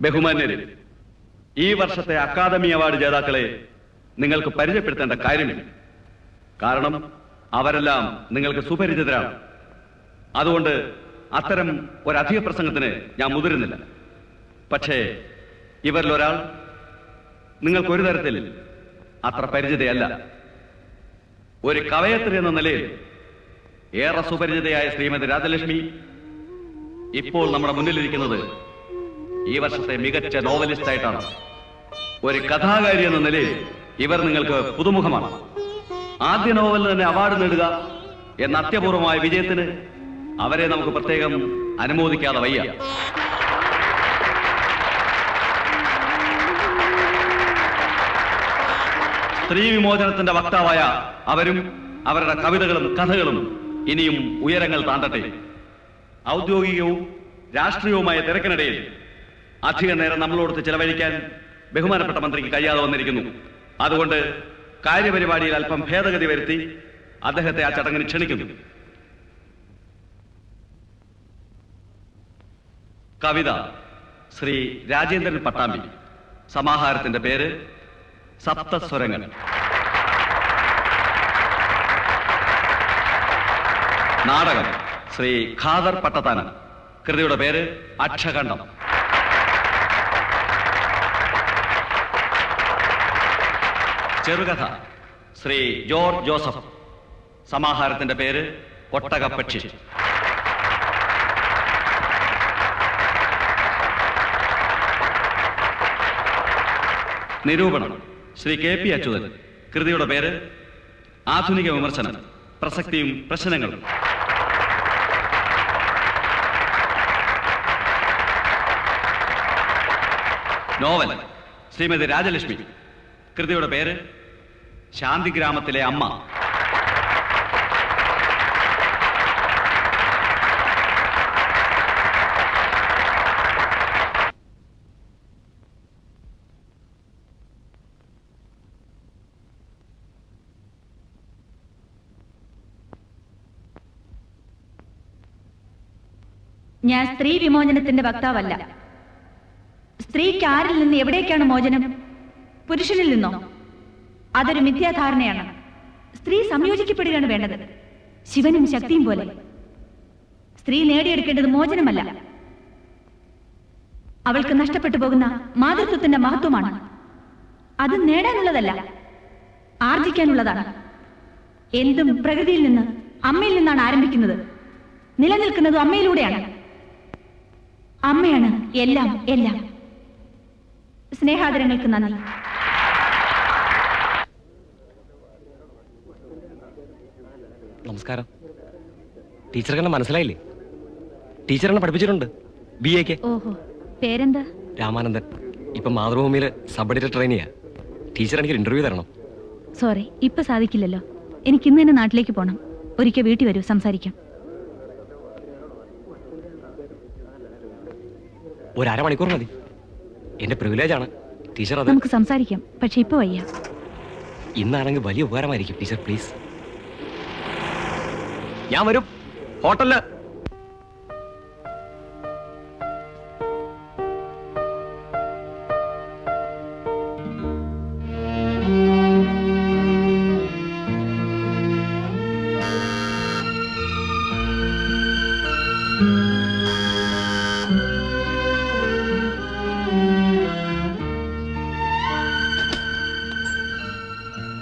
ബഹുമാന്യരെ, ഈ വർഷത്തെ academy award ജേതാക്കളെ നിങ്ങൾക്ക് പരിചയപ്പെടുത്തേണ്ട കാര്യമില്ല. കാരണം അവരെല്ലാം നിങ്ങൾക്ക് സുപരിചിതരാണ്. അതുകൊണ്ട് അത്തരം ഒരധിക പ്രസംഗത്തിന് ഞാൻ മുതിരുന്നില്ല. പക്ഷേ ഇവരിലൊരാൾ നിങ്ങൾക്കൊരു തരത്തിൽ അത്ര പരിചിതയല്ല. ഒരു കവയത്രി എന്ന നിലയിൽ ഏറെ സുപരിചിതയായ ശ്രീമതി രാജലക്ഷ്മി ഇപ്പോൾ നമ്മുടെ മുന്നിലിരിക്കുന്നത് ഈ വർഷത്തെ മികച്ച നോവലിസ്റ്റ് ആയിട്ടാണ്. ഒരു കഥാകാരി എന്ന നിലയിൽ ഇവർ നിങ്ങൾക്ക് പുതുമുഖമാണ്. ആദ്യ നോവലിന് തന്നെ അവാർഡ് നേടുക എന്ന അത്യപൂർവമായ വിജയത്തിന് അവരെ നമുക്ക് പ്രത്യേകം അനുമോദിക്കാതെ വയ്യ. സ്ത്രീ വിമോചനത്തിന്റെ വക്താവായ അവരും അവരുടെ കവിതകളും കഥകളും ഇനിയും ഉയരങ്ങൾ താണ്ടട്ടെ. ഔദ്യോഗികവും രാഷ്ട്രീയവുമായ തിരക്കിനിടയിൽ അധിക നേരം നമ്മളോടൊത്ത് ചെലവഴിക്കാൻ ബഹുമാനപ്പെട്ട മന്ത്രിക്ക് കഴിയാതെ വന്നിരിക്കുന്നു. അതുകൊണ്ട് കാര്യപരിപാടിയിൽ അല്പം ഭേദഗതി വരുത്തി അദ്ദേഹത്തെ ആ ചടങ്ങിന് ക്ഷണിക്കുന്നു. കവിത ശ്രീ രാജേന്ദ്രൻ പട്ടാമ്പി. സമാഹാരത്തിന്റെ പേര് സപ്തസ്വരങ്ങൾ. നാടകം ശ്രീ ഖാദർ പട്ടത്താനം. കൃതിയുടെ പേര് അക്ഷകണ്ഠം. ചെറുകഥ ശ്രീ ജോർജ് ജോസഫ്. സമാഹാരത്തിന്റെ പേര് ഒട്ടകപ്പക്ഷി. നിരൂപണം ശ്രീ കെ പി അച്യുതൻ. കൃതിയുടെ പേര് ആധുനിക വിമർശനം, പ്രസക്തിയും പ്രശ്നങ്ങളും. നോവൽ ശ്രീമതി രാജലക്ഷ്മി. കൃതിയുടെ പേര് ശാന്തിഗ്രാമത്തിലെ അമ്മ. ഞാൻ സ്ത്രീ വിമോചനത്തിന്റെ വക്താവല്ല. സ്ത്രീക്ക് ആരിൽ നിന്ന് എവിടേക്കാണ് മോചനം? പുരുഷനിൽ നിന്നോ? അതൊരു മിഥ്യാധാരണയാണ്. സ്ത്രീ സംയോജിക്കപ്പെടുകയാണ് വേണ്ടത്, ശിവനും ശക്തിയും പോലെ. സ്ത്രീ നേടിയെടുക്കേണ്ടത് മോചനമല്ല, അവൾക്ക് നഷ്ടപ്പെട്ടു പോകുന്ന മാതൃത്വത്തിന്റെ മഹത്വമാണ്. അത് നേടാനുള്ളതല്ല, ആർജിക്കാനുള്ളതാണ്. എന്തും പ്രകൃതിയിൽ നിന്ന്, അമ്മയിൽ നിന്നാണ് ആരംഭിക്കുന്നത്. നിലനിൽക്കുന്നത് അമ്മയിലൂടെയാണ്. അമ്മയാണ് എല്ലാം എല്ലാം. സ്നേഹാദരങ്ങൾക്ക് നന്ദി. നമസ്കാരം. ടീച്ചർക്ക് മനസ്സിലായില്ലേ? ടീച്ചറിനെ പഠിപ്പിച്ചിട്ടുണ്ട് BA. ഓഹോ, പേരെന്താ? രാമാനന്ദൻ. ഇപ്പൊ മാതൃഭൂമിയിൽ സബ് എഡിറ്റർ ട്രെയിനിയാ. ടീച്ചർ എനിക്ക് ഇന്റർവ്യൂ തരണം. സോറി, ഇപ്പൊ സാധിക്കില്ലല്ലോ. എനിക്ക് ഇന്ന് തന്നെ നാട്ടിലേക്ക് പോകണം. ഒരിക്കൽ വീട്ടിൽ വരൂ, സംസാരിക്കാം. ഒരു അരമണിക്കൂർ മതി. എന്റെ പ്രിവിലേജ് ആണ് ടീച്ചർ. അത് നമുക്ക് സംസാരിക്കാം, പക്ഷെ ഇപ്പൊ വയ്യ. ഇന്നാണെങ്കിൽ വലിയ ഉപകാരമായിരിക്കും ടീച്ചർ, പ്ലീസ്. ഞാൻ വരും ഹോട്ടലില്.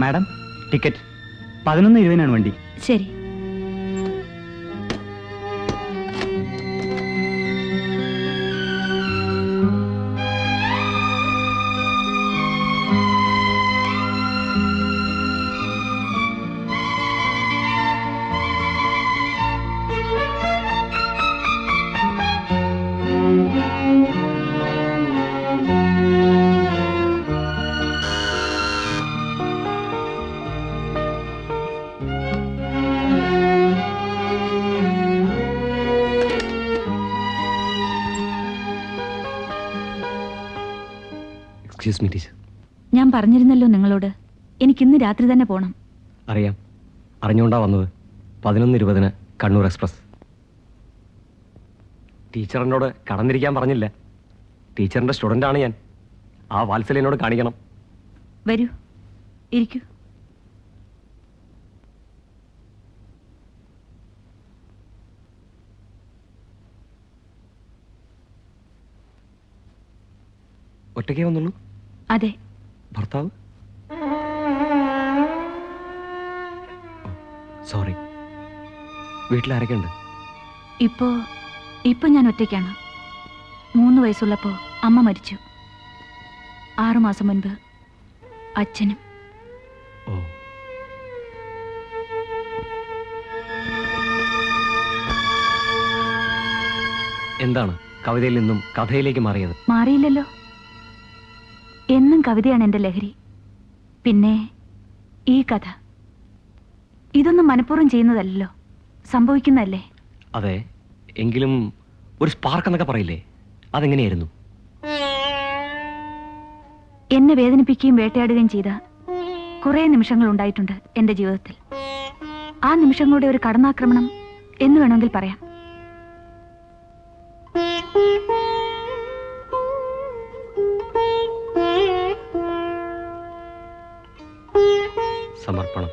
മാഡം, ടിക്കറ്റ് 11:20 വണ്ടി. ശരി. Excuse me teacher. ഞാൻ പറഞ്ഞിരുന്നല്ലോ നിങ്ങളോട്, എനിക്ക് ഇന്ന് രാത്രി തന്നെ പോണം. അറിയാം, അറിഞ്ഞുകൊണ്ടാ വന്നത്. 11:20 കണ്ണൂർ എക്സ്പ്രസ്. ടീച്ചർ എന്നോട് കടന്നിരിക്കാൻ പറഞ്ഞില്ല. ടീച്ചറിന്റെ സ്റ്റുഡൻ്റ് ആണ് ഞാൻ. ആ വാത്സല്യം എന്നോട് കാണിക്കണം. വരൂ, ഇരിക്കൂ. ഒറ്റയ്ക്കേ വന്നുള്ളൂ? അതെ. ഭർത്താവ്? സോറി. വീട്ടിലാരൊക്കെ ഉണ്ട്? ഇപ്പൊ ഞാൻ ഒറ്റയ്ക്കാണ്. 3 വയസ്സുള്ളപ്പോ അമ്മ മരിച്ചു. 6 മാസം മുൻപ് അച്ഛനും. ഓ. എന്താണ് കവിതയിൽ നിന്നും കഥയിലേക്ക് മാറിയത്? മാറിയില്ലല്ലോ. എന്നും കവിതയാണ് എൻ്റെ ലഹരി. പിന്നെ ഈ കഥ, ഇതൊന്നും മനഃപൂർവ്വം ചെയ്യുന്നതല്ലോ, സംഭവിക്കുന്നതല്ലേ. അതെ, എങ്കിലും ഒരു സ്പാർക്ക് എന്നൊക്കെ പറയില്ലേ, അതെങ്ങനെയായിരുന്നു? എന്നെ വേദനിപ്പിക്കുകയും വേട്ടയാടുകയും ചെയ്ത കുറേ നിമിഷങ്ങൾ ഉണ്ടായിട്ടുണ്ട് എൻ്റെ ജീവിതത്തിൽ. ആ നിമിഷങ്ങളുടെ ഒരു കടന്നാക്രമണം എന്ന് വേണമെങ്കിൽ പറയാം. സമർപ്പണം.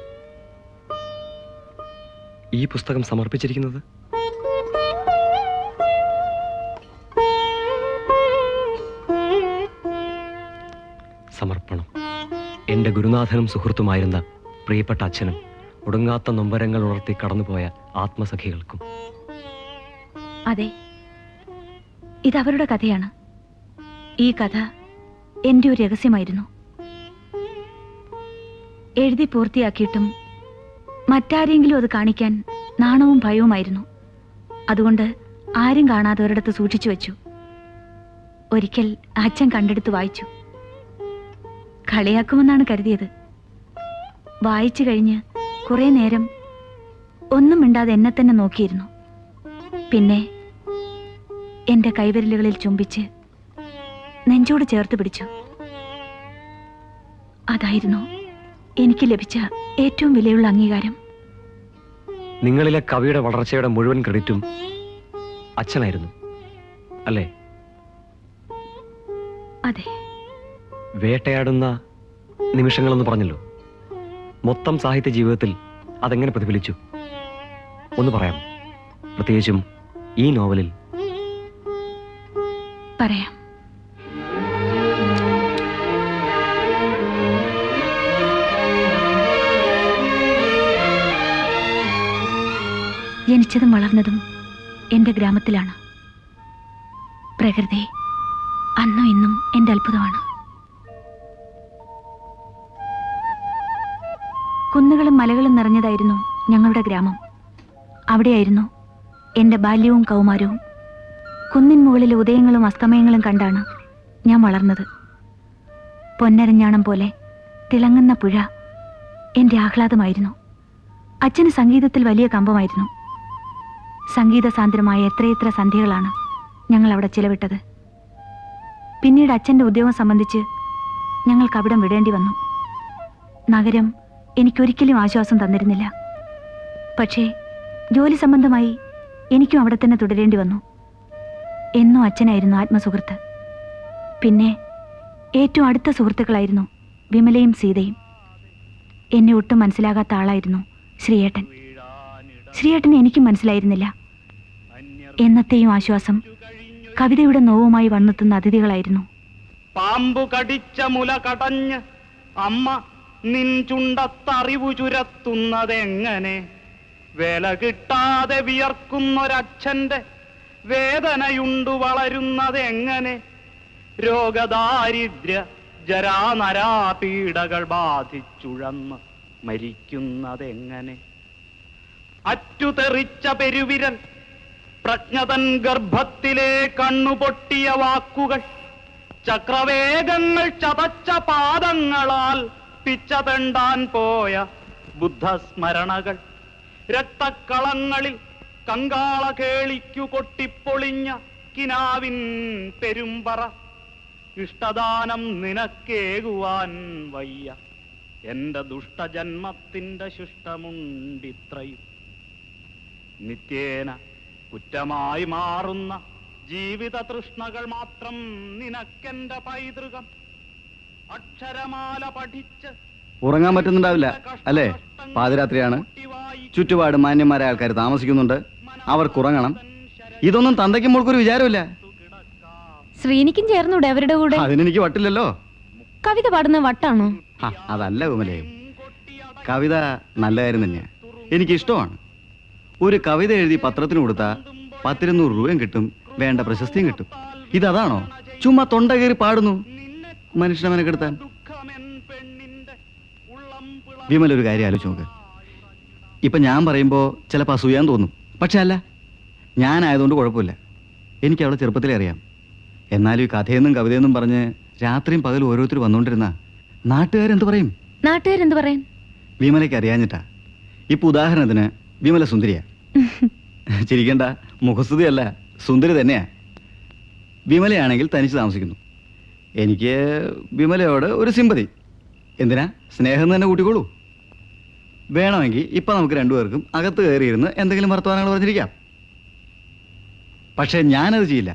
ഈ പുസ്തകം സമർപ്പിച്ചിരിക്കുന്നത് സമർപ്പണം എൻ്റെ ഗുരുനാഥനും സുഹൃത്തുമായിരുന്ന പ്രിയപ്പെട്ട അച്ഛനും ഒടുങ്ങാത്ത നൊമ്പരങ്ങൾ ഉണർത്തി കടന്നുപോയ ആത്മസഖികൾക്കും. അതെ, ഇതവരുടെ കഥയാണ്. ഈ കഥ എൻ്റെ ഒരു രഹസ്യമായിരുന്നു. എഴുതി പൂർത്തിയാക്കിയിട്ടും മറ്റാരെങ്കിലും അത് കാണിക്കാൻ നാണവും ഭയവുമായിരുന്നു. അതുകൊണ്ട് ആരും കാണാതെ ഒരിടത്ത് സൂക്ഷിച്ചു വെച്ചു. ഒരിക്കൽ അച്ഛൻ കണ്ടെടുത്ത് വായിച്ചു. കളിയാക്കുമെന്നാണ് കരുതിയത്. വായിച്ചു കഴിഞ്ഞ് കുറെ നേരം ഒന്നും മിണ്ടാതെ എന്നെ തന്നെ നോക്കിയിരുന്നു. പിന്നെ എന്റെ കൈവിരലുകളിൽ ചുംബിച്ച് നെഞ്ചോട് ചേർത്ത് പിടിച്ചു. അതായിരുന്നു എനിക്ക് ലഭിച്ച ഏറ്റവും വിലയുള്ള അംഗീകാരം. നിങ്ങളിലെ കവിയുടെ വളർച്ചയുടെ മുഴുവൻ ക്രെഡിറ്റും അച്ഛനായിരുന്നു അല്ലേ? അതെ. വേട്ടയാടുന്ന നിമിഷങ്ങളെന്ന് പറഞ്ഞല്ലോ, മൊത്തം സാഹിത്യ ജീവിതത്തിൽ അതെങ്ങനെ പ്രതിഫലിച്ചു ഒന്ന് പറയാം? പ്രത്യേകിച്ചും ഈ നോവലിൽ. പറയാം. ജനിച്ചതും വളർന്നതും എൻ്റെ ഗ്രാമത്തിലാണ്. പ്രകൃതി അന്നും ഇന്നും എൻ്റെ അത്ഭുതമാണ്. കുന്നുകളും മലകളും നിറഞ്ഞതായിരുന്നു ഞങ്ങളുടെ ഗ്രാമം. അവിടെയായിരുന്നു എൻ്റെ ബാല്യവും കൗമാരവും. കുന്നിൻ മുകളിലെ ഉദയങ്ങളും അസ്തമയങ്ങളും കണ്ടാണ് ഞാൻ വളർന്നത്. പൊന്നരഞ്ഞാണം പോലെ തിളങ്ങുന്ന പുഴ എൻ്റെ ആഹ്ലാദമായിരുന്നു. അച്ഛന് സംഗീതത്തിൽ വലിയ കമ്പമായിരുന്നു. സംഗീത സാന്ദ്രമായ എത്രയെത്ര സന്ധ്യകളാണ് ഞങ്ങൾ അവിടെ ചിലവിട്ടത്. പിന്നീട് അച്ഛൻ്റെ ഉദ്യോഗം സംബന്ധിച്ച് ഞങ്ങൾക്ക് അവിടം വിടേണ്ടി വന്നു. നഗരം എനിക്കൊരിക്കലും ആശ്വാസം തന്നിരുന്നില്ല. പക്ഷേ ജോലി സംബന്ധമായി എനിക്കും അവിടെ തന്നെ തുടരേണ്ടി വന്നു. എന്നും അച്ഛനായിരുന്നു ആത്മസുഹൃത്ത്. പിന്നെ ഏറ്റവും അടുത്ത സുഹൃത്തുക്കളായിരുന്നു വിമലയും സീതയും. എന്നെ ഒട്ടും മനസ്സിലാകാത്ത ആളായിരുന്നു ശ്രീയേട്ടൻ. ശ്രീയേട്ടനെ എനിക്കും മനസ്സിലായിരുന്നില്ല. എന്നത്തെയും ആശ്വാസം കവിതയുടെ നോവുമായി വന്നെത്തുന്ന അതിഥികളായിരുന്നു. പാമ്പു കടിച്ച മുല കടഞ്ഞ് അമ്മ നിൻ ചുണ്ടത്തറിവു ചുരത്തുന്നതെങ്ങനെ? വേല കിട്ടാതെ വിയർക്കുന്നൊരച്ഛന്റെ വേദനയുണ്ടു വളരുന്നതെങ്ങനെ? രോഗദാരിദ്ര്യ ജരാനരാപീഡകൾ ബാധിച്ചുഴന്ന് മരിക്കുന്നതെങ്ങനെ? അറ്റുതെറിച്ച പെരുവിരൽ, പ്രജ്ഞതൻ ഗർഭത്തിലെ കണ്ണുപൊട്ടിയ വാക്കുകൾ, ചക്രവേഗങ്ങൾ ചതച്ച പാദങ്ങളാൽ പിച്ചതെണ്ടാൻ പോയ ബുദ്ധസ്മരണകൾ, രക്തക്കളങ്ങളിൽ കങ്കാള കേളിക്കു കൊട്ടിപ്പൊളിഞ്ഞ കിനാവിൻ പെരുമ്പറ, ഇഷ്ടദാനം നിനക്കേകുവാൻ വയ്യ എന്റെ ദുഷ്ടജന്മത്തിന്റെ ശിഷ്ടമുണ്ടിത്രയും. നിത്യേന കുറ്റമായി മാറുന്ന ജീവിത തൃഷ്ണകൾ മാത്രം നിനക്കെന്റെ പൈതൃകം. അക്ഷരമാല പഠിച്ച് ഉറങ്ങാൻ പറ്റുന്നുണ്ടാവില്ല അല്ലേ? പാതിരാത്രിയാണ്, ചുറ്റുപാട് മാന്യന്മാരായ ആൾക്കാർ താമസിക്കുന്നുണ്ട്, അവർക്ക് ഉറങ്ങണം. ഇതൊന്നും തന്തയ്ക്കും മോൾക്കൊരു വിചാരമില്ല. ശ്രീനിക്കും ചേർന്നൂടെ അവരുടെ കൂടെ? അതിനെനിക്ക് വട്ടില്ലല്ലോ. കവിത പാടുന്ന വട്ടാണോ? അതല്ല വിമലേ, കവിത നല്ല കാര്യം തന്നെയാ, എനിക്കിഷ്ടമാണ്. ഒരു കവിത എഴുതി പത്രത്തിന് കൊടുത്താൽ 10-200 രൂപയും കിട്ടും, വേണ്ട പ്രശസ്തിയും കിട്ടും. ഇതാണോ? ചുമ്മാ തൊണ്ട കയറി പാടുന്നു മനുഷ്യനെ മെനക്കെടുത്താൻ. വിമല ഒരു കാര്യം ആലോചിച്ച് നോക്ക്. ഇപ്പൊ ഞാൻ പറയുമ്പോ ചിലപ്പോൾ അസൂയാൻ തോന്നും, പക്ഷെ അല്ല, ഞാനായതുകൊണ്ട് കുഴപ്പമില്ല. എനിക്ക് അവളെ ചെറുപ്പത്തിലേ അറിയാം. എന്നാലും ഈ കഥയെന്നും കവിതയെന്നും പറഞ്ഞ് രാത്രിയും പകലും ഓരോരുത്തർ വന്നുകൊണ്ടിരുന്ന നാട്ടുകാരെന്ത് പറയും? നാട്ടുകാരെന്ത് പറയും? വിമലയ്ക്ക് അറിയാഞ്ഞിട്ടാ. ഇപ്പൊ ഉദാഹരണത്തിന് വിമല സുന്ദരിയാ. ചിരിക്കണ്ട, മുഖസ്തുതിയല്ല, സുന്ദരി തന്നെയാ. വിമലയാണെങ്കിൽ തനിച്ച് താമസിക്കുന്നു. എനിക്ക് വിമലയോട് ഒരു സിമ്പതി. എന്തിനാ, സ്നേഹം തന്നെ കൂട്ടിക്കോളൂ. വേണമെങ്കിൽ ഇപ്പൊ നമുക്ക് രണ്ടുപേർക്കും അകത്ത് കയറിയിരുന്ന് എന്തെങ്കിലും വർത്തമാനങ്ങൾ പറഞ്ഞിരിക്കാം. പക്ഷെ ഞാനത് ചെയ്യില്ല.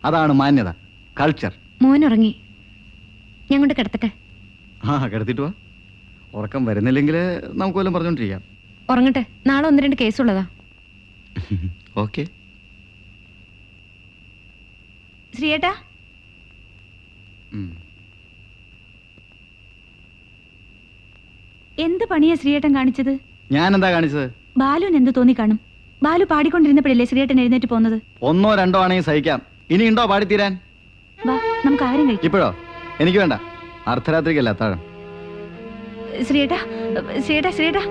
അതാണ് മാന്യത, കൾച്ചർ. മോനുറങ്ങി, ഞാൻ കൊണ്ട് കിടത്തട്ടെ. കിടത്തിട്ട് വാ. ഉറക്കം വരുന്നില്ലെങ്കിൽ നമുക്ക് വല്ലതും പറഞ്ഞോണ്ടിരിക്കാം. ഉറങ്ങട്ടെ, നാളെ 1-2 കേസുള്ളതാ. ഓക്കെ. ശ്രീയേട്ടാ, എന്ത് പണിയാ ശ്രീയേട്ടൻ കാണിച്ചത്? ഞാൻ എന്താ കാണിച്ചത്? ബാലുവിന് എന്ത് തോന്നി കാണും? ബാലു പാടിക്കൊണ്ടിരുന്നപ്പോഴല്ലേ ശ്രീയേട്ടൻ എഴുന്നേറ്റ് പോകുന്നത്? 1-2 ആണെങ്കിൽ സഹിക്കാം. ഇനി ഉണ്ടോ പാടിത്തീരാൻ? വാ, നമുക്ക് ആരും കഴിക്കും. ഇപ്പോഴോ? എനിക്ക് വേണ്ട, അർദ്ധരാത്രിക്കല്ല അത്താഴം. ശ്രീയേട്ടാ, ശ്രീയേട്ടാ, ശ്രീയേട്ടാ,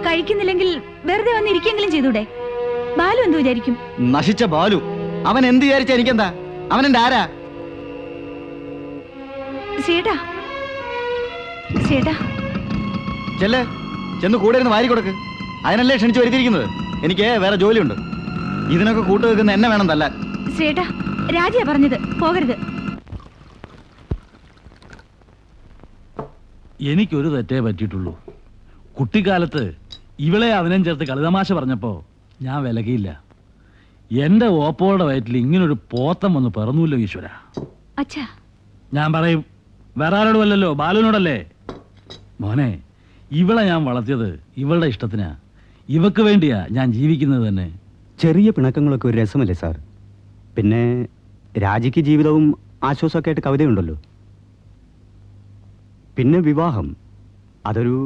കഴിക്കുന്നില്ലെങ്കിൽ വെറുതെ വന്നിരിക്കെങ്കിലും ചെയ്തൂടെ? ബാലു എന്ത് വിചാരിക്കും? നശിച്ച ബാലു, അവൻ എന്ത് വിചാരിച്ച എനിക്കെന്താ? അവൻ എന്റെ ആരാ? ശ്രീയേട്ടാ, ശ്രീയേട്ടാ, ചെന്ന് കൂടെ ഇരുന്ന് വാരി കൊടുക്ക്. അതിനല്ലേ ക്ഷണിച്ചു വരുത്തിയിരിക്കുന്നത്. എനിക്ക് വേറെ ജോലിയുണ്ട്. ഇതിനൊക്കെ കൂട്ടുവെക്കുന്ന എന്നെ വേണം തല്ലാൻ. ശ്രീയേട്ടാ, രാജിയാ പറഞ്ഞത്, പോകരുത്. എനിക്കൊരു തെറ്റേ പറ്റിയിട്ടുള്ളൂ. കുട്ടിക്കാലത്ത് ഇവളെ അവനും ചേർത്ത് കളിതമാശ പറഞ്ഞപ്പോ ഞാൻ വിലകിയില്ല. എന്റെ ഓപ്പോടെ വയറ്റിൽ ഇങ്ങനൊരു പോത്തം വന്ന് പിറന്നൂല്ലോ ഈശ്വര. അച്ഛാ, ഞാൻ പറയും, വേറെ ആരോടുമല്ലല്ലോ, ബാലുവിനോടല്ലേ. മോനെ, ഇവളെ ഞാൻ വളർത്തിയത് ഇവളുടെ ഇഷ്ടത്തിനാ. ഇവക്ക് വേണ്ടിയാ ഞാൻ ജീവിക്കുന്നത് തന്നെ. ചെറിയ പിണക്കങ്ങളൊക്കെ ഒരു രസമല്ലേ സാർ? പിന്നെ രാജിക്ക് ജീവിതവും ആശ്വാസമൊക്കെ ആയിട്ട് കവിതയുണ്ടല്ലോ. പിന്നെ വിവാഹം, അതൊരു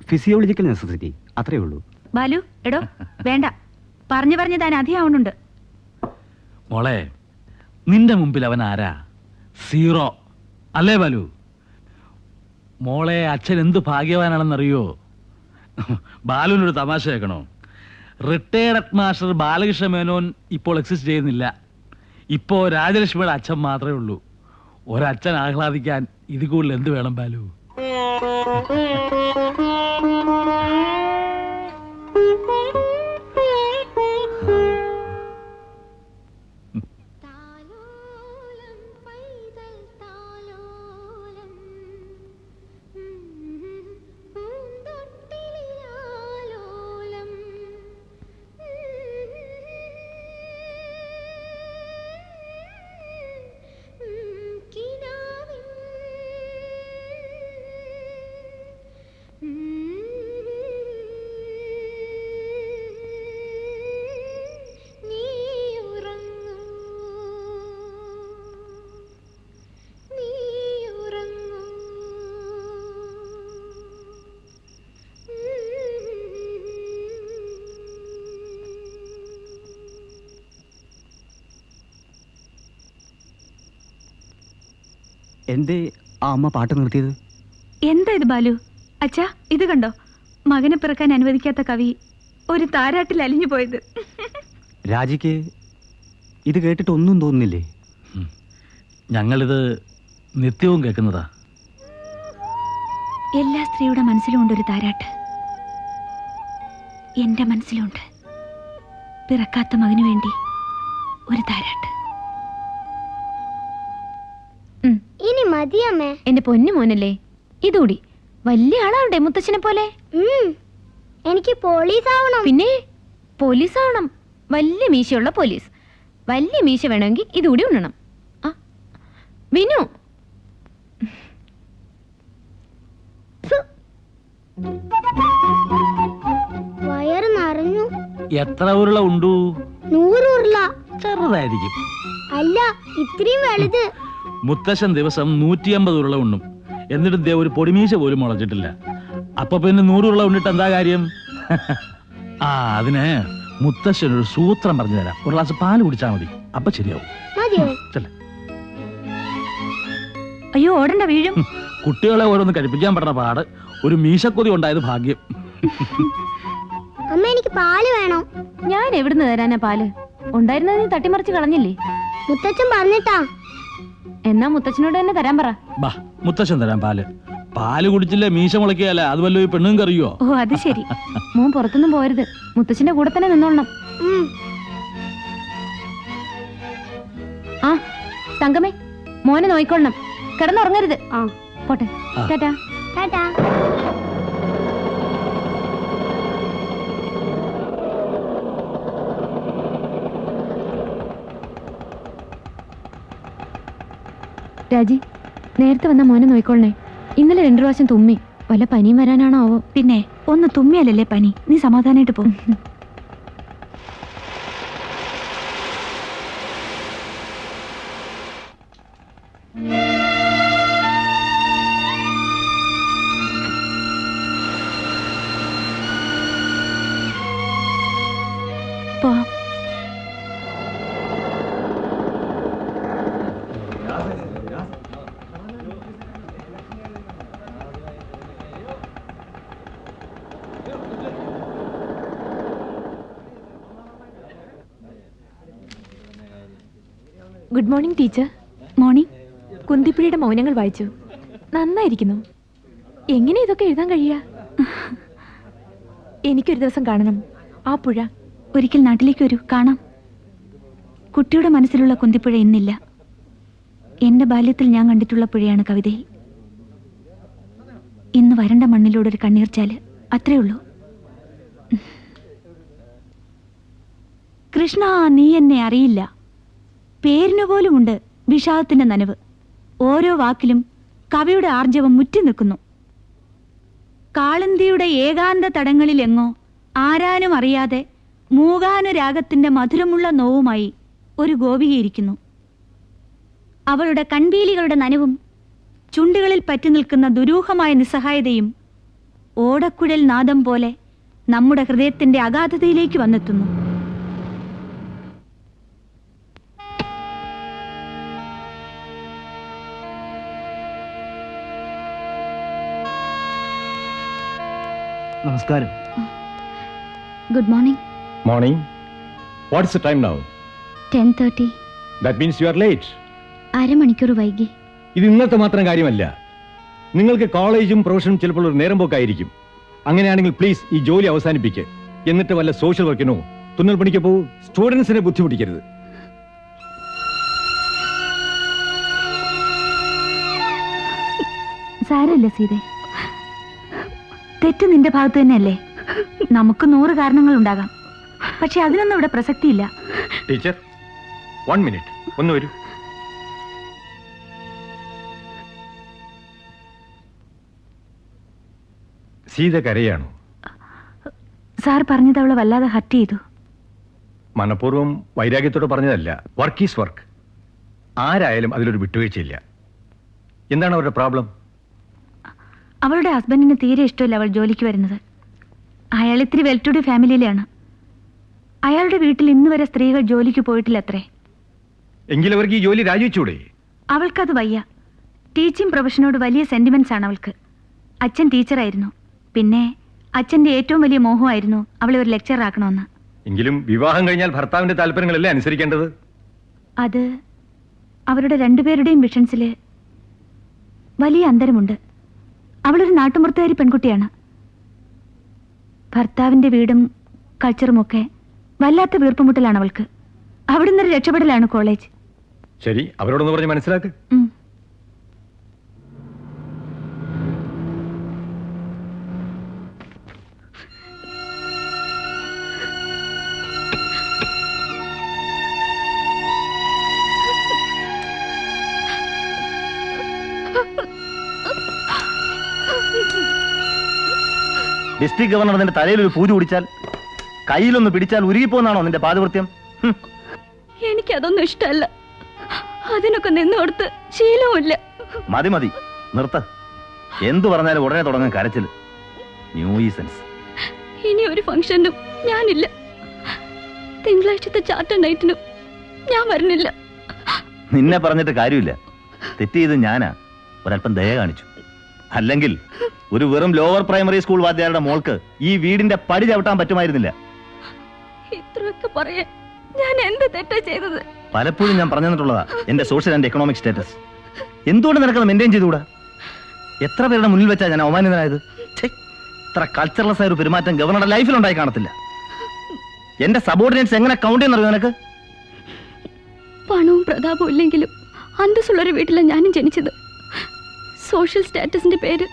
ഫിസിയോളജിക്കൽ നെസസിറ്റി, അത്രയേ ഉള്ളൂ. ബാലു, എടോ വേണ്ട, പറഞ്ഞു താൻ അധികമാവുന്നുണ്ട്. മോളെ, നിന്റെ മുമ്പിൽ അവൻ ആരാ? 0 അല്ലേ ബാലു? മോളെ, അച്ഛൻ എന്ത് ഭാഗ്യവാനാണെന്നറിയോ? ബാലുവിനൊരു തമാശ കേൾക്കണോ? Retired head master Balakrishna Menon ഇപ്പോൾ എക്സിസ്റ്റ് ചെയ്യുന്നില്ല. ഇപ്പോ രാജലക്ഷ്മിയുടെ അച്ഛൻ മാത്രമേ ഉള്ളൂ. ഒരച്ഛൻ ആഹ്ലാദിക്കാൻ ഇത് കൂടുതൽ എന്ത് വേണം ബാലു? എന്തേ ആ അമ്മ പാട്ട് നിർത്തിയത്? എന്താ ഇത് ബാലു? അച്ഛാ, ഇത് കണ്ടോ? മകനെ പിറക്കാൻ അനുവദിക്കാത്ത കവി ഒരു താരാട്ടിൽ അലിഞ്ഞു പോയത്. രാജിക്ക് ഇത് കേട്ടിട്ട് ഒന്നും തോന്നുന്നില്ലേ? ഞങ്ങളിത് നിത്യവും കേൾക്കുന്നതാ. എല്ലാ സ്ത്രീയുടെ മനസ്സിലും ഉണ്ട് ഒരു താരാട്ട്. എന്റെ മനസ്സിലുണ്ട് പിറക്കാത്ത മകന് വേണ്ടി ഒരു താരാട്ട്. ഇനി മതിയമ്മേ. എന്റെ പൊന്നു മോനല്ലേ, ഇതുകൂടി വലിയ ആളാവണ്ടേ മുത്തച്ഛനെ പോലെ? എനിക്ക് പോലീസ് ആവണം. പിന്നെ പോലീസ് ആവണം, വലിയ മീശയുള്ള പോലീസ്. വലിയ മീശ വേണമെങ്കിൽ ഇതുകൂടി ഉണ്ണണം. ആ വിനു, വയറ് നിറഞ്ഞു. എത്ര ഉരുള ഉണ്ടു? 100 ഉരുള. ചെറുതായിരിക്കും. അല്ല, ഇത്രയും വലുത്. മുത്തശ്ശൻ ദിവസം 150 ഉരുള ഉണ്ണും. എന്നിട്ട് ദേ ഒരു പൊടിമീശ പോലും മുളച്ചിട്ടില്ല. അപ്പൊ പിന്നെ 100 ഉരുള ഉണ്ടിട്ട് എന്താ കാര്യം? ആ, അതിന് മുത്തശ്ശൻ ഒരു സൂത്രം പറഞ്ഞു തരാം. ഒരു ഗ്ലാസ് പാല് കുടിച്ചാൽ മതി, അപ്പൊ ശരിയാവും. മതിയോ? ചെല്ല്. അയ്യോ, ഓടണ്ട, വീഴും. കുട്ടികളെ ഓരോന്ന് കഴിപ്പിക്കാൻ പറ്റുന്ന പാട്. ഒരു മീശക്കൊതി ഉണ്ടായത് ഭാഗ്യം. അമ്മ, എനിക്ക് പാല് വേണോ? ഞാൻ എവിടുന്ന് തരാനാ പാല്? ഉണ്ടായിരുന്നത് നീ തട്ടിമറിച്ച് കളഞ്ഞില്ലേ? മുത്തച്ഛൻ പറഞ്ഞിട്ടാ. എന്നാ മുത്തച്ഛനോട് തന്നെ തരാൻ പറ. ബാ, മുത്തശ്ശൻ തരാം പാല്. പാല് കുടിച്ചില്ലേ മീശ മുളക്കിയാലേ അത് വല്ല ഈ പെണ്ണും കറിയോ? ഓ, അത് ശരി. മോൻ പുറത്തൊന്നും പോരുത്, മുത്തച്ഛന്റെ കൂടെ തന്നെ നിന്നോളണം. ആ തങ്കമ്മേ, മോനെ നോയിക്കൊള്ളണം, കിടന്നുറങ്ങരുത്. ആ പോട്ടെ, ടാറ്റാ. ടാറ്റാ. രാജി, നേരത്തെ വന്ന മോനെ നോയിക്കൊള്ളണേ. ഇന്നലെ 2 പ്രാവശ്യം തുമ്മി. വല്ല പനിയും വരാനാണോ ആവോ? പിന്നെ ഒന്ന് തുമ്മിയാലല്ലേ പനി. നീ സമാധാനായിട്ട് പോ. പോവാം. Good morning teacher. മോർണിംഗ്. കുന്തിപ്പിഴിയുടെ മൗനങ്ങൾ വായിച്ചു. നന്നായിരിക്കുന്നു. എങ്ങനെ ഇതൊക്കെ എഴുതാൻ കഴിയാ? എനിക്കൊരു ദിവസം കാണണം ആ പുഴ. ഒരിക്കൽ നാട്ടിലേക്ക് വരൂ, കാണാം. കുട്ടിയുടെ മനസ്സിലുള്ള കുന്തിപ്പുഴ ഇന്നില്ല. എന്റെ ബാല്യത്തിൽ ഞാൻ കണ്ടിട്ടുള്ള പുഴയാണ് കവിതയിൽ. ഇന്ന് വരണ്ട മണ്ണിലൂടെ ഒരു കണ്ണീർച്ചാല്, അത്രേ ഉള്ളൂ. കൃഷ്ണ, നീ എന്നെ അറിയില്ല. പേരിനു പോലുമുണ്ട് വിഷാദത്തിന്റെ നനവ്. ഓരോ വാക്കിലും കവിയുടെ ആർജവം മുറ്റി നിൽക്കുന്നു. കാളന്തിയുടെ ഏകാന്ത തടങ്ങളിലെങ്ങോ ആരാനും അറിയാതെ മൂകാനുരാഗത്തിന്റെ മധുരമുള്ള നോവുമായി ഒരു ഗോപികയിരിക്കുന്നു. അവളുടെ കൺപീലികളുടെ നനവും ചുണ്ടുകളിൽ പറ്റി നിൽക്കുന്ന ദുരൂഹമായ നിസ്സഹായതയും ഓടക്കുഴൽ നാദം പോലെ നമ്മുടെ ഹൃദയത്തിന്റെ അഗാധതയിലേക്ക് വന്നെത്തുന്നു. നമസ്കാരം. Good morning. Morning. What's the time now? 10:30. That means you are late. അരമണിക്കൂർ വൈകി. ഇത് ഇന്നത്തെ മാത്രം കാര്യമല്ല. നിങ്ങൾക്ക് കോളേജും പ്രൊഫഷനും ചിലപ്പോൾ ഒരു നേരം പോക്കായിരിക്കും. അങ്ങനെയാണെങ്കിൽ പ്ലീസ് ഈ ജോലി അവസാനിപ്പിക്കുക. എന്നിട്ട് വല്ല സോഷ്യൽ വർക്കിനോ തുന്നൽ പണിക്ക് പോകൂ. സ്റ്റുഡൻസിനെ ബുദ്ധിമുട്ടിക്കരുത്. സാരമില്ല സീതേ, തെറ്റ് നിന്റെ ഭാഗത്ത് തന്നെയല്ലേ. നമുക്ക് 100 കാരണങ്ങൾ ഉണ്ടാകാം, പക്ഷെ അതിനൊന്നും ഇവിടെ പ്രസക്തിയില്ല. Teacher, 1 minute. ഒന്ന് വരൂ. സീത കരയാണോ? സാർ പറഞ്ഞത് അവളെ വല്ലാതെ ഹർട്ട് ചെയ്തു. മനഃപൂർവ്വം വൈരാഗ്യത്തോടെ പറഞ്ഞതല്ല. Work is work. ആരായാലും അതിലൊരു വിട്ടുവീഴ്ചയില്ല. എന്താണ് അവരുടെ പ്രോബ്ലം? അവളുടെ ഹസ്ബൻഡിന് തീരെ ഇഷ്ടമില്ല അവൾ ജോലിക്ക് വരുന്നത്. അയാൾ ഇത്തിരി വെൽ ടു ഡു ഫാമിലിയിലാണ്. അയാളുടെ വീട്ടിൽ ഇന്ന് വരെ സ്ത്രീകൾ ജോലിക്ക് പോയിട്ടില്ല അത്രേ. എങ്കിൽ അവർക്ക് ഈ ജോലി രാജിവെച്ചൂടെ? അവൾക്കത് വയ്യ. ടീച്ചിങ് പ്രൊഫഷനോട് വലിയ സെന്റിമെന്റ്സ് ആണ് അവൾക്ക്. അച്ഛൻ ടീച്ചറായിരുന്നു. പിന്നെ അച്ഛന്റെ ഏറ്റവും വലിയ മോഹമായിരുന്നു അവളെ ഒരു ലെക്ചറർ ആക്കണമെന്ന്. എങ്കിലും വിവാഹം കഴിഞ്ഞാൽ ഭർത്താവിന്റെ താല്പര്യങ്ങളല്ലേ അനുസരിക്കേണ്ടത്? അത് അവരുടെ രണ്ടുപേരുടെയും വിഷൻസില് വലിയ അന്തരമുണ്ട്. അവളൊരു നാട്ടുമ്പുറത്തുകാരി പെൺകുട്ടിയാണ്. ഭർത്താവിന്റെ വീടും കൾച്ചറുമൊക്കെ വല്ലാത്ത വീർപ്പുമുട്ടലാണ് അവൾക്ക്. അവിടുന്ന് ഒരു രക്ഷപ്പെടലാണ് കോളേജ്. ശരി, അവരോടൊന്ന് പറഞ്ഞ് മനസ്സിലാക്ക്. ഡിസ്ട്രിക്ട് ഗവർണർ നിന്റെ തലയിൽ ഒരു പൂജ കുടിച്ചാൽ കയ്യിലൊന്ന് പിടിച്ചാൽ ഉരുകിപ്പോന്നാണോ നിന്റെ പാതിവൃത്യം? എനിക്കതൊന്നും ഇഷ്ടമല്ല. അതിനൊക്കെ നിന്ന് കൊടുത്ത് ശീലവുമില്ല. മതി മതി, നിർത്ത. എന്തു പറഞ്ഞാലും ഉടനെ തുടങ്ങാൻ കരച്ചിൽ. ന്യൂസൻസ്. ഇനി ഒരു ഫംഗ്ഷനും ഞാനില്ല. തിങ്കളാഴ്ചത്തെ ചാർട്ടർ നൈറ്റിനും ഞാൻ വരുന്നില്ല. നിന്നെ പറഞ്ഞിട്ട് കാര്യമില്ല. തെറ്റ് ചെയ്ത് ഞാനാ. ഒരല്പം ദയ കാണിച്ചു. അല്ലെങ്കിൽ ഒരു വെറും ലോവർ പ്രൈമറി സ്കൂൾ വാദ്യാരുടെ മോൾക്ക് ഈ വീടിന്റെ പടി ചവിട്ടാൻ പറ്റുമായിരുന്നില്ല. ഇത്രയൊക്കെ പറയാൻ ഞാൻ എന്ത് തെറ്റാ ചെയ്തത്? പലപ്പോഴും ഞാൻ പറഞ്ഞു തന്നിട്ടുള്ളതാ എന്റെ സോഷ്യൽ ആൻഡ് എക്കണോമിക് സ്റ്റാറ്റസ്. എന്തുകൊണ്ട് നിനക്കത് മെയിൻറ്റെയിൻ ചെയ്തുകൂടാ? എത്ര പേരുടെ മുന്നിൽ വെച്ചാ ഞാൻ അവമാനിതനായത്? ഇത്ര കൾച്ചറലെസ് ആയ ഒരു പെരുമാറ്റം ഗവർണറുടെ ലൈഫിൽ ഉണ്ടായി കാണത്തില്ല. എന്റെ സബോർഡിനേറ്റ്സ് എങ്ങനെ കൗണ്ട് ചെയ്യുന്നറിയോ നിനക്ക്? പണവും പ്രതാപവും ഇല്ലെങ്കിലും അന്തസ്സുള്ളൊരു വീട്ടിലാണ് ഞാനും ജനിച്ചത്. സോഷ്യൽ സ്റ്റാറ്റസിന്റെ പേര്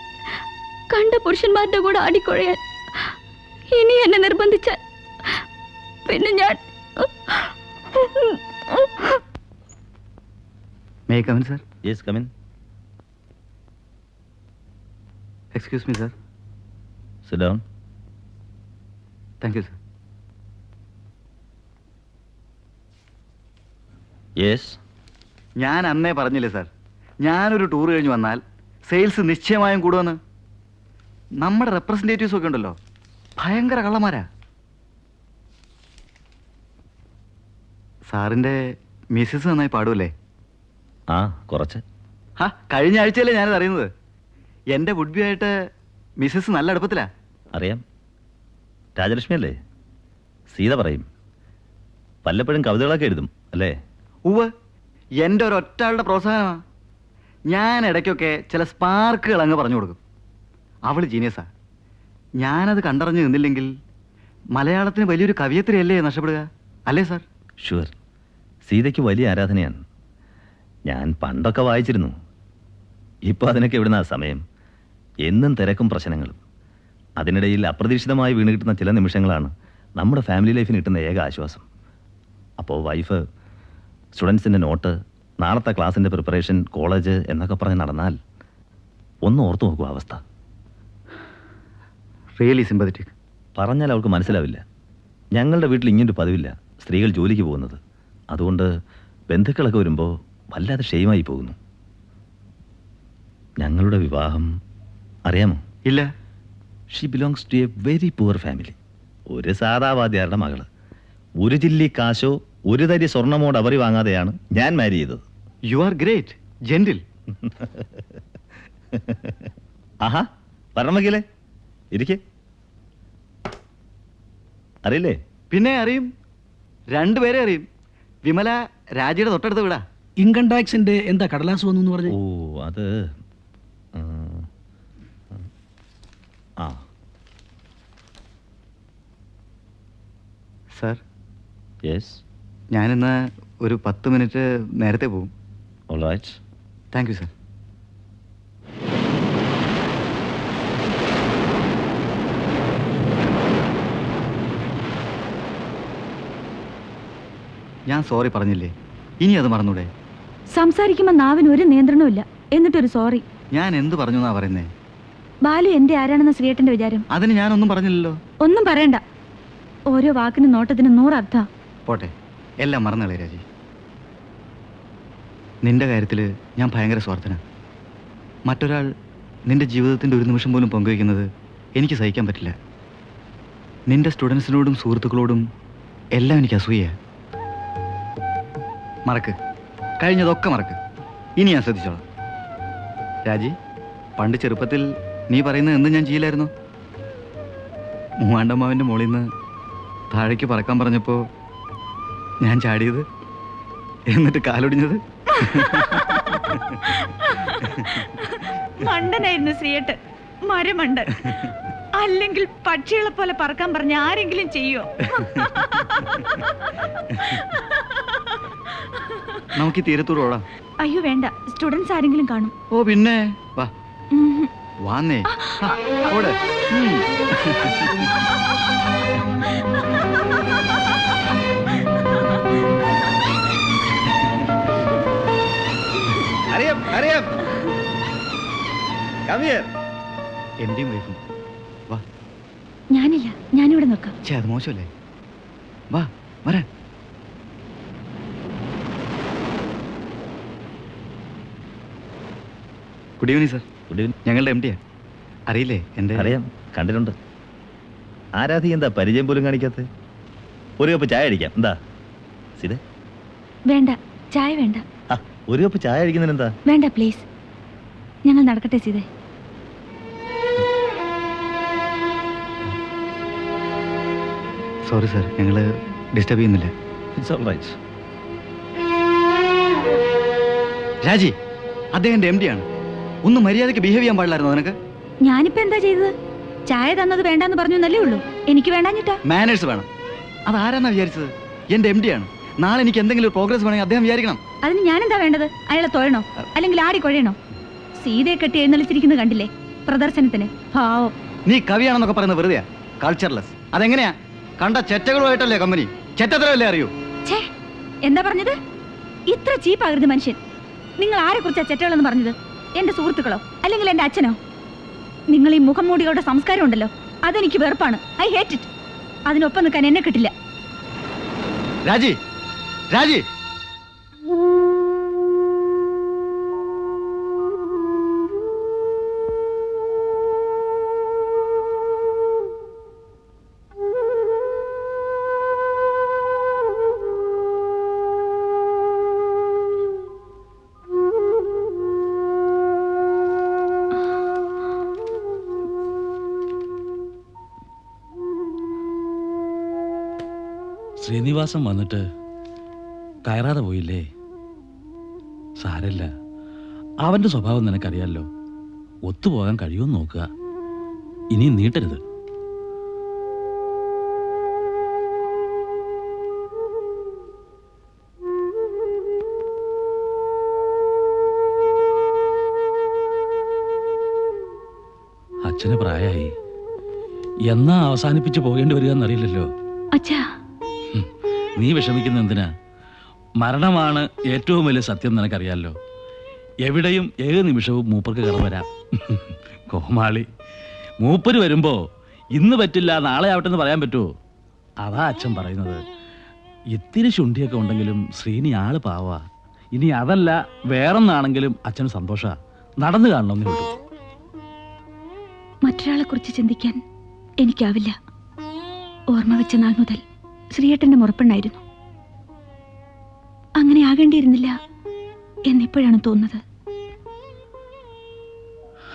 കണ്ട പുരുഷന്മാരുടെ കൂടെ ആടിക്കൊഴയാൻ ഇനി എന്നെ നിർബന്ധിച്ചാൽ പിന്നെ ഞാൻ may come in sir? Yes come in. Excuse me sir. Sit down. Thank you sir. Yes. ഞാൻ അന്നേ പറഞ്ഞില്ലേ സാർ, ഞാനൊരു ടൂർ കഴിഞ്ഞ് വന്നാൽ സെയിൽസ് നിശ്ചയമായും കൂടുമെന്ന്. നമ്മുടെ റെപ്രസെൻറ്റേറ്റീവ്സ് ഒക്കെ ഉണ്ടല്ലോ, ഭയങ്കര കള്ളന്മാരാ. സാറിൻ്റെ മിസ്സസ് നന്നായി പാടുമല്ലേ? ആ, കുറച്ച്. ഹാ, കഴിഞ്ഞ ആഴ്ചയല്ലേ ഞാനത് അറിയുന്നത്. എൻ്റെ വുഡ് ബി ആയിട്ട് മിസ്സസ് നല്ല അടുപ്പത്തിലാ. അറിയാം. രാജലക്ഷ്മി അല്ലേ? സീത പറയും. വല്ലപ്പോഴും കവിതകളൊക്കെ എഴുതും അല്ലേ? ഉവ്വ്, എൻ്റെ ഒരൊറ്റാളുടെ പ്രോത്സാഹനമാണ്. ഞാൻ ഇടയ്ക്കൊക്കെ ചില സ്പാർക്കുകൾ അങ്ങ് പറഞ്ഞു കൊടുക്കും. അവൾ ജീനിയസാ. ഞാനത് കണ്ടറിഞ്ഞ് നിന്നില്ലെങ്കിൽ മലയാളത്തിന് വലിയൊരു കവിയത്രിയല്ലേ നഷ്ടപ്പെടുക, അല്ലേ സാർ? ഷുവർ. സീതയ്ക്ക് വലിയ ആരാധനയാണ്. ഞാൻ പണ്ടൊക്കെ വായിച്ചിരുന്നു. ഇപ്പോൾ അതിനൊക്കെ എവിടുന്ന സമയം? എന്നും തിരക്കും പ്രശ്നങ്ങളും. അതിനിടയിൽ അപ്രതീക്ഷിതമായി വീണ് കിട്ടുന്ന ചില നിമിഷങ്ങളാണ് നമ്മുടെ ഫാമിലി ലൈഫിന് കിട്ടുന്ന ഏക ആശ്വാസം. അപ്പോൾ വൈഫ്, സ്റ്റുഡൻസിൻ്റെ നോട്ട്, നാളത്തെ ക്ലാസ്സിൻ്റെ പ്രിപ്പറേഷൻ, കോളേജ് എന്നൊക്കെ പറഞ്ഞ് നടന്നാൽ ഒന്ന് ഓർത്തു നോക്കൂ അവസ്ഥ. Really sympathetic. പറഞ്ഞാൽ അവൾക്ക് മനസ്സിലാവില്ല. ഞങ്ങളുടെ വീട്ടിൽ ഇങ്ങനൊരു പതിവില്ല, സ്ത്രീകൾ ജോലിക്ക് പോകുന്നത്. അതുകൊണ്ട് ബന്ധുക്കളൊക്കെ വരുമ്പോൾ വല്ലാതെ ഷെയിമായി പോകുന്നു. ഞങ്ങളുടെ വിവാഹം അറിയാമോ? ഇല്ല. She belongs to a very poor family. ഒരു സാധാവാദ്യാരുടെ മകള്. ഒരു ചില്ലി കാശോ ഒരു തരി സ്വർണ്ണമോ ഡബറി വാങ്ങാതെയാണ് ഞാൻ മാരി ചെയ്തത്. You are great, gentle. ആഹാ, പറഞ്ഞ വക്കീലേ, ഇരിക്കെ. അറിയില്ലേ? പിന്നെ അറിയും, രണ്ടുപേരെ അറിയും. വിമല രാജിയുടെ തൊട്ടടുത്ത് വിടാ. ഇൻകം ടാക്സിന്റെ എന്താ കടലാസ് വന്നു പറഞ്ഞു? ഓ, അത് ആ സാർ. യെസ്. ഞാനിന്ന് ഒരു 10 മിനിറ്റ് നേരത്തെ പോകും. All right. Thank you sir. ഞാൻ സോറി പറഞ്ഞില്ലേ, ഇനി അത് മറന്നൂടെ? സംസാരിക്കുമ്പോൾ നാവിന് ഒരു നിയന്ത്രണവും ഇല്ല, എന്നിട്ടൊരു സോറി. ഞാൻ എന്ത് പറഞ്ഞു എന്നാ പറയുന്നേ? ബാലു എന്റെ ആരാണെന്ന ശ്രീയേട്ടന്റെ വിചാരം? അതിന് ഞാനൊന്നും പറഞ്ഞില്ലല്ലോ. ഒന്നും പറയണ്ട. ഓരോ വാക്കിനും നോട്ടത്തിനും 100 അർത്ഥ. പോട്ടെ, എല്ലാം മറന്നളേ രാജി. നിന്റെ കാര്യത്തിൽ ഞാൻ ഭയങ്കര സ്വാർത്ഥനാ. മറ്റൊരാൾ നിന്റെ ജീവിതത്തിൻ്റെ ഒരു നിമിഷം പോലും പങ്കുവയ്ക്കുന്നത് എനിക്ക് സഹിക്കാൻ പറ്റില്ല. നിന്റെ സ്റ്റുഡൻസിനോടും സുഹൃത്തുക്കളോടും എല്ലാം എനിക്ക് അസൂയ. മറക്ക്, കഴിഞ്ഞതൊക്കെ മറക്ക്. ഇനി ഞാൻ ശ്രദ്ധിച്ചോളാം. രാജി, പണ്ട് ചെറുപ്പത്തിൽ നീ പറയുന്നത് എന്തും ഞാൻ ചെയ്യില്ലായിരുന്നു. മൂവാണ്ടമ്മാവിൻ്റെ മുകളിൽ നിന്ന് താഴേക്ക് പറക്കാൻ പറഞ്ഞപ്പോൾ ഞാൻ ചാടിയത്, എന്നിട്ട് കാലൊടിഞ്ഞത്. മണ്ടനായിരുന്നു ശ്രീയേട്ടൻ, മരമണ്ടൻ. അല്ലെങ്കിൽ പക്ഷികളെ പോലെ പറക്കാൻ പറഞ്ഞ ആരെങ്കിലും ചെയ്യോ? നമുക്ക് ഈ തീരത്തൂർ ഓടാം. അയ്യോ വേണ്ട, സ്റ്റുഡൻസ് ആരെങ്കിലും കാണും. ഓ പിന്നെ വാ, വാന്നേ. ഓട്. എന്റെയും വൈഫും. വാ. ഞാനില്ല, ഞാനിവിടെ നിൽക്കാം. ഛേ, അത് മോശമല്ലേ? വാ വരാൻ. Good evening sir. Good evening. ഞങ്ങളുടെ എം ഡിയാ. അറിയില്ലേ എൻ്റെ? അറിയാം, കണ്ടിട്ടുണ്ട്. ആരാധി എന്താ പരിചയം പോലും കാണിക്കാത്ത? ഒരു കപ്പ് ചായ അടിക്കാം. എന്താ സീതേ? വേണ്ട, ചായ വേണ്ട. ആ, ഒരു കപ്പ് ചായ അടിക്കുന്നതിന് എന്താ? വേണ്ട പ്ലീസ്, ഞങ്ങൾ നടക്കട്ടെ സീതേ. സോറി സർ, ഞങ്ങൾ ഡിസ്റ്റർബ് ചെയ്യുന്നില്ല. It's all right. രാജി, അദ്ദേഹം എൻ്റെ എം ഡിയാണ്. ഒന്ന് മര്യാദയ്ക്ക് ബിഹേവ് ചെയ്യാൻ പാടില്ലായിരുന്നു നിനക്ക്? ഞാനിപ്പോ എന്താ ചെയ്തത്? ചായ തന്നത് വേണ്ടെന്ന് പറഞ്ഞു എന്നല്ലേ ഉള്ളൂ. എനിക്ക് വേണ്ടാഞ്ഞിട്ടാ. മാനേഴ്സ് വേണം. അത് ആരാന്നാ വിചാരിച്ചത്? എൻ്റെ എം ഡിയാണ്. നാളെ എനിക്ക് എന്തെങ്കിലും പ്രോഗ്രസ് വേണമെങ്കിൽ അദ്ദേഹം വിചാരിക്കണം. അതിന് ഞാനെന്താ വേണ്ടത്? അയാളെ തൊഴണോ അല്ലെങ്കിൽ ആടി കൊഴയണോ? സീതയെ കെട്ടി എഴുന്നള്ളിച്ചിരിക്കുന്നത് കണ്ടില്ലേ പ്രദർശനത്തിന്? പാവം. നീ കവിയാണെന്നൊക്കെ പറയുന്നത് വെറുതെയാ, കൾച്ചർലെസ്. അതെങ്ങനെയാ? കണ്ട ചെറ്റകളുമായിട്ടല്ലേ കമ്പനി? ചെറ്റത്തരമല്ലേ അറിയൂ? ഛേ, എന്താ പറഞ്ഞത്? ഇത്ര ചീപ്പാകരുത് മനുഷ്യൻ. നിങ്ങൾ ആരെ കുറിച്ചാ ചെറ്റകളെന്ന് പറഞ്ഞത്? എന്റെ സുഹൃത്തുക്കളോ അല്ലെങ്കിൽ എന്റെ അച്ഛനോ? നിങ്ങൾ ഈ മുഖംമൂടികളുടെ സംസ്കാരം ഉണ്ടല്ലോ, അതെനിക്ക് വെറുപ്പാണ്. I hate it. അതിനൊപ്പം നിൽക്കാൻ എന്നെ കിട്ടില്ല. രാജി, രാജി, ശ്രീനിവാസം വന്നിട്ട് കയറാതെ പോയില്ലേ? സാരല്ല, അവന്റെ സ്വഭാവം നിനക്കറിയാലോ. ഒത്തുപോകാൻ കഴിയുമെന്ന് നോക്കുക. ഇനിയും നീട്ടരുത്. അച്ഛന് പ്രായമായി. എന്നാ അവസാനിപ്പിച്ച് പോകേണ്ടി വരിക എന്നറിയില്ലല്ലോ. അച്ഛാ, നീ വിഷമിക്കുന്ന എന്തിനാ? മരണമാണ് ഏറ്റവും വലിയ സത്യം, നിനക്കറിയാലോ. എവിടെയും ഏത് നിമിഷവും മൂപ്പർക്ക് കടന്നു വരാം. കോമാളി, മൂപ്പര് വരുമ്പോ ഇന്ന് പറ്റില്ല നാളെ ആവട്ടെ എന്ന് പറയാൻ പറ്റുമോ? അതാ അച്ഛൻ പറയുന്നത്. ഇത്തിരി ശുണ്ഠിയൊക്കെ ഉണ്ടെങ്കിലും ശ്രീനി ആള് പാവാ. ഇനി അതല്ല വേറൊന്നാണെങ്കിലും അച്ഛന് സന്തോഷ. നടന്നു കാണണമെന്നേ ഉള്ളൂ. മറ്റൊരാളെ കുറിച്ച് ചിന്തിക്കാൻ എനിക്കാവില്ല. ഓർമ്മ വെച്ച നാൾ മുതൽ ശ്രീയേട്ടന്റെ മുറപ്പെണ്ണായിരുന്നു. അങ്ങനെ ആകേണ്ടിയിരുന്നില്ല എന്നിപ്പോഴാണ് തോന്നുന്നത്.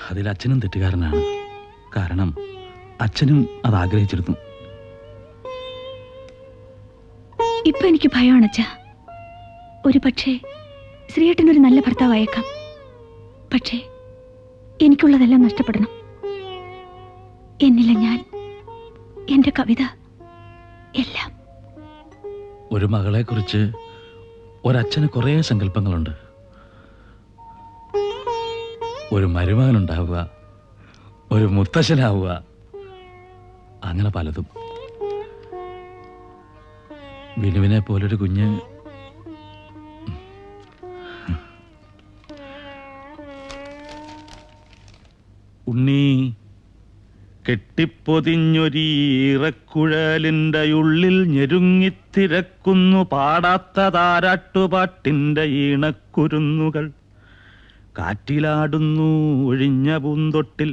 അതിൽ അച്ഛനും തെറ്റുകാരനാണ്. കാരണം അച്ഛനും അത് ആഗ്രഹിച്ചിരുന്നു. ഇപ്പൊ എനിക്ക് ഭയമാണ് അച്ഛാ. ഒരു പക്ഷേ ശ്രീയേട്ടനൊരു നല്ല ഭർത്താവായേക്കാം. പക്ഷേ എനിക്കുള്ളതെല്ലാം നഷ്ടപ്പെടണം. എന്നില്ല ഞാൻ, എന്റെ കവിത, എല്ലാം. ഒരു മകളെ കുറിച്ച് ഒരച്ഛന് കുറേ സങ്കല്പങ്ങളുണ്ട്. ഒരു മരുമകനുണ്ടാവുക, ഒരു മുത്തശ്ശനാവുക, അങ്ങനെ പലതും. വിനുവിനെ പോലൊരു കുഞ്ഞ് ഉണ്ണി കെട്ടിപ്പൊതിഞ്ഞൊരീറക്കുഴലിൻ്റെ ഉള്ളിൽ ഞെരുങ്ങിത്തിരക്കുന്നു പാടാത്ത താരാട്ടുപാട്ടിൻ്റെ ഈണക്കുരുന്നുകൾ. കാറ്റിലാടുന്നു ഒഴിഞ്ഞ പൂന്തൊട്ടിൽ,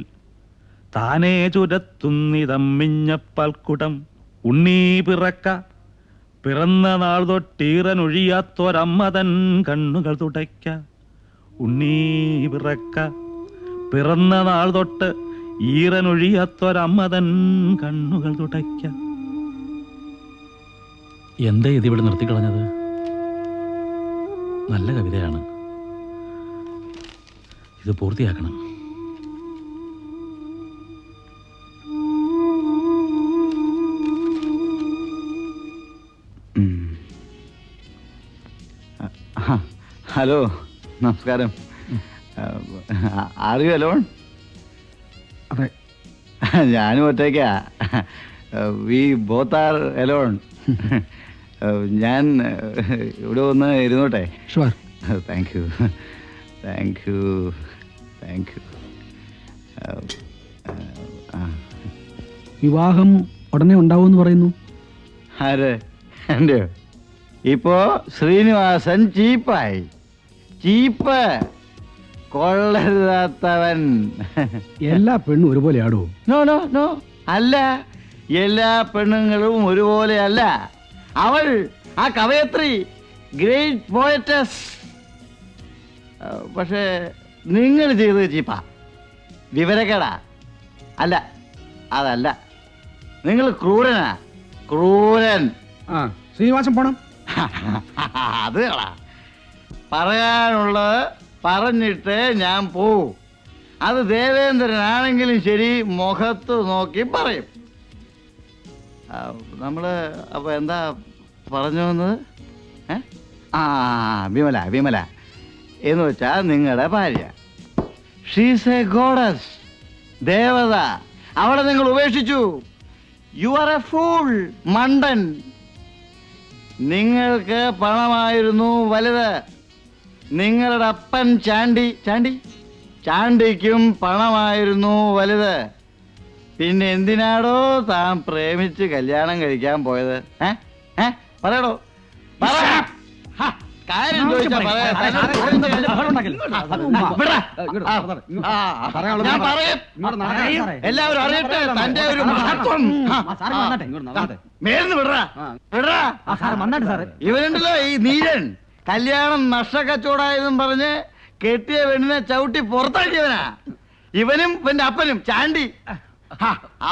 താനേ ചുരത്തുന്നിതമ്മിഞ്ഞ പാൽക്കുടം. ഉണ്ണീ പിറക്ക, പിറന്ന നാൾ തൊട്ടീറനൊഴിയാത്തൊരമ്മതൻ കണ്ണുകൾ തുടയ്ക്ക. ഉണ്ണീ പിറക്ക, പിറന്ന നാൾ തൊട്ട് ഈറനൊഴിയാത്തൊരമ്മതൻ കണ്ണുകൾ തുടയ്ക്ക. എന്താ ഇതിവിടെ നിർത്തിക്കളഞ്ഞത്? നല്ല കവിതയാണ്, ഇത് പൂർത്തിയാക്കണം. ഹലോ, നമസ്കാരം. Are you alone? അതെ, ഞാനും ഒറ്റയ്ക്കാ. We both are alone. ഞാൻ ഇവിടെ ഒന്ന് ഇരുന്നോട്ടെ? Sure. Thank you, thank you, thank you. വിവാഹം ഉടനെ ഉണ്ടാവുമെന്ന് പറയുന്നു. ആര്? എൻ്റെയോ? ഇപ്പോ ശ്രീനിവാസൻ ചീപ്പായി. ചീപ്പ്, കൊള്ളരുതാത്തവൻ. എല്ലാ പെണ്ണും ഒരുപോലെ ആടോ? നോ നോ നോ, അല്ല. എല്ലാ പെണ്ണുങ്ങളും ഒരുപോലെ അല്ല. അവൾ ആ കവയത്രി, ഗ്രേറ്റ് പോയറ്റസ്. പക്ഷേ നിങ്ങൾ ചെയ്തത് ചീപ്പാ, വിവരക്കേടാ. അല്ല, അതല്ല, നിങ്ങൾ ക്രൂരനാ, ക്രൂരൻ. ആ, ശ്രീനിവാസൻ പോണം. അത് കളാ. പറയാനുള്ളത് പറഞ്ഞിട്ട് ഞാൻ പോവും. അത് ദേവേന്ദ്രനാണെങ്കിലും ശരി മുഖത്ത് നോക്കി പറയും. നമ്മള് അപ്പൊ എന്താ പറഞ്ഞു വന്നത്? ആ, വിമല, വിമല എന്ന് വെച്ചാ നിങ്ങളുടെ ഭാര്യ. ഷീസ് എ ഗോഡസ്, ദേവത. അവളെ നിങ്ങൾ ഉപേക്ഷിച്ചു. യു ആർ എ ഫൂൾ, മണ്ടൻ. നിങ്ങൾക്ക് പണമായിരുന്നു വലുത്. നിങ്ങളുടെ അപ്പൻ ചാണ്ടിക്കും പണമായിരുന്നു വലുത്. പിന്നെ എന്തിനാടോ താൻ പ്രേമിച്ച് കല്യാണം കഴിക്കാൻ പോയത്? പറയടോ, കാര്യം ചോദിച്ചാ എല്ലാവരും അറിയട്ടെ തന്റെ ഒരു മഹത്വം. മേൽന്ന് വിടറാ, വിടറാ. ഇവനുണ്ടല്ലോ ഈ നീരൻ, കല്യാണം നഷ്ടക്കച്ചവടായതെന്നും പറഞ്ഞ് കെട്ടിയ പെണ്ണിനെ ചവിട്ടി പുറത്താക്കിയവനാ. ഇവനും എന്റെ അപ്പനും ചാണ്ടി.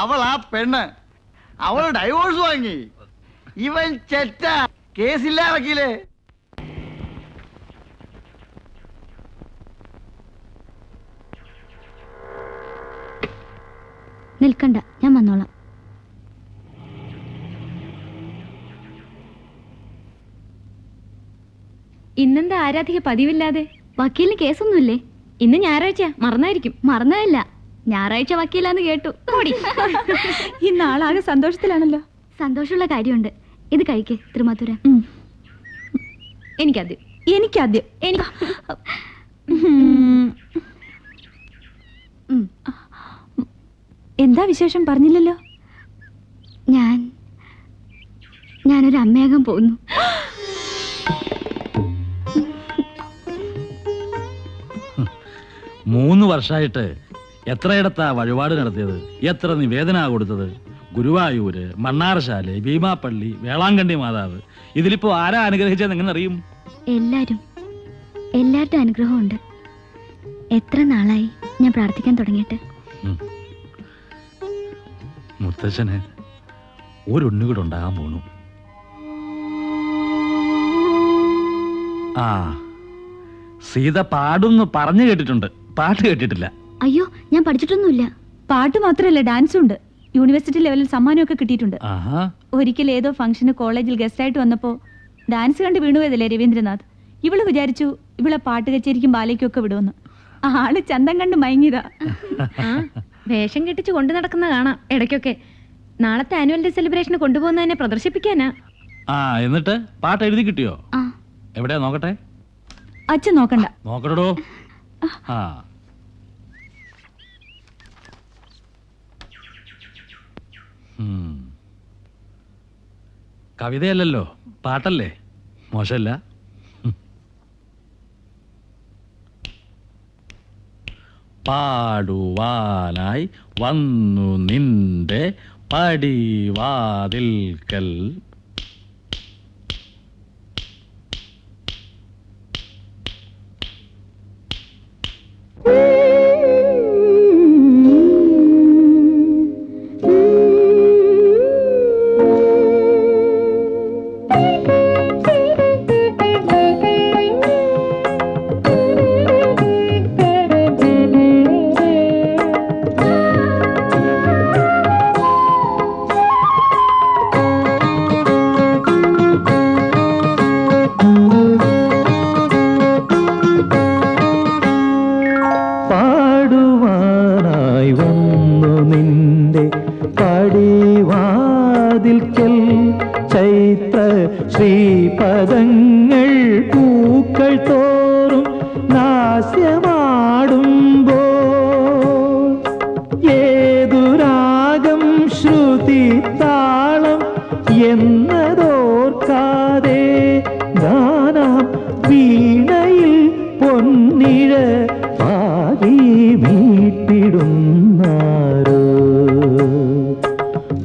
അവൾ ആ പെണ്ണ്, അവൾ ഡൈവോഴ്സ് വാങ്ങി. ഇവൻ ചെറ്റ, കേസില്ലാറക്കില്ലേ. നിൽക്കണ്ട, ഞാൻ വന്നോളാം. ഇന്നെന്താ ആരാധിക പതിവില്ലാതെ? വക്കീലിന് കേസൊന്നുമില്ലേ? ഇന്ന് ഞായറാഴ്ച, മറന്നായിരിക്കും. മറന്നതല്ല, ഞായറാഴ്ച വക്കീലാന്ന് കേട്ടു. ഇന്ന് ആളാകെ സന്തോഷത്തിലാണല്ലോ. സന്തോഷമുള്ള കാര്യമുണ്ട്. ഇത് കഴിക്കേ തിരുമാത്തൂര. എനിക്കാദ്യം. എന്താ വിശേഷം? പറഞ്ഞില്ലല്ലോ. ഞാനൊരു അമ്മയാകാൻ പോകുന്നു. മൂന്ന് വർഷമായിട്ട് എത്രയിടത്താ വഴിപാട് നടത്തിയത്, എത്ര നിവേദന കൊടുത്തത്? ഗുരുവായൂര്, മണ്ണാറശാല, ഭീമാപ്പള്ളി, വേളാങ്കണ്ണി മാതാവ്. ഇതിലിപ്പോ ആരാ അനുഗ്രഹിച്ചതെന്ന് എങ്ങനെ അറിയും? എല്ലാവരുടെ അനുഗ്രഹമുണ്ട്. എത്ര നാളായി ഞാൻ പ്രാർത്ഥിക്കാൻ തുടങ്ങിയിട്ട്. മുത്തച്ഛന് ഒരു ഉണ്ണികൂടെ ഉണ്ടാകാൻ പോണു. ആ, സീത പാടുന്ന് പറഞ്ഞു കേട്ടിട്ടുണ്ട്, പാട്ട് കേട്ടിട്ടില്ല. അയ്യോ, ഞാൻ പഠിച്ചിട്ടൊന്നുമില്ല. പാട്ട് മാത്രമല്ല, ഡാൻസും ഉണ്ട്. യൂണിവേഴ്സിറ്റി ലെവലിൽ സമ്മാനമൊക്കെ കിട്ടിയിട്ടുണ്ട്. ഒരിക്കൽ ഏതോ ഫംഗ്ഷന് കോളേജിൽ ഗസ്റ്റായിട്ട് വന്നപ്പോ ഡാൻസ് കണ്ട് വീണുപോയതല്ലേ രവീന്ദ്രനാഥ്. ഇവള് വിചാരിച്ചു ഇവളെ പാട്ട് കച്ചേരിക്കും ബാലയ്ക്കും ഒക്കെ വിടുമെന്ന്. ആള് ചന്തം കണ്ട് മയങ്ങിയതാ. വേഷം കെട്ടിച്ച് കൊണ്ടു നടക്കുന്ന കാണാം ഇടയ്ക്കൊക്കെ. നാളത്തെ ആനുവൽ ഡേ സെലിബ്രേഷന് കൊണ്ടുപോകുന്നതിനെ പ്രദർശിപ്പിക്കാനാ. എന്നിട്ട് പാട്ട് എഴുതി കിട്ടിയോ? എവിടെയാ നോക്കട്ടെ. അച്ഛൻ നോക്കണ്ട. നോക്കട്ടോ. കവിതയല്ലല്ലോ, പാട്ടല്ലേ? മോശമല്ല. പാടുവാനായി വന്നു നിന്റെ പടിവാതിൽക്കൽ ചൈത്ര ശ്രീപദങ്ങൾ പൂക്കൾ തോറും നാസ്യമാടുമ്പോൾ ഏതു രാഗം ശ്രു മീട്ടിടുന്നാരോ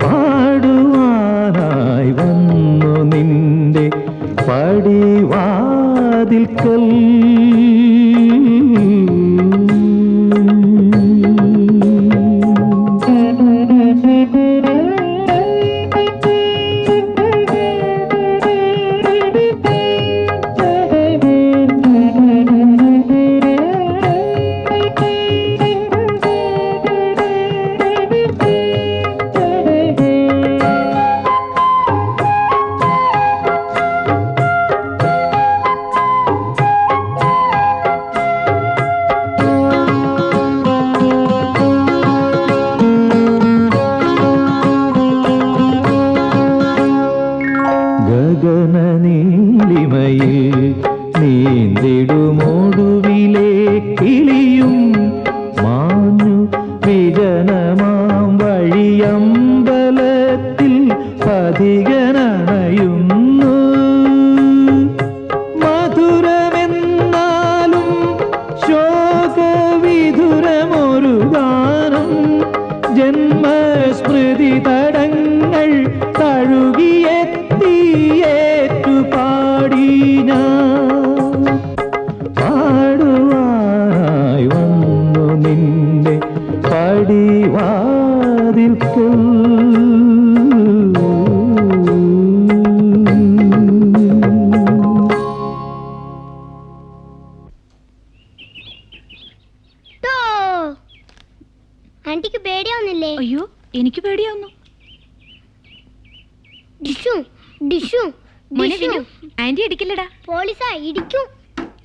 പാടുവാനായി വന്നു നിന്റെ പടിവാതിൽക്കൽ ഗഗനനീലിമയിൽ നീന്തിടുമൊടുവിലെ കിളിയും മാഞ്ഞു വിജനമാം വഴിയമ്പലത്തിൽ പതികനണയുന്നു മധുരമെന്നാലും ശോകവിധുരമൊരു ഗാനം ജന്മസ്മൃതി തടങ്ങൾ തഴുകിയെത്തിയേറ്റു പാടി ഞാൻ പാടുവാനായി വന്നു നിന്റെ പടിവാതിൽക്കൽ ആന്റിക്ക് പേടിയാവുന്നില്ലേ? അയ്യോ എനിക്ക് പേടിയാവുന്നു. ഡിഷു ഡിഷു മോനെ വിനു, ആന്റി ഇടിക്കില്ലടാ. പോലീസാ ഇടിക്കും.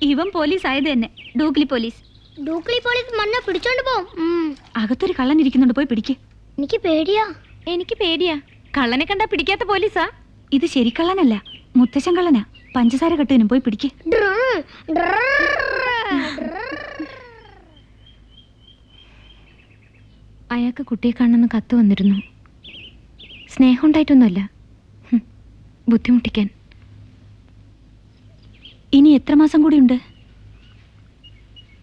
ഇവൻ പോലീസ് ആയത് തന്നെ, ഡൂക്ലി പോലീസ്. ഡൂക്ലി പോലീസ് മണ്ണ പിടിച്ചോണ്ട് പോവും. അകത്തൊരു കള്ളൻ ഇരിക്കുന്നുണ്ട്, പോയി പിടിക്ക്. എനിക്ക് പേടിയാ. എനിക്ക് പേടിയാ. കള്ളനെ കണ്ടാ പിടിക്കാത്ത പോലീസാ. ഇത് ശരിക്കള്ളനല്ല, മുത്തശ്ശൻ കള്ളനാ. പഞ്ചസാര കെട്ടുവിനും, പോയി പിടിക്ക്. അയാൾക്ക് കുട്ടിയെ കാണുന്ന കത്ത് വന്നിരുന്നു. സ്നേഹം ഉണ്ടായിട്ടൊന്നുമല്ല, ബുദ്ധിമുട്ടിക്കാൻ. ഇനി എത്ര മാസം കൂടിയുണ്ട്?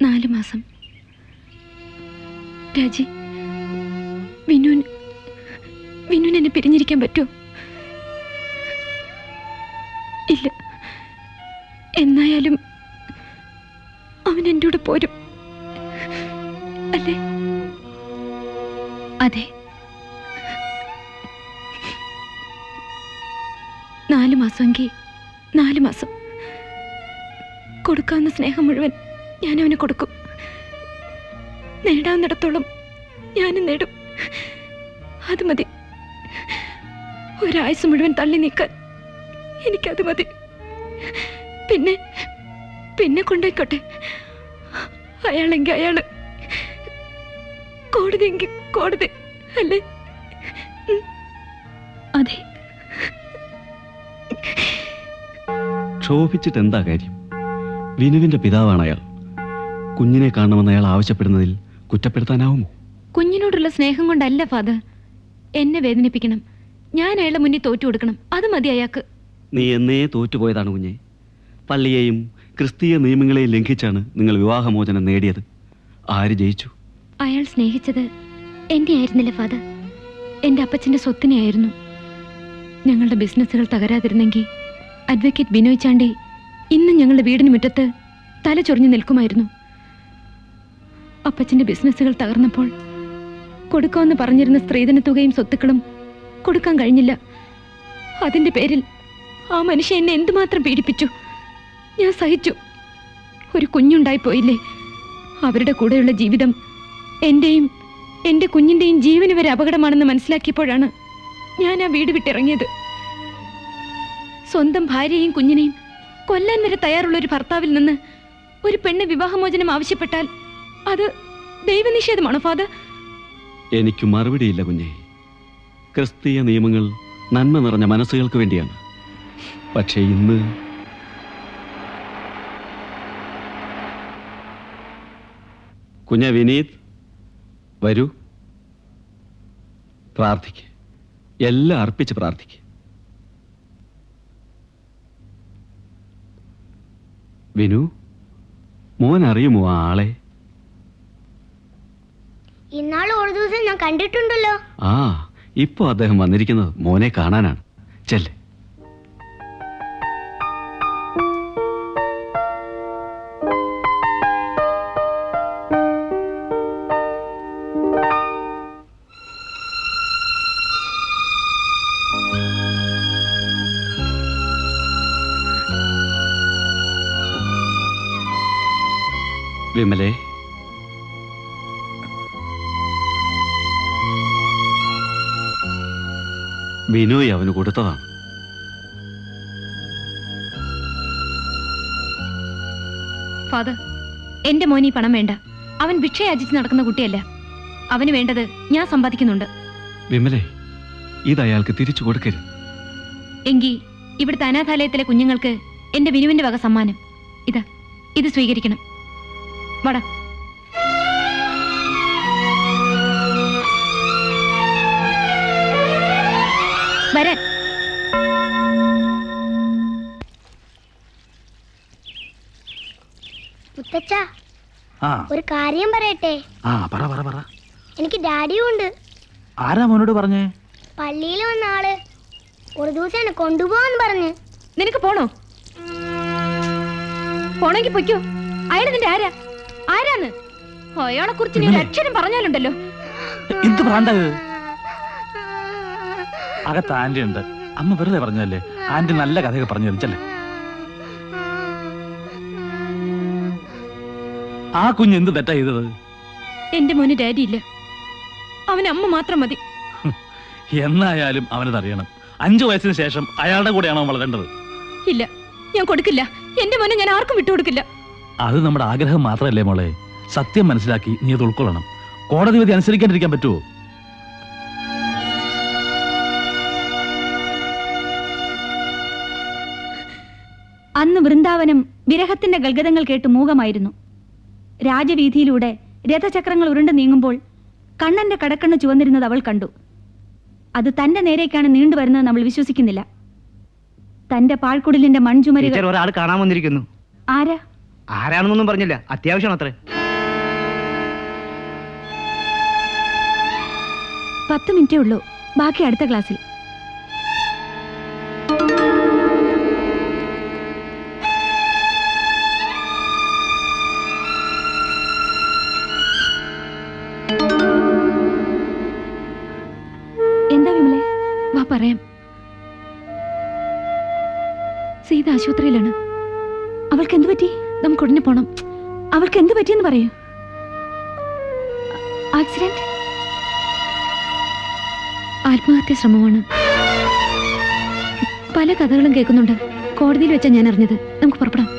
4 മാസം. രാജി, വിനുവിന് എന്നെ പിരിഞ്ഞിരിക്കാൻ പറ്റുമോ? ഇല്ല. എന്നായാലും അവൻ എൻ്റെ കൂടെ പോരും അല്ലേ? അതെ. 4 മാസമെങ്കിൽ 4 മാസം. കൊടുക്കാവുന്ന സ്നേഹം മുഴുവൻ ഞാൻ അവന് കൊടുക്കും. നേടാവുന്നിടത്തോളം ഞാനും നേടും. അത് മതി. ഒരാഴ്ച മുഴുവൻ തള്ളി നീക്കാൻ എനിക്കത് മതി. പിന്നെ കൊണ്ടുപോയിക്കോട്ടെ. അയാളെങ്കിൽ അയാള്, കോടതിയെങ്കിൽ കോടതി അല്ലേ? അതെ. ക്ഷോഭിച്ചിട്ട് എന്താ കാര്യം? വിനുവിന്റെ പിതാവാണ് അയാൾ. കുഞ്ഞിനെ കാണണമെന്ന് അയാൾ ആവശ്യപ്പെടുന്നതിൽ കുറ്റപ്പെടുത്താനാവുമോ? കുഞ്ഞിനോടുള്ള സ്നേഹം കൊണ്ടല്ല ഫാദർ. എന്നെ വേദനിപ്പിക്കണം, ഞാൻ അയാളുടെ മുന്നിൽ തോറ്റു കൊടുക്കണം, അത് മതി അയാൾക്ക്. നീ എന്നേ തോറ്റുപോയതാണ് കുഞ്ഞെ. പള്ളിയെയും ക്രിസ്തീയ നിയമങ്ങളെയും ലംഘിച്ചാണ് നിങ്ങൾ വിവാഹമോചനം നേടിയത്. ആര് ജയിച്ചു? അയാൾ സ്നേഹിച്ചത് എന്നെ ആയിരുന്നില്ല ഫാദർ, എൻ്റെ അപ്പച്ചൻ്റെ സ്വത്തിനെയായിരുന്നു. ഞങ്ങളുടെ ബിസിനസ്സുകൾ തകരാതിരുന്നെങ്കിൽ അഡ്വക്കേറ്റ് ബിനോയ് ചാണ്ടി ഇന്നും ഞങ്ങളുടെ വീടിന് മുറ്റത്ത് തല ചൊറിഞ്ഞു നിൽക്കുമായിരുന്നു. അപ്പച്ചൻ്റെ ബിസിനസ്സുകൾ തകർന്നപ്പോൾ കൊടുക്കാമെന്ന് പറഞ്ഞിരുന്ന സ്ത്രീധന തുകയും സ്വത്തുക്കളും കൊടുക്കാൻ കഴിഞ്ഞില്ല. അതിൻ്റെ പേരിൽ ആ മനുഷ്യൻ എന്നെ എന്തുമാത്രം പീഡിപ്പിച്ചു. ഞാൻ സഹിച്ചു. ഒരു കുഞ്ഞുണ്ടായി പോയില്ലേ? അവരുടെ കൂടെയുള്ള ജീവിതം എൻ്റെയും എൻ്റെ കുഞ്ഞിൻ്റെയും ജീവന് വരെ അപകടമാണെന്ന് മനസ്സിലാക്കിയപ്പോഴാണ് ഞാൻ ആ വീട് വിട്ടിറങ്ങിയത്. സ്വന്തം ഭാര്യയെയും കുഞ്ഞിനെയും കൊല്ലാൻ വരെ തയ്യാറുള്ള ഒരു ഭർത്താവിൽ നിന്ന് ഒരു പെണ്ണ് വിവാഹമോചനം ആവശ്യപ്പെട്ടാൽ അത് ദൈവനിഷേധമാണോ ഫാദർ? എനിക്ക് മറുപടിയില്ല കുഞ്ഞെ. ക്രിസ്തീയ നിയമങ്ങൾ നന്മ നിറഞ്ഞ മനസ്സുകൾക്ക് വേണ്ടിയാണ്. പക്ഷേ ഇന്ന് കുഞ്ഞെ വിനീത്, വരൂ, പ്രാർത്ഥിക്ക്. എല്ലാം അർപ്പിച്ച് പ്രാർത്ഥിക്ക്. വിനു, മോൻ അറിയുമോ ആ ആളെ? ഇന്നാൾ ഒരു ദിവസം ഞാൻ കണ്ടിട്ടുണ്ടല്ലോ. ആ, ഇപ്പോ അദ്ദേഹം വന്നിരിക്കുന്നത് മോനെ കാണാനാണ്. ചെല്ലേ. വിമലേ, ബിനോയ് അവന് കൊടുത്തതാണ്. ഫാദർ, എന്റെ മോന് ഈ പണം വേണ്ട. അവൻ ഭിക്ഷയാചിച്ച് നടക്കുന്ന കുട്ടിയല്ല. അവന് വേണ്ടത് ഞാൻ സമ്പാദിക്കുന്നുണ്ട്. വിമലേ, ഇത് അയാൾക്ക് തിരിച്ചു കൊടുക്കരുത്. എങ്കിൽ ഇവിടുത്തെ അനാഥാലയത്തിലെ കുഞ്ഞുങ്ങൾക്ക് എന്റെ വിനുവിന്റെ വക സമ്മാനം ഇതാ, ഇത് സ്വീകരിക്കണം. വട. വരാൻ. മുത്തച്ഛ, ആ ഒരു കാര്യം പറയട്ടെ. ആ പറ പറ പറ. എനിക്ക് ഡാഡിയും ഉണ്ട്. ആരാ മോനോട് പറഞ്ഞേ? പള്ളിയിൽ വന്ന ആള് ഒരു ദിവസം എന്നെ കൊണ്ടുപോകാന്ന് പറഞ്ഞ്. നിനക്ക് പോണോ? പോണെങ്കി പൊയ്ക്കോ. അയാൾ നിന്റെ ആരാ? ആരാന്ന്? അയാളെ കുറിച്ച് നീ ഒരു അക്ഷരം പറഞ്ഞാലുണ്ടല്ലോ. എന്ത് പ്രാന്തത്? അകത്ത് ആന്റി ഉണ്ട്. അമ്മ വെറുതെ പറഞ്ഞല്ലേ. ആന്റി നല്ല കഥയൊക്കെ പറഞ്ഞു തരിച്ചല്ലേ. ആ കുഞ്ഞ് എന്ത് തെറ്റാ ചെയ്തത്? എന്റെ മോന് ഡാഡി ഇല്ല. അവന് അമ്മ മാത്രം മതി. എന്നായാലും അവനതറിയണം. 5 വയസ്സിന് ശേഷം അയാളുടെ കൂടെയാണോ വളരേണ്ടത്? ഇല്ല, ഞാൻ കൊടുക്കില്ല. എന്റെ മോനെ ഞാൻ ആർക്കും വിട്ടുകൊടുക്കില്ല. അത് നമ്മുടെ ആഗ്രഹം മാത്രമല്ലേ മോളെ. സത്യം മനസ്സിലാക്കി നീ അത് ഉൾക്കൊള്ളണം. കോടതി വിധി അനുസരിക്കാണ്ടിരിക്കാൻ പറ്റുമോ? അന്ന് വൃന്ദാവനം വിരഹത്തിന്റെ ഗൽഗതങ്ങൾ കേട്ട് മൂകമായിരുന്നു. രാജവീതിയിലൂടെ രഥചക്രങ്ങൾ ഉരുണ്ടു നീങ്ങുമ്പോൾ കണ്ണന്റെ കടക്കണ്ണ് ചുവന്നിരുന്നത് അവൾ കണ്ടു. അത് തന്റെ നേരേക്കാണ് നീണ്ടുവരുന്നത് നമ്മൾ വിശ്വസിക്കുന്നില്ല. തന്റെ പാഴ്ക്കുടലിന്റെ മൺചുമരുകൾ ഒരാൾ കാണാൻ വന്നിരിക്കുന്നു. ആരാ? ആരാണെന്നൊന്നും പറഞ്ഞില്ല. അത്യാവശ്യം അത്രേ. 10 മിനിറ്റേ ഉള്ളൂ. ബാക്കി അടുത്ത ക്ലാസ്സിൽ. എന്താ വിമലേ? വാ പറയാം. സീത ആശുപത്രിയിലാണ്. അവൾക്ക് എന്ത് പറ്റി? നമുക്ക് ഉടനെ പോണം. അവൾക്ക് എന്ത് പറ്റിയെന്ന് പറയൂ. ആക്സിഡന്റ്? ആത്മഹത്യ ശ്രമമാണ്. പല കഥകളും കേൾക്കുന്നുണ്ട്. കോടതിയിൽ വെച്ചാ ഞാൻ അറിഞ്ഞത്. നമുക്ക് പുറപ്പെടാം.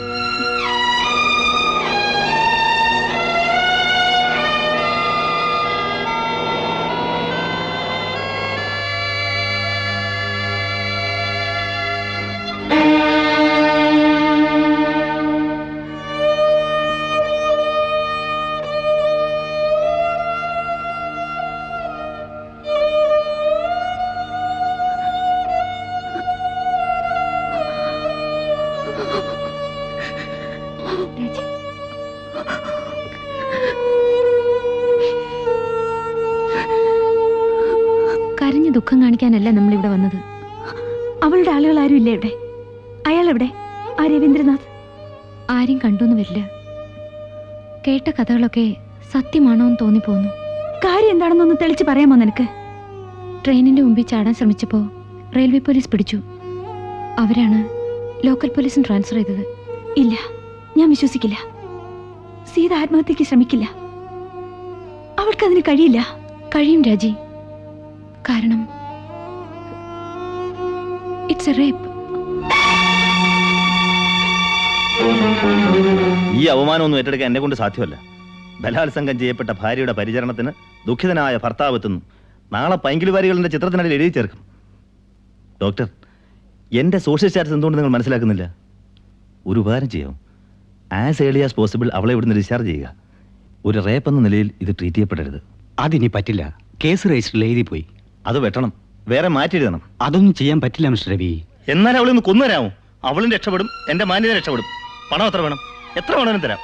കരഞ്ഞ് ദുഃഖം കാണിക്കാനല്ല നമ്മളിവിടെ വന്നത്. അവളുടെ ആളുകൾ ആരും ഇല്ലേ ഇവിടെ? അയാൾ എവിടെ? ആ രവീന്ദ്രനാഥ് ആരും കണ്ടുന്ന് വരില്ല. കേട്ട കഥകളൊക്കെ സത്യമാണോ എന്ന് തോന്നിപ്പോന്നു. കാര്യം എന്താണെന്നൊന്ന് തെളിച്ച് പറയാമോ നിനക്ക്? ട്രെയിനിന്റെ മുമ്പിൽ ചാടാൻ ശ്രമിച്ചപ്പോ റെയിൽവേ പോലീസ് പിടിച്ചു. അവരാണ് ലോക്കൽ പോലീസിന് ട്രാൻസ്ഫർ ചെയ്തത്. ഇല്ല, ഞാൻ വിശ്വസിക്കില്ല. സീത ആത്മഹത്യക്ക് ശ്രമിക്കില്ല. അവൾക്കതിന് കഴിയില്ല. കഴിയും രാജി. കാരണം ഇറ്റ്സ് എ റേപ്പ്. ഈ അവമാനമൊന്നും ഏറ്റെടുക്കാൻ എന്നെ കൊണ്ട് സാധ്യമല്ല. ബലാത്സംഗം ചെയ്യപ്പെട്ട ഭാര്യയുടെ പരിചരണത്തിന് ദുഃഖിതനായ ഭർത്താവ് എത്തുന്നു. നാളെ പൈങ്കിളിവാരികളുടെ ചിത്രത്തിനിടയിൽ എഴുതി ചേർക്കും. ഡോക്ടർ, എൻ്റെ സോഷ്യൽ സ്റ്റാറ്റസ് എന്തുകൊണ്ട് നിങ്ങൾ മനസ്സിലാക്കുന്നില്ല? ഒരു ഉപകാരം ചെയ്യാം. ആസ് ഏർലി ആസ് പോസിബിൾ അവളെ ഇവിടുന്ന് ഡിസ്ചാർജ് ചെയ്യുക. ഒരു റേപ്പ് എന്ന നിലയിൽ ഇത് ട്രീറ്റ് ചെയ്യപ്പെടരുത്. അതിനി പറ്റില്ല. കേസ് രജിസ്റ്ററിൽ എഴുതി പോയി. അത് വെട്ടണം, വേറെ മാറ്റി എഴുതണം. അതൊന്നും ചെയ്യാൻ പറ്റില്ല മിസ്റ്റർ രവി. എന്നാൽ അവളെ ഒന്ന് കൊന്നുതരാമോ? അവളും രക്ഷപ്പെടും, എൻ്റെ മാന്യത രക്ഷപ്പെടും. പണം എത്ര വേണം? എത്ര വേണമെങ്കിലും തരാം.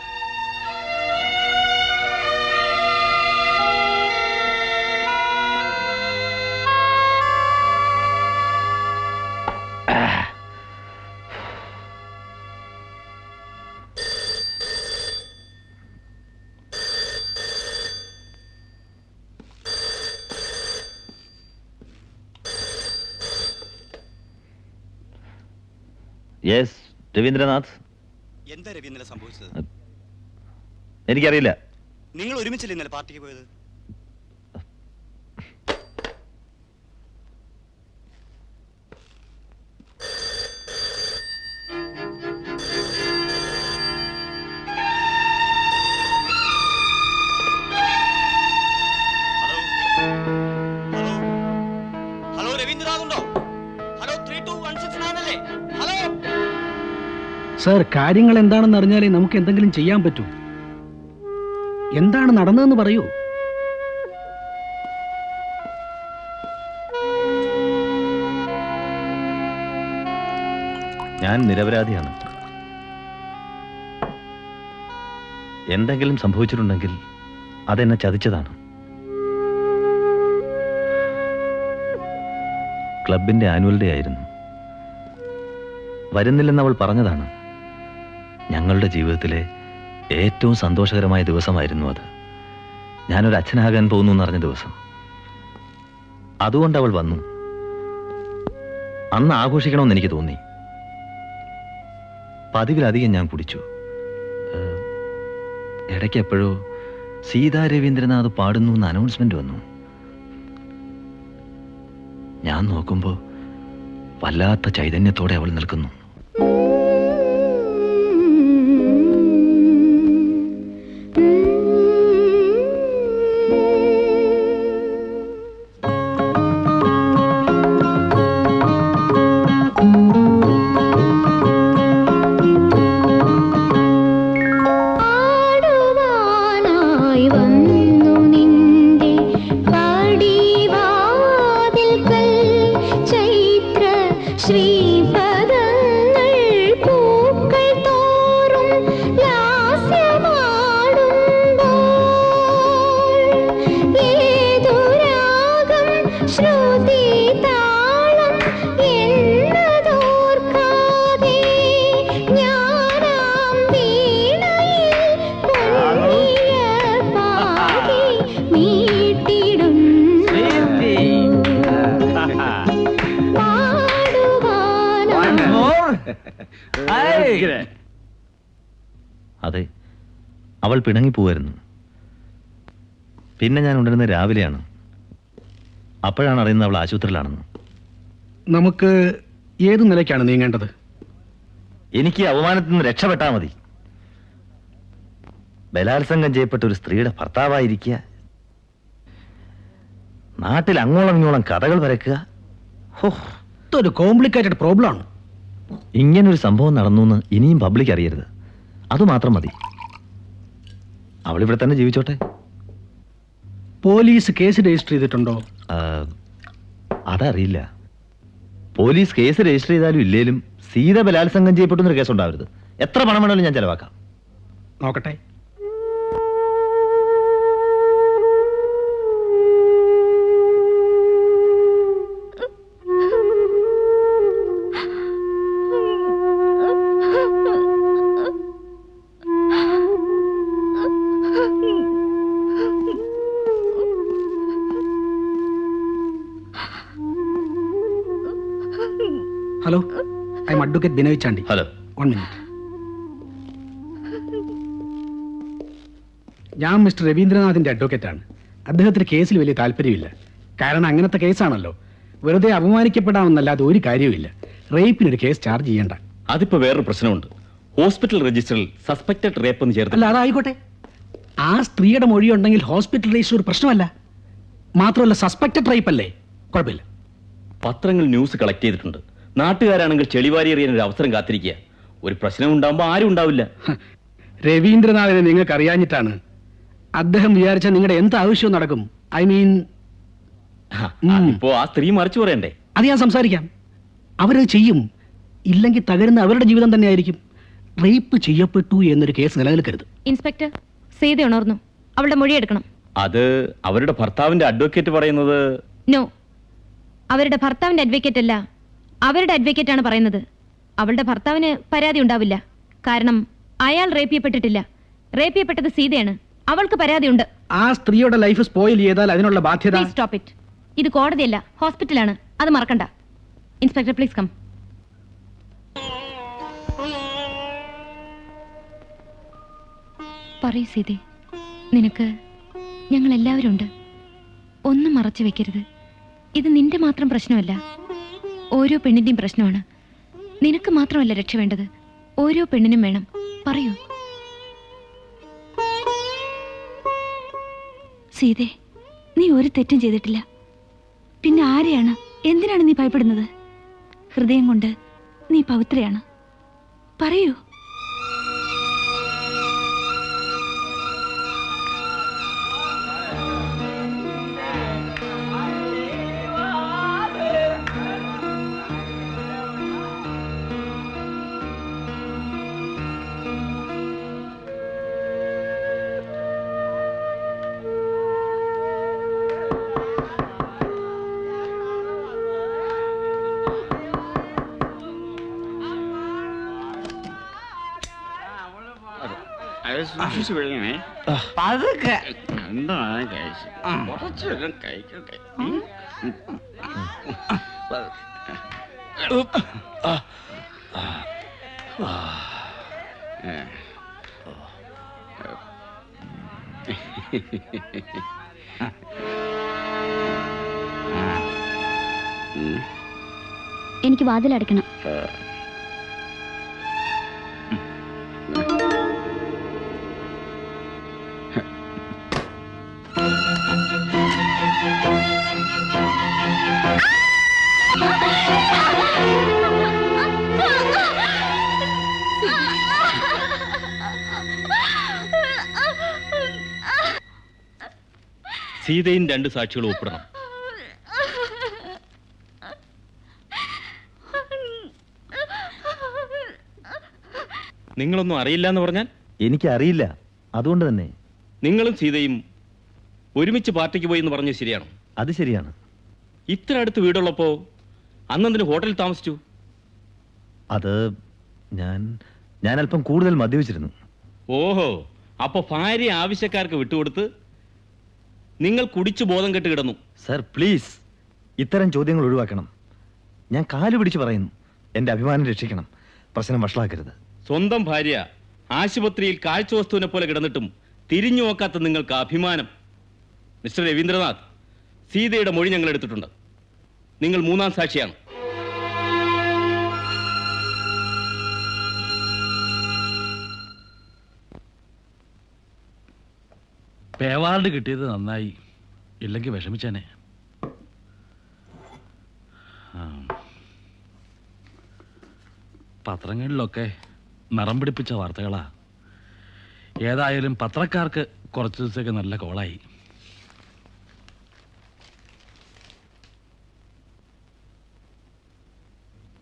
യെസ് രവീന്ദ്രനാഥ്. എന്താ രവി ഇന്നലെ സംഭവിച്ചത്? എനിക്കറിയില്ല. നിങ്ങൾ ഒരുമിച്ചല്ലേ ഇന്നലെ പാർട്ടിക്ക് പോയത്? ഹലോ രവീന്ദ്രനാഥ് ഉണ്ടോ? ഹലോ 32169 അല്ലേ? ഹലോ സാർ, കാര്യങ്ങൾ എന്താണെന്ന് അറിഞ്ഞാലേ നമുക്ക് എന്തെങ്കിലും ചെയ്യാൻ പറ്റൂ. എന്താണ് നടന്നതെന്ന് പറയൂ. ഞാൻ നിരപരാധിയാണ്. എന്തെങ്കിലും സംഭവിച്ചിട്ടുണ്ടെങ്കിൽ അതെന്നെ ചതിച്ചതാണ്. ക്ലബിന്റെ ആനുവൽ ഡേ ആയിരുന്നു. വരുന്നില്ലെന്ന് അവൾ പറഞ്ഞതാണ്. ഞങ്ങളുടെ ജീവിതത്തിലെ ഏറ്റവും സന്തോഷകരമായ ദിവസമായിരുന്നു അത്. ഞാനൊരു അച്ഛനാകാൻ പോകുന്നു എന്നറിഞ്ഞ ദിവസം. അതുകൊണ്ട് അവൾ വന്നു. അന്ന് ആഘോഷിക്കണമെന്ന് എനിക്ക് തോന്നി. പതിവിലധികം ഞാൻ കുടിച്ചു. ഇടയ്ക്ക് എപ്പോഴോ സീതാ രവീന്ദ്രനാഥ് പാടുന്നു എന്ന് അനൗൺസ്മെന്റ് വന്നു. ഞാൻ നോക്കുമ്പോൾ വല്ലാത്ത ചൈതന്യത്തോടെ അവൾ നിൽക്കുന്നു. അതെ, അവൾ പിണങ്ങിപ്പോവായിരുന്നു. പിന്നെ ഞാൻ ഉണരുന്നത് രാവിലെയാണ്. അപ്പോഴാണ് അറിയുന്നത് അവൾ ആശുപത്രിയിലാണെന്ന്. നമുക്ക് ഏത് നിലയ്ക്കാണ് നീങ്ങേണ്ടത്? എനിക്ക് അപമാനത്തിൽ നിന്ന് രക്ഷപ്പെട്ടാൽ മതി. ബലാത്സംഗം ചെയ്യപ്പെട്ട ഒരു സ്ത്രീയുടെ ഭർത്താവായിരിക്കുക, നാട്ടിൽ അങ്ങോളം ഇങ്ങോളം കഥകൾ വരക്കുക. ഇതൊരു കോംപ്ലിക്കേറ്റഡ് പ്രോബ്ലം ആണ്. ഇങ്ങനൊരു സംഭവം നടന്നു എന്ന് ഇനിയും പബ്ലിക് അറിയരുത്. അതുമാത്രം മതി. അവളിവിടെ തന്നെ ജീവിച്ചോട്ടെ. പോലീസ് കേസ് രജിസ്റ്റർ ചെയ്തിട്ടുണ്ടോ? അതറിയില്ല. പോലീസ് കേസ് രജിസ്റ്റർ ചെയ്താലും ഇല്ലേലും സീത ബലാത്സംഗം ചെയ്യപ്പെട്ടൊരു കേസ് ഉണ്ടാവരുത്. എത്ര പണം വേണമെങ്കിലും ഞാൻ ചെലവാക്കാം. നോക്കട്ടെ. Hello, I M advocate Binoy Chandy. Hello, 1 minute. ഞാൻ മിസ്റ്റർ രവീന്ദ്രനാഥിന്റെ അഡ്വക്കേറ്റാണ്. അദ്ദേഹത്തിന് കേസിൽ വലിയ താല്പര്യമില്ല. കാരണം അങ്ങനത്തെ കേസാണല്ലോ. വെറുതെ അപമാനിക്കപ്പെടാമെന്നല്ലാതെ ഒരു കാര്യവുമില്ല. റേപ്പിനൊരു കേസ് ചാർജ് ചെയ്യണ്ട. അതിപ്പോ വേറൊരു പ്രശ്നമുണ്ട്. ഹോസ്പിറ്റൽ രജിസ്റ്ററിൽ സസ്പെക്റ്റഡ് റേപ്പ് എന്ന് ചേർത്ത്. അല്ല, അതായിക്കോട്ടെ. ആ സ്ത്രീയുടെ മൊഴിയുണ്ടെങ്കിൽ ഹോസ്പിറ്റൽ രജിസ്റ്റർ ഒരു പ്രശ്നമല്ല. മാത്രമല്ല, സസ്പെക്റ്റഡ് റേപ്പ് അല്ലേ, കുഴപ്പമില്ല. പത്രങ്ങൾ ന്യൂസ് കളക്ട് ചെയ്തിട്ടുണ്ട്. നാട്ടുകാരാണെങ്കിൽ ചെളിവാരി എറിയാൻ ഒരു അവസരം കാത്തിരിക്കുക. ഒരു പ്രശ്നം ഉണ്ടാകുമ്പോൾ ആരും ഉണ്ടാവില്ല. രവീന്ദ്രനാഥിനെ നിങ്ങൾക്ക് അറിയാഞ്ഞിട്ടാണ്. അദ്ദേഹം വിചാരിച്ചാൽ നിങ്ങളുടെ എന്ത് ആവശ്യവും നടക്കും. ഐ മീൻ, ഇപ്പോ ആ സ്ത്രീ മറിച്ചു പറയണ്ടേ? അത് ഞാൻ സംസാരിക്കാം. അവരത് ചെയ്യും. ഇല്ലെങ്കിൽ തകരുന്ന അവരുടെ ജീവിതം തന്നെയായിരിക്കും. റേപ്പ് ചെയ്യപ്പെട്ടു എന്നൊരു കേസ് നിലനിൽക്കരുത്. ഇൻസ്പെക്ടർ, സീത ഉണർന്നു. അവളുടെ മൊഴിയെടുക്കണം. അത് അവരുടെ ഭർത്താവിന്റെ അഡ്വക്കേറ്റ് പറയുന്നത്. നോ, അവരുടെ ഭർത്താവിന്റെ അഡ്വക്കേറ്റ് അല്ല, അവരുടെ അഡ്വക്കേറ്റ് ആണ് പറയുന്നത്. അവളുടെ ഭർത്താവിന് പരാതി ഉണ്ടാവില്ല. കാരണം അയാൾ റേപ്പ് ചെയ്യപ്പെട്ടിട്ടില്ല. റേപ്പ് ചെയ്യപ്പെട്ടത് സീതയാണ്. അവൾക്ക് പരാതിയുണ്ട്. ആ സ്ത്രീയുടെ ലൈഫ് സ്പോയിൽ ചെയ്താൽ അതിനുള്ള ബാധ്യത. Please stop it. ഇത് കോടതിയല്ല, ഹോസ്പിറ്റലാണ്. അത് മറക്കണ്ട. Inspector, please come. പറയൂ സീതേ, നിനക്ക് ഞങ്ങൾ എല്ലാവരും ഉണ്ട്. ഒന്നും മറച്ചു വെക്കരുത്. ഇത് നിന്റെ മാത്രം പ്രശ്നമല്ല, ഓരോ പെണ്ണിന്റെയും പ്രശ്നമാണ്. നിനക്ക് മാത്രമല്ല രക്ഷ വേണ്ടത്, ഓരോ പെണ്ണിനും വേണം. പറയൂ സീതേ, നീ ഒരു തെറ്റും ചെയ്തിട്ടില്ല. പിന്നെ ആരെയാണ്, എന്തിനാണ് നീ ഭയപ്പെടുന്നത്? ഹൃദയം കൊണ്ട് നീ പവിത്രയാണ്. പറയൂ. സൂക്ഷിച്ചു വിഴുങ്ങണേ. പതുക്കെ എന്താണ് കഴിച്ചു, കുറച്ചു വല്ലതും കഴിക്കട്ടെ. എനിക്ക് വാതിലടയ്ക്കണം. സീതയും 2 സാക്ഷികളും ഒപ്പിടണം. നിങ്ങളൊന്നും അറിയില്ല എന്ന് പറഞ്ഞാൽ? എനിക്കറിയില്ല, അതുകൊണ്ട് തന്നെ. നിങ്ങളും സീതയും ഒരുമിച്ച് പാർട്ടിക്ക് പോയി എന്ന് പറഞ്ഞത് ശരിയാണോ? അത് ശരിയാണ്. ഇത്ര അടുത്ത് വീടുള്ളപ്പോ അന്നെന്തിന് ഹോട്ടലിൽ താമസിച്ചു? അത് ഞാൻ അല്പം കൂടുതൽ മദ്യപിച്ചിരുന്നു. ഓഹോ, അപ്പൊ ഭാര്യ ആവശ്യക്കാർക്ക് വിട്ടുകൊടുത്ത് നിങ്ങൾ കുടിച്ചു ബോധം കെട്ട് കിടന്നു. സർ പ്ലീസ്, ഇത്തരം ചോദ്യങ്ങൾ ഒഴിവാക്കണം. ഞാൻ കാല് പിടിച്ച് പറയുന്നു, എൻ്റെ അഭിമാനം രക്ഷിക്കണം. പ്രശ്നം വഷളാക്കരുത്. സ്വന്തം ഭാര്യ ആശുപത്രിയിൽ കാഴ്ചവസ്തുവിനെ പോലെ കിടന്നിട്ടും തിരിഞ്ഞു നോക്കാത്ത നിങ്ങൾക്ക് അഭിമാനം. മിസ്റ്റർ രവീന്ദ്രനാഥ്, സീതയുടെ മൊഴി ഞങ്ങൾ എടുത്തിട്ടുണ്ട്. നിങ്ങൾ 3-ാം സാക്ഷിയാണ്. പേവാർഡ് കിട്ടിയത് നന്നായി, ഇല്ലെങ്കിൽ വിഷമിച്ചേനെ. പത്രങ്ങളിലൊക്കെ നിറം പിടിപ്പിച്ച വാർത്തകളാ. ഏതായാലും പത്രക്കാർക്ക് കുറച്ച് ദിവസത്തേക്ക് നല്ല കോളായി.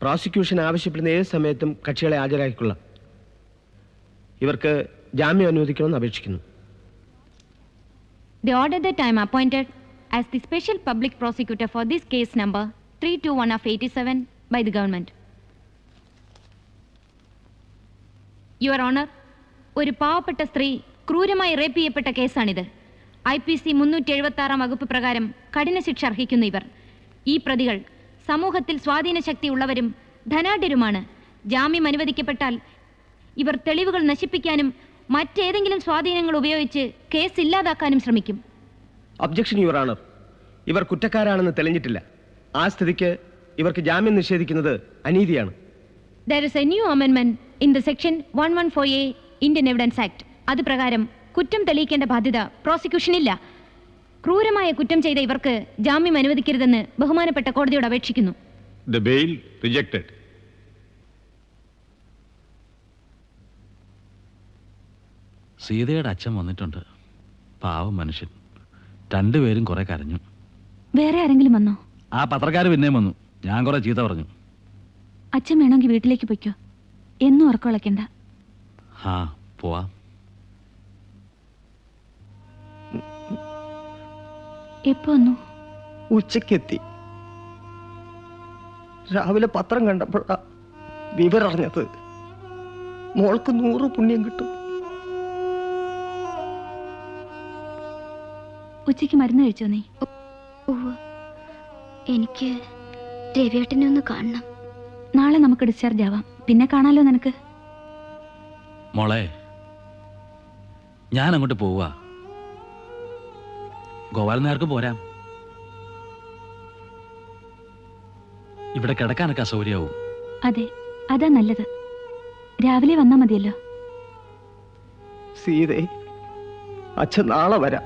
പ്രോസിക്യൂഷൻ ആവശ്യപ്പെടുന്ന ഏത് സമയത്തും കക്ഷികളെ ഹാജരാക്കിക്കൊള്ളാം. ഇവർക്ക് ജാമ്യം അനുവദിക്കണമെന്ന് അപേക്ഷിക്കുന്നു. The order that I am appointed as the special public prosecutor for this case number 321 of 87 by the government. Your Honor, ഒരു പാവപ്പെട്ട സ്ത്രീ ക്രൂരമായി റേപ്പ് ചെയ്യപ്പെട്ട കേസാണിത്. IPC 376 വകുപ്പ് പ്രകാരം കഠിന ശിക്ഷ അർഹിക്കുന്ന ഇവർ, ഈ പ്രതികൾ സമൂഹത്തിൽ സ്വാധീന ശക്തിയുള്ളവരും ധനാഢ്യരുമാണ്. ജാമ്യം അനുവദിക്കപ്പെട്ടാൽ ഇവർ തെളിവുകൾ നശിപ്പിക്കാനും മറ്റേതെങ്കിലും സ്വാധീനങ്ങൾ ഉപയോഗിച്ച് കേസ് ഇല്ലാതാക്കാനും ശ്രമിക്കും. ഒബ്ജക്ഷൻ യുവർ ഓണർ, ഇവർ കുറ്റക്കാരാണെന്ന് തെളിഞ്ഞിട്ടില്ല. ആ സ്ഥിതിക്ക് ഇവർക്ക് ജാമ്യം നിഷേധിക്കുന്നത് അനീതിയാണ്. There is a new amendment in the section 114A Indian Evidence Act. അത് പ്രകാരം കുറ്റം തെളിയിക്കേണ്ട ബാധ്യത പ്രോസിക്യൂഷനില്ല. ക്രൂരമായ കുറ്റം ചെയ്ത ഇവർക്ക് ജാമ്യം അനുവദിക്കരുതെന്ന് ബഹുമാനപ്പെട്ട കോടതിയോട് അപേക്ഷിക്കുന്നു. The bail rejected. സീതയുടെ അച്ഛൻ വന്നിട്ടുണ്ട്. പാവം മനുഷ്യൻ. 2 പേരും കുറെ കരഞ്ഞു. വേറെ ആരെങ്കിലും വന്നോ? ആ പത്രക്കാർ പിന്നെയും വന്നു. ഞാൻ കുറെ ചീത്ത പറഞ്ഞു. അച്ഛൻ വേണമെങ്കിൽ വീട്ടിലേക്ക് പൊയ്ക്കോ, എന്നും ഉറക്കളക്കണ്ട. ആ പോവാം. എപ്പോ വന്നു? ഉച്ചക്കെത്തി. രാവിലെ പത്രം കണ്ടപ്പോഴാ വിവരം അറിഞ്ഞത്. മോൾക്ക് 100 പുണ്യം കിട്ടും. ഉച്ചയ്ക്ക് മരുന്ന് കഴിച്ചോ നീ? എനിക്ക് രവിയേട്ടനെ ഒന്ന് കാണണം. നാളെ നമുക്ക് ഡിസ്ചാർജ് ആവാം, പിന്നെ കാണാലോ നിനക്ക്. മോളെ, ഞാൻ അങ്ങോട്ട് പോവുക. ഗോപാലൻ നേർക്ക് പോരാം. ഇവിടെ കിടക്കാനൊക്കെ അസൗകര്യമാവും. അതെ, അതാ നല്ലത്. രാവിലെ വന്നാ മതിയല്ലോ. സീതേ, അച്ഛൻ നാളെ വരാം.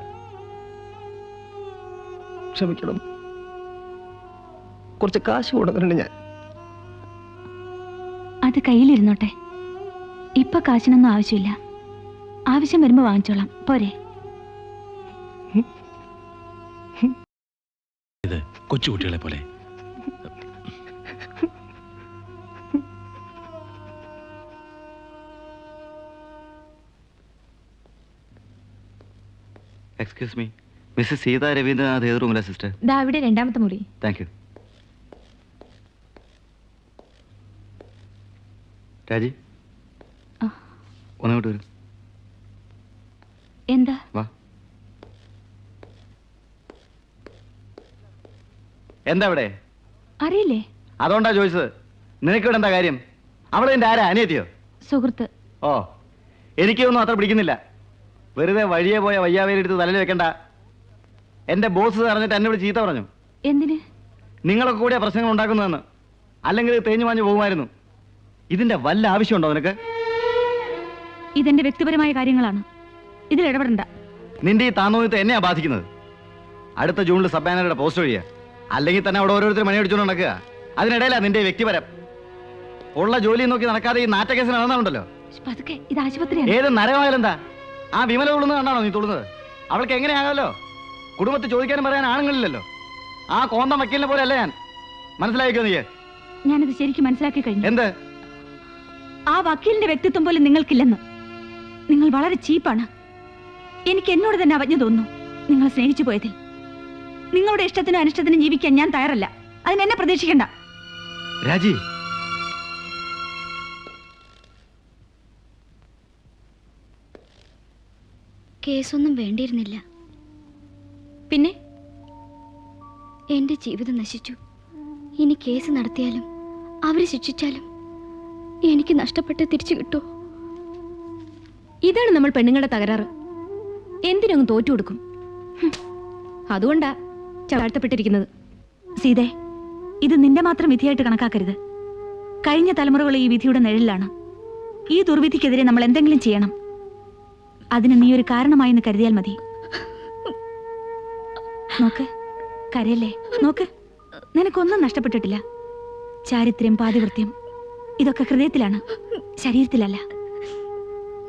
ക്ഷമിക്കണം, കുറച്ച് കാശ് കൊടുക്കുന്നുണ്ട് ഞാൻ. അത് കയ്യിലിരുന്നോട്ടെ. ഇപ്പൊ കാശിനൊന്നും ആവശ്യമില്ല. ആവശ്യം വരുമ്പോ വാങ്ങിച്ചോളാം, പോരെ? ഇത് കൊച്ചുകുട്ടികളെ പോലെ. Excuse me, missus Sita Ravindranath ഏത് റൂമിലാ സിസ്റ്റർ? ദാ ഇവിടെ രണ്ടാമത്തെ മുറി. Thank you. രാജി, ആ. ഒന്നോട്ട് വരും. എന്താ? വാ. എന്താ ഇവിടെ? അറിയില്ലേ? അതുകൊണ്ടാ ചോദിച്ചത്. നിനക്കിവിടെ എന്താ കാര്യം? അവളെ എൻ്റെ ആരാ? അനിയത്തിയോ? സുഹൃത്ത്. ഓ, എനിക്കൊന്നും അത്ര പിടിക്കുന്നില്ല. വെറുതെ വഴിയെ പോയ വയ്യാവേലെടുത്ത് തലയിൽ വെക്കണ്ട. എൻ്റെ ബോസ് അറിഞ്ഞിട്ട് എന്നെ വിളിച്ച് ചീത്ത പറഞ്ഞു. എന്തിന്? നിങ്ങളൊക്കെ കൂടിയ പ്രശ്നങ്ങൾ ഉണ്ടാക്കുന്നതെന്ന്. അല്ലെങ്കിൽ തേഞ്ഞു മാഞ്ഞു പോകുമായിരുന്നു. ഇതിന്റെ വല്ല ആവശ്യമുണ്ടോ നിനക്ക്? ഇതെന്റെ വ്യക്തിപരമായ കാര്യങ്ങളാണ്, ഇതിൽ ഇടപെടണ്ട. നിന്റെ ഈ താന്നോയത്തെ എന്നെയാ ബാധിക്കുന്നത്. അടുത്ത ജൂണിൽ സബ് ബാനറുടെ പോസ്റ്റ് വഴിയാ. അല്ലെങ്കിൽ തന്നെ അവിടെ ഓരോരുത്തർ മണി അടിച്ചുകൊണ്ട് നടക്കുക. അതിനിടയിലാ നിന്റെ വ്യക്തിപരം. ഉള്ള ജോലി നോക്കി നടക്കാതെ ഈ നാറ്റക്കേസിന് നടന്നുണ്ടല്ലോ. പതുക്കെ, ഇത് ആശുപത്രിയാണ്. ഏത് നരമായാലെന്താ? ആ വിമല തുള്ളുന്നത് കണ്ടാണോ നീ തുള്ളുന്നത്? അവൾക്ക് എങ്ങനെയാകാമല്ലോ? കുടുംബത്തിൽ ചോദിക്കാനും പറയാൻ ആണുങ്ങളില്ലല്ലോ. ആ കോന്തം വക്കീലിനെ പോലെ അല്ല ഞാൻ. മനസ്സിലായിക്കോ നീ? ഞാനത് ശരിക്കും മനസ്സിലാക്കി കഴിഞ്ഞു. എന്ത്? ആ വക്കീലിന്റെ വ്യക്തിത്വം പോലും നിങ്ങൾക്കില്ലെന്ന്. നിങ്ങൾ വളരെ ചീപ്പാണ്. എനിക്ക് എന്നോട് തന്നെ അവജ്ഞ തോന്നുന്നു നിങ്ങൾ സ്നേഹിച്ചു പോയതിൽ. നിങ്ങളുടെ ഇഷ്ടത്തിനും അനിഷ്ടത്തിനും ജീവിക്കാൻ ഞാൻ തയ്യാറല്ല. അതിനെന്നെ പ്രതീക്ഷിക്കണ്ട. രാജി, കേസൊന്നും വേണ്ടിയിരുന്നില്ല. പിന്നെ എന്റെ ജീവിതം നശിച്ചു. ഇനി കേസ് നടത്തിയാലും അവര് ശിക്ഷിച്ചാലും എനിക്ക് നഷ്ടപ്പെട്ട് തിരിച്ചു കിട്ടുമോ? ഇതാണ് നമ്മൾ പെണ്ണുങ്ങളുടെ തകരാറ്. എന്തിനങ്ങ് തോറ്റു കൊടുക്കും. അതുകൊണ്ടാ ചാഴ്ത്തപ്പെട്ടിരിക്കുന്നത്. സീതേ, ഇത് നിന്റെ മാത്രം വിധിയായിട്ട് കണക്കാക്കരുത്. കഴിഞ്ഞ തലമുറകൾ ഈ വിധിയുടെ നിഴലിലാണ്. ഈ ദുർവിധിക്കെതിരെ നമ്മൾ എന്തെങ്കിലും ചെയ്യണം. അതിന് നീ ഒരു കാരണമായെന്ന് കരുതിയാൽ മതി. നോക്ക്, കരയല്ലേ? നോക്ക്, നിനക്കൊന്നും നഷ്ടപ്പെട്ടിട്ടില്ല. ചാരിത്രം, പാതിവൃത്യം ഇതൊക്കെ ഹൃദയത്തിലാണ്, ശരീരത്തിലല്ല.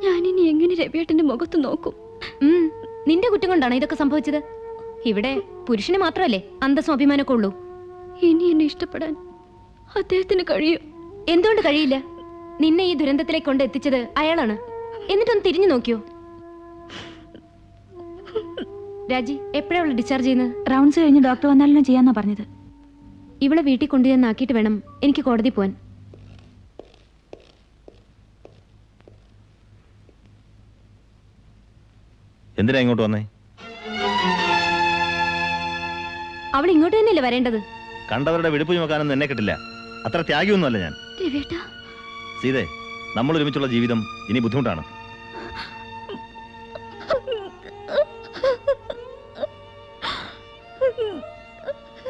ഞാനിനി എങ്ങനെ രവിയേട്ടന്റെ മുഖത്ത് നോക്കും? നിന്റെ കുറ്റം കൊണ്ടാണ് ഇതൊക്കെ സംഭവിച്ചത്. ഇവിടെ പുരുഷന് മാത്രമല്ലേ അന്തസ്സും അഭിമാനമൊക്കെ ഉള്ളൂ. ഇനി എന്നെ ഇഷ്ടപ്പെടാൻ അദ്ദേഹത്തിന് കഴിയും. എന്തുകൊണ്ട് കഴിയില്ല? നിന്നെ ഈ ദുരന്തത്തിലേക്ക് കൊണ്ട് എത്തിച്ചത് അയാളാണ്. എന്നിട്ടൊന്ന് തിരിഞ്ഞു നോക്കിയോ? രാജി, എപ്പോഴാണ് ഡിസ്ചാർജ് ചെയ്യുന്നത്? റൗണ്ട്സ് കഴിഞ്ഞ് ഡോക്ടർ വന്നാലും ചെയ്യാന്നാ പറഞ്ഞത്. ഇവിടെ വീട്ടിൽ കൊണ്ടുചെന്നാക്കിയിട്ട് വേണം എനിക്ക് കോടതി പോവാൻ. എന്തിനാ ഇങ്ങോട്ട് വന്നേ? അവൾ ഇങ്ങോട്ട് തന്നെയല്ലേ വരേണ്ടത്? കണ്ടവരുടെ വെടിപ്പ് ചുമക്കാനൊന്നും എന്നെ കിട്ടില്ല. അത്ര ത്യാഗിയൊന്നുമല്ല ഞാൻ. രവിയേട്ടാ, സീതേ, നമ്മൾ ഒരുമിച്ചുള്ള ജീവിതം ഇനി ബുദ്ധിമുട്ടാണ്.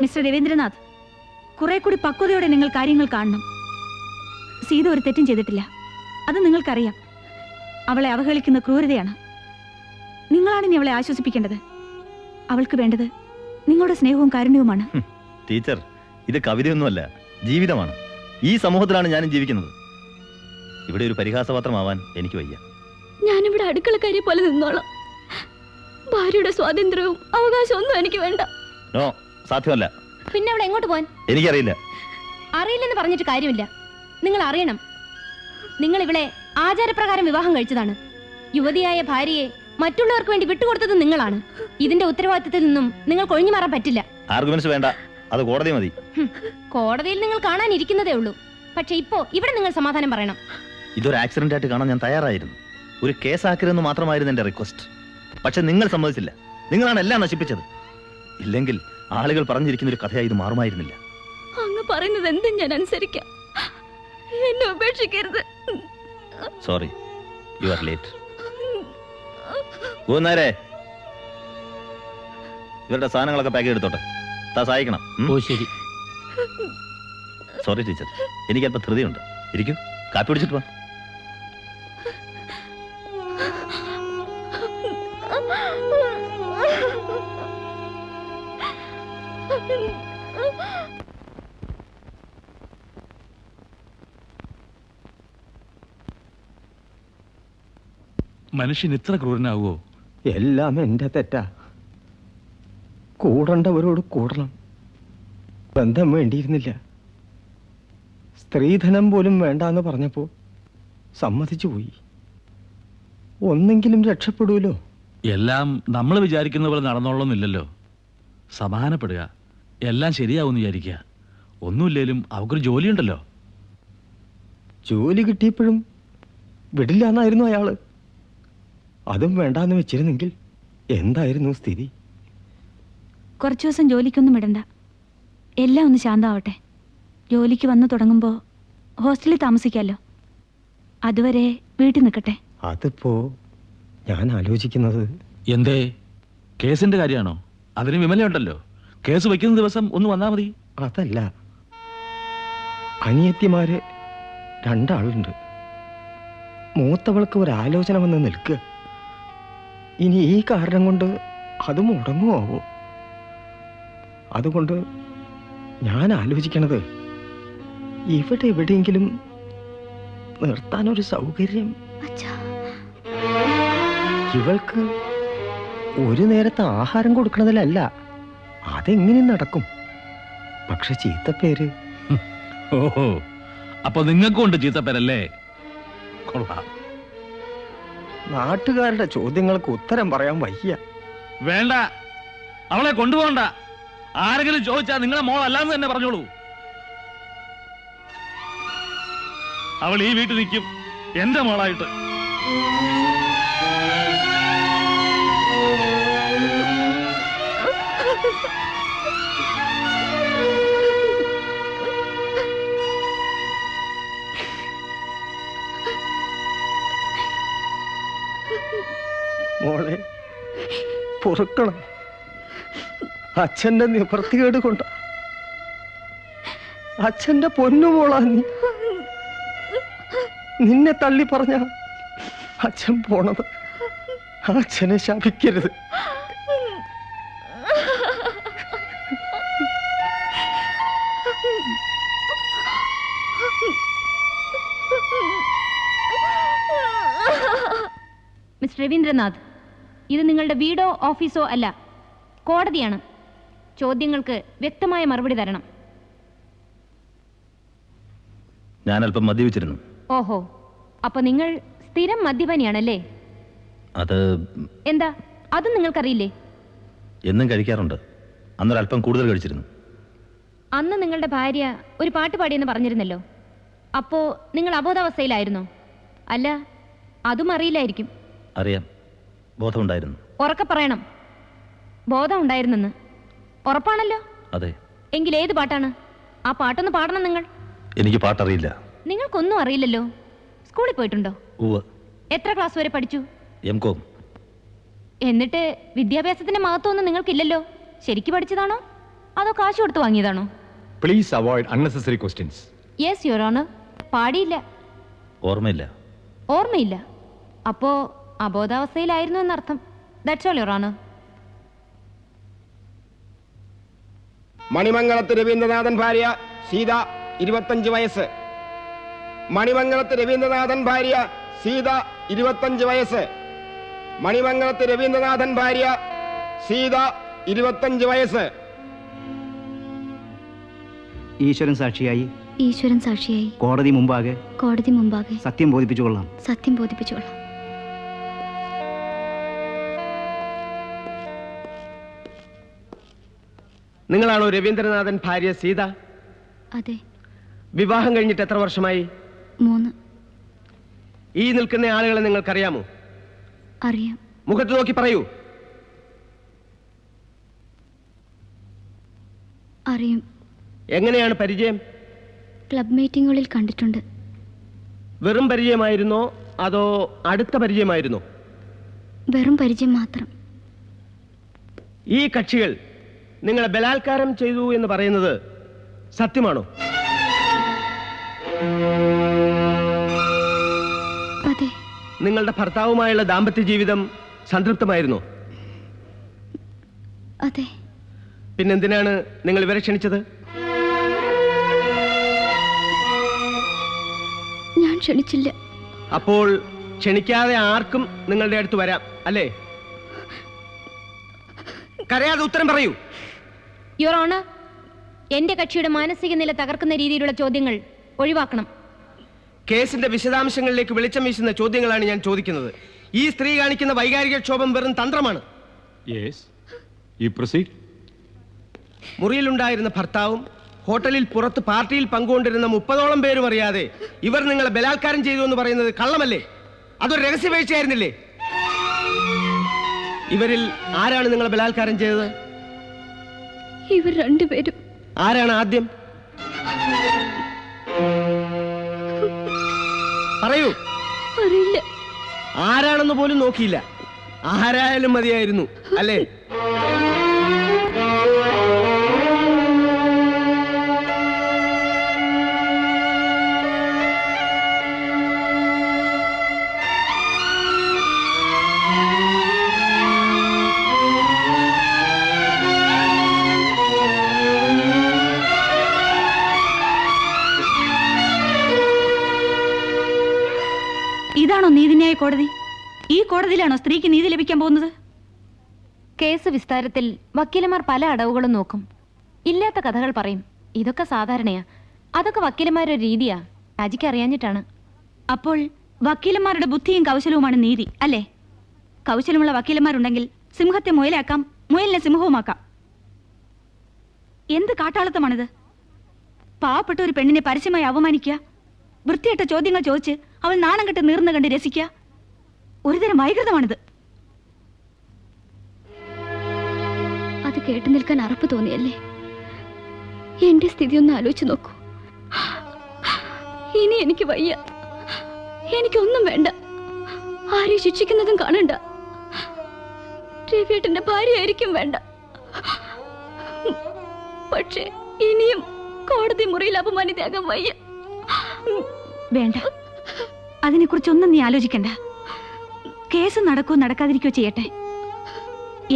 മിസ്റ്റർ രവീന്ദ്രനാഥ്, കുറെ കൂടി പക്വതയോടെ നിങ്ങൾ കാര്യങ്ങൾ കാണണം. സീത ഒരു തെറ്റും ചെയ്തിട്ടില്ല, അത് നിങ്ങൾക്കറിയാം. അവളെ അവഹേളിക്കുന്ന ക്രൂരതയാണ്. നിങ്ങളാണ് ഇനി അവളെ ആശ്വസിപ്പിക്കേണ്ടത്. അവൾക്ക് വേണ്ടത് നിങ്ങളുടെ സ്നേഹവും കാരുണ്യവുമാണ്. ടീച്ചർ, ഇത് കവിതയൊന്നുമല്ല, ജീവിതമാണ്. ഈ സമൂഹത്തിലാണ് ഞാനും ജീവിക്കുന്നത്. ഇവിടെ ഒരു പരിഹാസപാത്രമാവാൻ എനിക്ക് വയ്യ. ഞാനിവിടെ അടുക്കളക്കാരിയെ പോലെ നിന്നോളാം. ഭാര്യയുടെ സ്വാതന്ത്ര്യവും അവകാശവും ഒന്നും എനിക്ക് വേണ്ട. നോ, സാധ്യമല്ല. പിന്നെ അവൾ എങ്ങോട്ട് പോവാൻ? എനിക്കറിയില്ല. അറിയില്ലെന്ന് പറഞ്ഞിട്ട് കാര്യമില്ല. നിങ്ങൾ അറിയണം. നിങ്ങൾ ഇവിടെ ആചാരപ്രകാരം വിവാഹം കഴിച്ചതാണ്. യുവതിയായ ഭാര്യയെ മറ്റുള്ളവർക്ക് വേണ്ടി വിട്ടുകൊടുത്തത് നിങ്ങളാണ്. ഇതിന്റെ ഉത്തരവാദിത്തത്തിൽ നിന്നും നിങ്ങൾക്ക് ഒഴിഞ്ഞു മാറാൻ പറ്റില്ല. ആർഗ്യുമെന്റ്സ് വേണ്ട, അത് കോടതി മതി. കോടതിയിൽ നിങ്ങൾ കാണാനിരിക്കുന്നതേ ഉള്ളൂ. പക്ഷെ ഇപ്പോ ഇവിടെ നിങ്ങൾ സമാധാനം പറയണം. ഇതൊരു ആക്സിഡന്റ് ആയിട്ട് കാണാൻ ഞാൻ തയ്യാറായിരുന്നു. ഒരു കേസാക്കരുതെന്ന് മാത്രമായിരുന്നു എന്റെ റിക്വസ്റ്റ്. പക്ഷെ നിങ്ങൾ സമ്മതിച്ചില്ല. നിങ്ങളാണ് എല്ലാം നശിപ്പിച്ചത്. ഇല്ലെങ്കിൽ ആളുകൾ പറഞ്ഞിരിക്കുന്ന ഒരു കഥയായി ഇത് മാറുമായിരുന്നില്ല. അങ്ങ് പറയുന്നത് എന്തും ഞാൻ അനുസരിക്കാം. എന്നെ ഉപേക്ഷിക്കരുത്. Sorry, you are late. ഗോനാരെ, ഇവരുടെ സാധനങ്ങളൊക്കെ പാക്ക് ചെയ്തെടുത്തോട്ടെ. താ സഹായിക്കണം. ഓ ശരി. സോറി ടീച്ചർ, എനിക്ക് അല്പം ധൃതിയുണ്ട്. ഇരിക്കൂ, കാപ്പി പിടിച്ചിട്ട് വാ. മനുഷ്യൻ ഇത്ര ക്രൂരനാവോ? എല്ലാം എന്റെ തെറ്റാ. കൂടേണ്ടവരോട് കൂടണം. ബന്ധം വേണ്ടിയിരുന്നില്ല. സ്ത്രീധനം പോലും വേണ്ടാന്ന് പറഞ്ഞപ്പോ സമ്മതിച്ചു പോയി. ഒന്നെങ്കിലും രക്ഷപ്പെടൂലോ. എല്ലാം നമ്മൾ വിചാരിക്കുന്ന പോലെ നടന്നോളന്നില്ലല്ലോ. സമാധാനപ്പെടുക, എല്ലാം ശരിയാവുമെന്ന് വിചാരിക്കുക. ഒന്നുമില്ലേലും അവക്കൊരു ജോലിയുണ്ടല്ലോ. ജോലി കിട്ടിയപ്പോഴും വിടില്ല എന്നായിരുന്നു അയാള്. അതും വേണ്ടാന്ന് വെച്ചിരുന്നെങ്കിൽ എന്തായിരുന്നു സ്ഥിതി? കുറച്ചു ദിവസം ജോലിക്കൊന്നും വിടണ്ട. എല്ലാം ഒന്ന് ശാന്തമാവട്ടെ. ജോലിക്ക് വന്നു തുടങ്ങുമ്പോൾ ഹോസ്റ്റലിൽ താമസിക്കാമല്ലോ. അതുവരെ വീട്ടിൽ നിൽക്കട്ടെ. അതിപ്പോ ഞാൻ ആലോചിക്കുന്നത്. എന്തേ, കേസിന്റെ കാര്യമാണോ? അതിന് വിമലയുണ്ടല്ലോ. കേസ് വയ്ക്കുന്ന ദിവസം ഒന്ന് വന്നാ മതി. അതല്ല, അനിയത്തിമാര് 2 ആളുണ്ട്. മൂത്തവൾക്ക് ഒരാലോചന വന്ന് നിൽക്കുക. ഇനി ഈ കാരണം കൊണ്ട് അത് മുടങ്ങുമാവോ? അതുകൊണ്ട് ഞാൻ ആലോചിക്കണത് ഇവിടെ എവിടെയെങ്കിലും നിർത്താനൊരു സൗകര്യം. ഇവൾക്ക് ഒരു നേരത്തെ ആഹാരം കൊടുക്കണതിലല്ല, അതെങ്ങനെ നടക്കും. പക്ഷെ ചീത്തപ്പേര്. ഓഹോ, അപ്പൊ നിങ്ങൾക്കും ഉണ്ട് ചീത്തപ്പേരല്ലേ? കൊള്ളാം. നാട്ടുകാരുടെ ചോദ്യങ്ങൾക്ക് ഉത്തരം പറയാൻ വയ്യ. വേണ്ട, അവളെ കൊണ്ടുപോകണ്ട. ആരെങ്കിലും ചോദിച്ചാൽ നിങ്ങളെ മോളല്ലാന്ന് തന്നെ പറഞ്ഞോളൂ. അവൾ ഈ വീട്ടിൽ നിൽക്കും, എന്റെ മോളായിട്ട്. മോളെ പൊറുക്കണം. അച്ഛന്റെ നിവൃത്തികേട് കൊണ്ട. അച്ഛന്റെ പൊന്നുമോളാ നീ. നിന്നെ തള്ളി പറഞ്ഞ അച്ഛൻ പോണത്. അച്ഛനെ ശപിക്കരുത്. മിസ്റ്റർ രവീന്ദ്രനാഥ്, ഇത് നിങ്ങളുടെ വീടോ ഓഫീസോ അല്ല, കോടതിയാണ്. ചോദ്യങ്ങൾക്ക് വ്യക്തമായ മറുപടി തരണം. ഞാൻ അല്പം മദ്യപിച്ചിരുന്നു. ഓഹോ, അപ്പൊ നിങ്ങൾ സ്ഥിരം മദ്യപാനിയാണല്ലേ? അത് എന്താ, അതും നിങ്ങൾക്കറിയില്ലേ? എന്നും കഴിക്കാറുണ്ട്. അന്നൊരല്പം കൂടുതൽ കഴിച്ചിരുന്നു. അന്ന് നിങ്ങളുടെ ഭാര്യ ഒരു പാട്ട് പാടിയെന്ന് പറഞ്ഞിരുന്നല്ലോ. അപ്പോ നിങ്ങൾ അബോധാവസ്ഥയിലായിരുന്നോ? അല്ല, അതും അറിയില്ലായിരിക്കും. അറിയാം, ബോധമുണ്ടായിരുന്നു. ഉറക്കെ പറയണം. ബോധം ഉണ്ടായിരുന്നെന്ന് ഉറപ്പാണല്ലോ? അതെ. എങ്കിൽ ഏത് പാട്ടാണ്? ആ പാട്ടൊന്ന് പാടണം നിങ്ങൾ. എനിക്ക് പാട്ടറിയില്ല. നിങ്ങൾക്കൊന്നും അറിയില്ലല്ലോ. സ്കൂളിൽ പോയിട്ടുണ്ടോ? ഉവ്വ്. എത്ര ക്ലാസ് വരെ പഠിച്ചു? M.Com. എന്നിട്ട് വിദ്യാഭ്യാസത്തിന്റെ മഹത്വമൊന്നും നിങ്ങൾക്കില്ലല്ലോ. ശരിക്ക് പഠിച്ചതാണോ അതോ കാശ് കൊടുത്ത് വാങ്ങിയതാണോ? Please avoid unnecessary questions. Yes your honour. പാടിയില്ല. ഓർമ്മയില്ല. ഓർമ്മയില്ല. അപ്പോ അബോധാവസ്ഥയിലായിരുന്നു എന്നർത്ഥം. That's all your honour. മണിമംഗലത്ത് രവീന്ദ്രനാഥൻ ഭാര്യ സീത 25 വയസ്സ്. മണിമംഗലത്ത് രവീന്ദ്രനാഥൻ ഭാര്യ സീത 25 വയസ്സ്. മണിമംഗലത്ത് രവീന്ദ്രനാഥൻ ഭാര്യ സീത 25 വയസ്സ്. ഈശ്വരൻ സാക്ഷിയായി. ഈശ്വരൻ സാക്ഷിയായി. കോടതി മുമ്പാകെ. കോടതി മുമ്പാകെ. സത്യം ബോധിപ്പിച്ചുകൊള്ളാം. സത്യം ബോധിപ്പിച്ചുകൊള്ളാം. നിങ്ങളാണോ രവീന്ദ്രനാഥൻ ഭാര്യ സീത? അതെ. വിവാഹം കഴിഞ്ഞിട്ട് എത്ര വർഷമായി? 3. ഈ നിൽക്കുന്ന ആളുകളെ നിങ്ങൾക്കറിയാമോ? അറിയാം. മുഖത്ത് നോക്കി പറയൂ. അറിയും. എങ്ങനെയാണ് പരിചയം? ക്ലബ് മീറ്റിങ്ങുകളിൽ കണ്ടിട്ടുണ്ട്. വെറും പരിചയമായിരുന്നോ അതോ അടുത്ത പരിചയമായിരുന്നോ? വെറും പരിചയം മാത്രം. ഈ കക്ഷികൾ നിങ്ങളെ ബലാത്കാരം ചെയ്തു എന്ന് പറയുന്നത് സത്യമാണോ? അതെ. നിങ്ങളുടെ ഭർത്താവുമായുള്ള ദാമ്പത്യ ജീവിതം സംതൃപ്തമായിരുന്നോ? അതെ. പിന്നെന്തിനാണ് നിങ്ങൾ ഇവരെ ക്ഷണിച്ചത്? ഞാൻ ക്ഷണിച്ചില്ല. അപ്പോൾ ക്ഷണിക്കാതെ ആർക്കും നിങ്ങളുടെ അടുത്ത് വരാം അല്ലേ? കരയാതെ ഉത്തരം പറയൂ. യുവർ ഓണർ, എന്റെ കക്ഷിയുടെ മാനസിക നില തകർക്കുന്ന രീതിയിലുള്ള ചോദ്യങ്ങൾ ഒഴിവാക്കണം. കേസിന്റെ വിശദാംശങ്ങളിലേക്ക് വെളിച്ചം വീശുന്ന ചോദ്യങ്ങളാണ് ഞാൻ ചോദിക്കുന്നത്. ഈ സ്ത്രീ കാണിക്കുന്ന വൈകാരിക ക്ഷോഭം വെറും തന്ത്രമാണ്. മുറിയിലുണ്ടായിരുന്ന ഭർത്താവും ഹോട്ടലിൽ പുറത്ത് പാർട്ടിയിൽ പങ്കുകൊണ്ടിരുന്ന 30ഓളം പേരും അറിയാതെ ഇവർ നിങ്ങളെ ബലാത്കാരം ചെയ്തു എന്ന് പറയുന്നത് കള്ളമല്ലേ? അതൊരു രഹസ്യവീഴ്ചയായിരുന്നില്ലേ? ഇവരിൽ ആരാണ് നിങ്ങളെ ബലാത്കാരം ചെയ്തത്? ഇവർ രണ്ടുപേരും. ആരാണ് ആദ്യം? പറയൂ. അറിയില്ല. ആരാണെന്ന് പോലും നോക്കിയില്ല. ആരായാലും മതിയായിരുന്നു അല്ലേ? ഇതാണോ നീതിന്യായ കോടതി? ഈ കോടതിയിലാണോ സ്ത്രീക്ക് നീതി ലഭിക്കാൻ പോകുന്നത്? കേസ് വിസ്താരത്തിൽ വക്കീലന്മാർ പല അടവുകളും നോക്കും, ഇല്ലാത്ത കഥകൾ പറയും. ഇതൊക്കെ സാധാരണയാ. അതൊക്കെ വക്കീലന്മാരുടെ രീതിയാ. രാജിക്ക് അറിയാഞ്ഞിട്ടാണ്. അപ്പോൾ വക്കീലന്മാരുടെ ബുദ്ധിയും കൗശലവുമാണ് നീതി അല്ലേ? കൗശലമുള്ള വക്കീലന്മാരുണ്ടെങ്കിൽ സിംഹത്തെ മുയലാക്കാം, മുയലിനെ സിംഹവുമാക്കാം. എന്ത് കാട്ടാളത്തമാണിത്? പാവപ്പെട്ട ഒരു പെണ്ണിനെ പരസ്യമായി അവമാനിക്കുക, വൃത്തിയായിട്ട ചോദ്യങ്ങൾ ചോദിച്ച് അവൾ നാണം കെട്ട് നീർന്നു കണ്ട് രസിക്കുക, ഒരുതരം വൈകൃതമാണിത്. അത് കേട്ടു നിൽക്കാൻ അറപ്പ് തോന്നിയല്ലേ? എന്റെ സ്ഥിതി ഒന്ന് ആലോചിച്ച് നോക്കൂ. ഇനി എനിക്ക് വയ്യ. എനിക്കൊന്നും വേണ്ട. ആരെയും ശിക്ഷിക്കുന്നതും കാണണ്ട. രവിയേട്ടന്റെ ഭാര്യയായിരിക്കും വേണ്ട. പക്ഷേ ഇനിയും കോടതി മുറിയിൽ അപമാനിതയാകാൻ വയ്യ. വേണ്ട, അതിനെക്കുറിച്ചൊന്നും നീ ആലോചിക്കണ്ട. കേസ് നടക്കോ നടക്കാതിരിക്കോ ചെയ്യട്ടെ.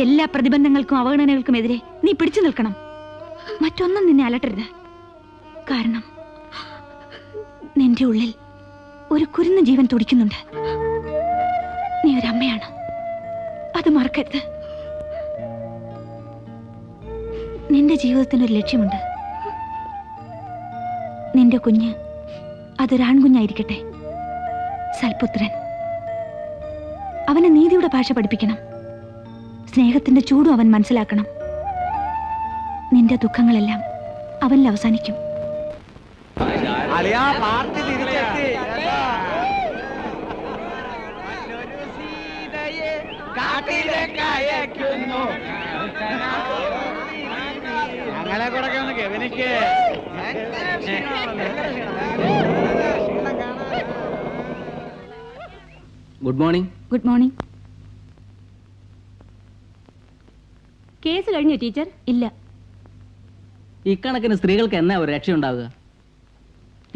എല്ലാ പ്രതിബന്ധങ്ങൾക്കും അവഗണനകൾക്കുമെതിരെ നീ പിടിച്ചു നിൽക്കണം. മറ്റൊന്നും നിന്നെ അലട്ടരുത്. കാരണം നിന്റെ ഉള്ളിൽ ഒരു കുരുന്ന ജീവൻ തുടിക്കുന്നുണ്ട്. നീ ഒരമ്മയാണ്, അത് മറക്കരുത്. നിന്റെ ജീവിതത്തിനൊരു ലക്ഷ്യമുണ്ട്. നിന്റെ കുഞ്ഞ് അതൊരാൺകുഞ്ഞായിരിക്കട്ടെ, സൽപുത്രൻ. അവനെ നീതിയുടെ ഭാഷ പഠിപ്പിക്കണം. സ്നേഹത്തിന്റെ ചൂടും അവൻ മനസ്സിലാക്കണം. നിന്റെ ദുഃഖങ്ങളെല്ലാം അവനിൽ അവസാനിക്കും. Good morning. Good morning. Case കഴിഞ്ഞോ ടീച്ചർ? ഇല്ല. ഇക്കണക്കിന് സ്ത്രീകൾക്ക് എന്നാ ഒരു രക്ഷയുണ്ടാവുക?